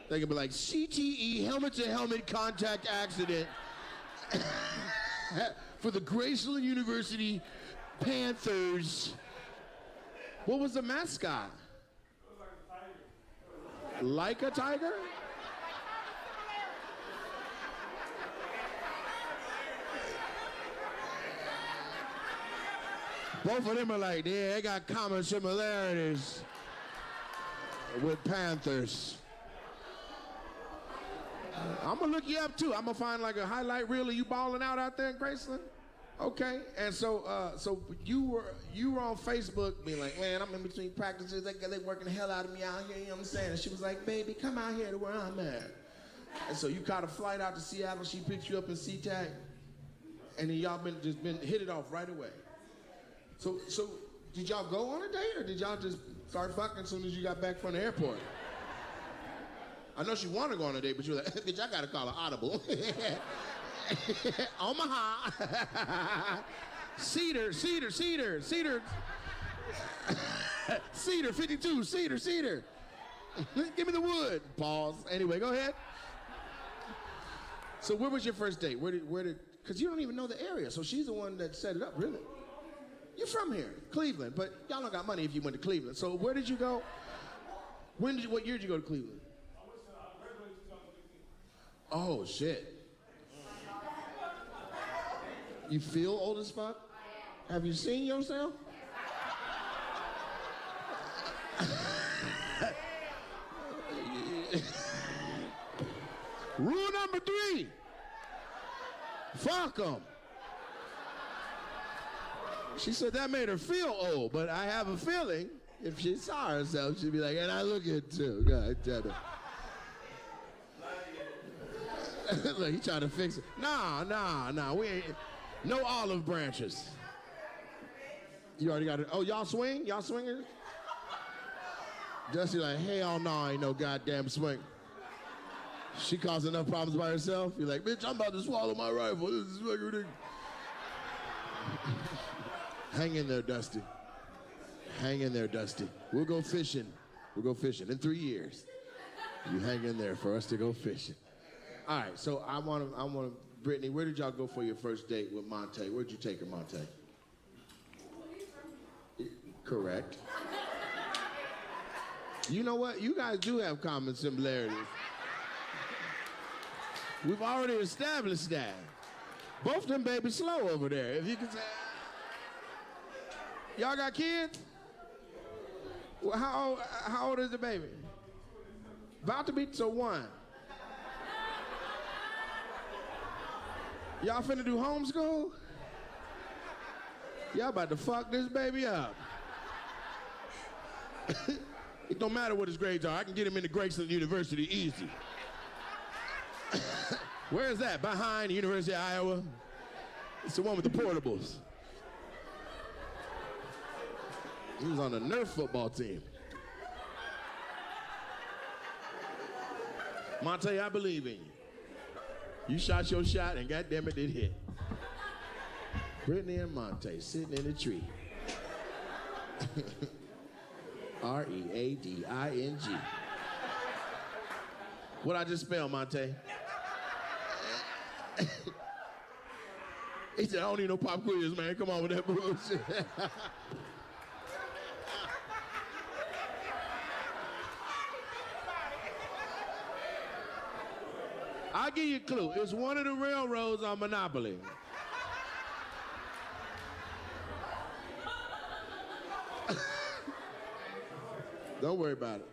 S17: They can be like, CTE, helmet-to-helmet contact accident for the Graceland University Panthers. What was the mascot? Like a tiger? Both of them are like, yeah, they got common similarities with Panthers. I'm gonna look you up too. I'm gonna find like a highlight reel of you balling out there in Graceland. Okay, and so you were on Facebook being like, man, I'm in between practices. They working the hell out of me out here. You know what I'm saying? And she was like, baby, come out here to where I'm at. And so you caught a flight out to Seattle. She picked you up in SeaTac, and then y'all been hit it off right away. So did y'all go on a date, or did y'all just start fucking as soon as you got back from the airport? I know she wanted to go on a date, but you were like, bitch, I gotta call an audible. Omaha. Cedar. Cedar 52, Cedar. Give me the wood. Pause. Anyway, go ahead. So where was your first date? Where did, because you don't even know the area, so she's the one that set it up, really. You're from here, Cleveland, but y'all don't got money if you went to Cleveland. So where did you go? What year did you go to Cleveland? Oh, shit. You feel old as fuck? Have you seen yourself? Rule number 3. Fuck 'em. She said that made her feel old, but I have a feeling if she saw herself, she'd be like, and I look it too. God damn it. Look, he trying to fix it. Nah, we ain't. No olive branches. You already got it. Oh, y'all swing? Y'all swingers? Dusty like, hell no, ain't no goddamn swing. She caused enough problems by herself. You're like, bitch, I'm about to swallow my rifle. This is fucking ridiculous. Hang in there, Dusty. Hang in there, Dusty. We'll go fishing. In 3 years. You hang in there for us to go fishing. All right, so I want Brittany, where did y'all go for your first date with Monte? Where'd you take her, Monte? Correct. You know what? You guys do have common similarities. We've already established that. Both them babies slow over there. If you can say, y'all got kids? Well, how old is the baby? About to be, so 1. Y'all finna do homeschool? Y'all about to fuck this baby up. It don't matter what his grades are. I can get him into Graceland University easy. Where is that? Behind the University of Iowa? It's the one with the portables. He was on the Nerf football team. Monte, I believe in you. You shot your shot, and goddamn it, it hit. Brittany and Monte sitting in a tree. Reading. What I just spell, Monte? He said, I don't need no pop quiz, man. Come on with that bullshit. I'll give you a clue. It's one of the railroads on Monopoly. Don't worry about it.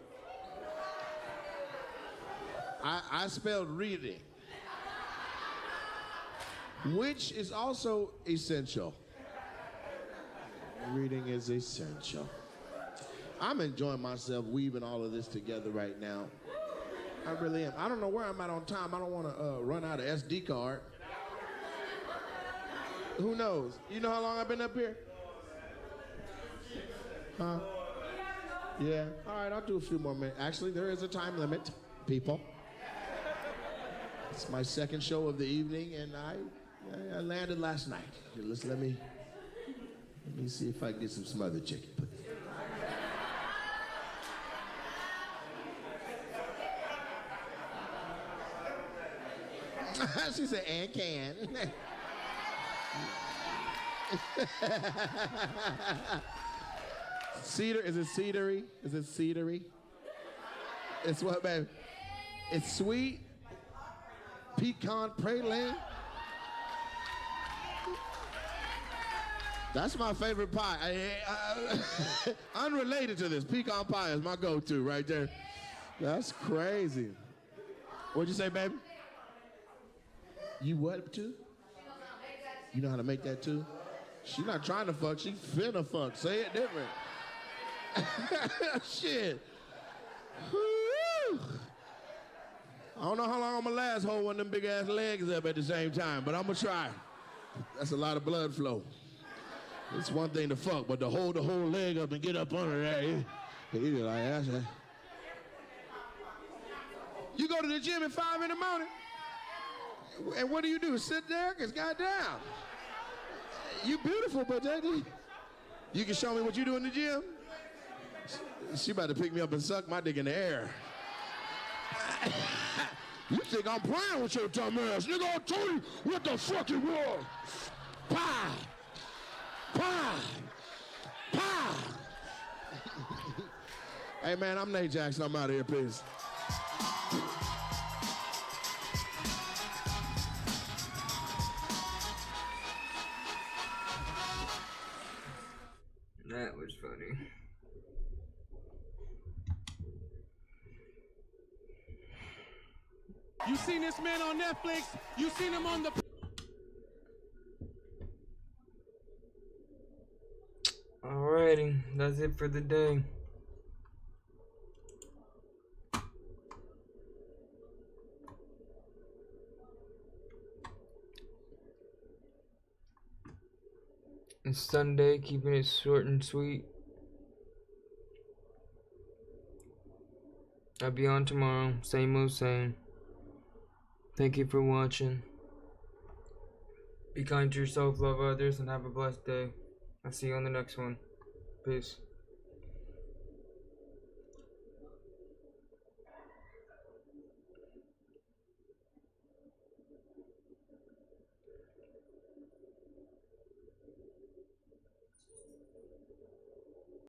S17: I spelled reading, which is also essential. Reading is essential. I'm enjoying myself weaving all of this together right now. I really am. I don't know where I'm at on time. I don't want to run out of SD card. Who knows? You know how long I've been up here? Huh? Yeah. All right, I'll do a few more minutes. Actually, there is a time limit, people. It's my second show of the evening, and I landed last night. Let me see if I can get some smothered chicken. She said, and can. Cedar, is it cedary? Is it cedary? It's what, baby? It's sweet. Pecan praline. That's my favorite pie. Unrelated to this, pecan pie is my go-to right there. That's crazy. What'd you say, baby? You what too? You know how to make that too? She not trying to fuck, she finna fuck. Say it different. Shit. Woo. I don't know how long I'm gonna last holding one of them big ass legs up at the same time, but I'm gonna try. That's a lot of blood flow. It's one thing to fuck, but to hold the whole leg up and get up under that, you like that's it. You go to the gym at 5 in the morning, and what do? Sit there? Cause goddamn, you beautiful, but you can show me what you do in the gym. She about to pick me up and suck my dick in the air. You think I'm playing with your dumb ass? Nigga, I'll tell you what the fuck it was. Pie. Pie. Pie. Hey, man, I'm Nate Jackson. I'm out of here. Peace.
S1: That was funny.
S14: You seen this man on Netflix? You seen him on the...
S1: Alrighty, that's it for the day. It's Sunday, keeping it short and sweet. I'll be on tomorrow, same old same. Thank you for watching. Be kind to yourself, love others, and have a blessed day. I'll see you on the next one. Peace.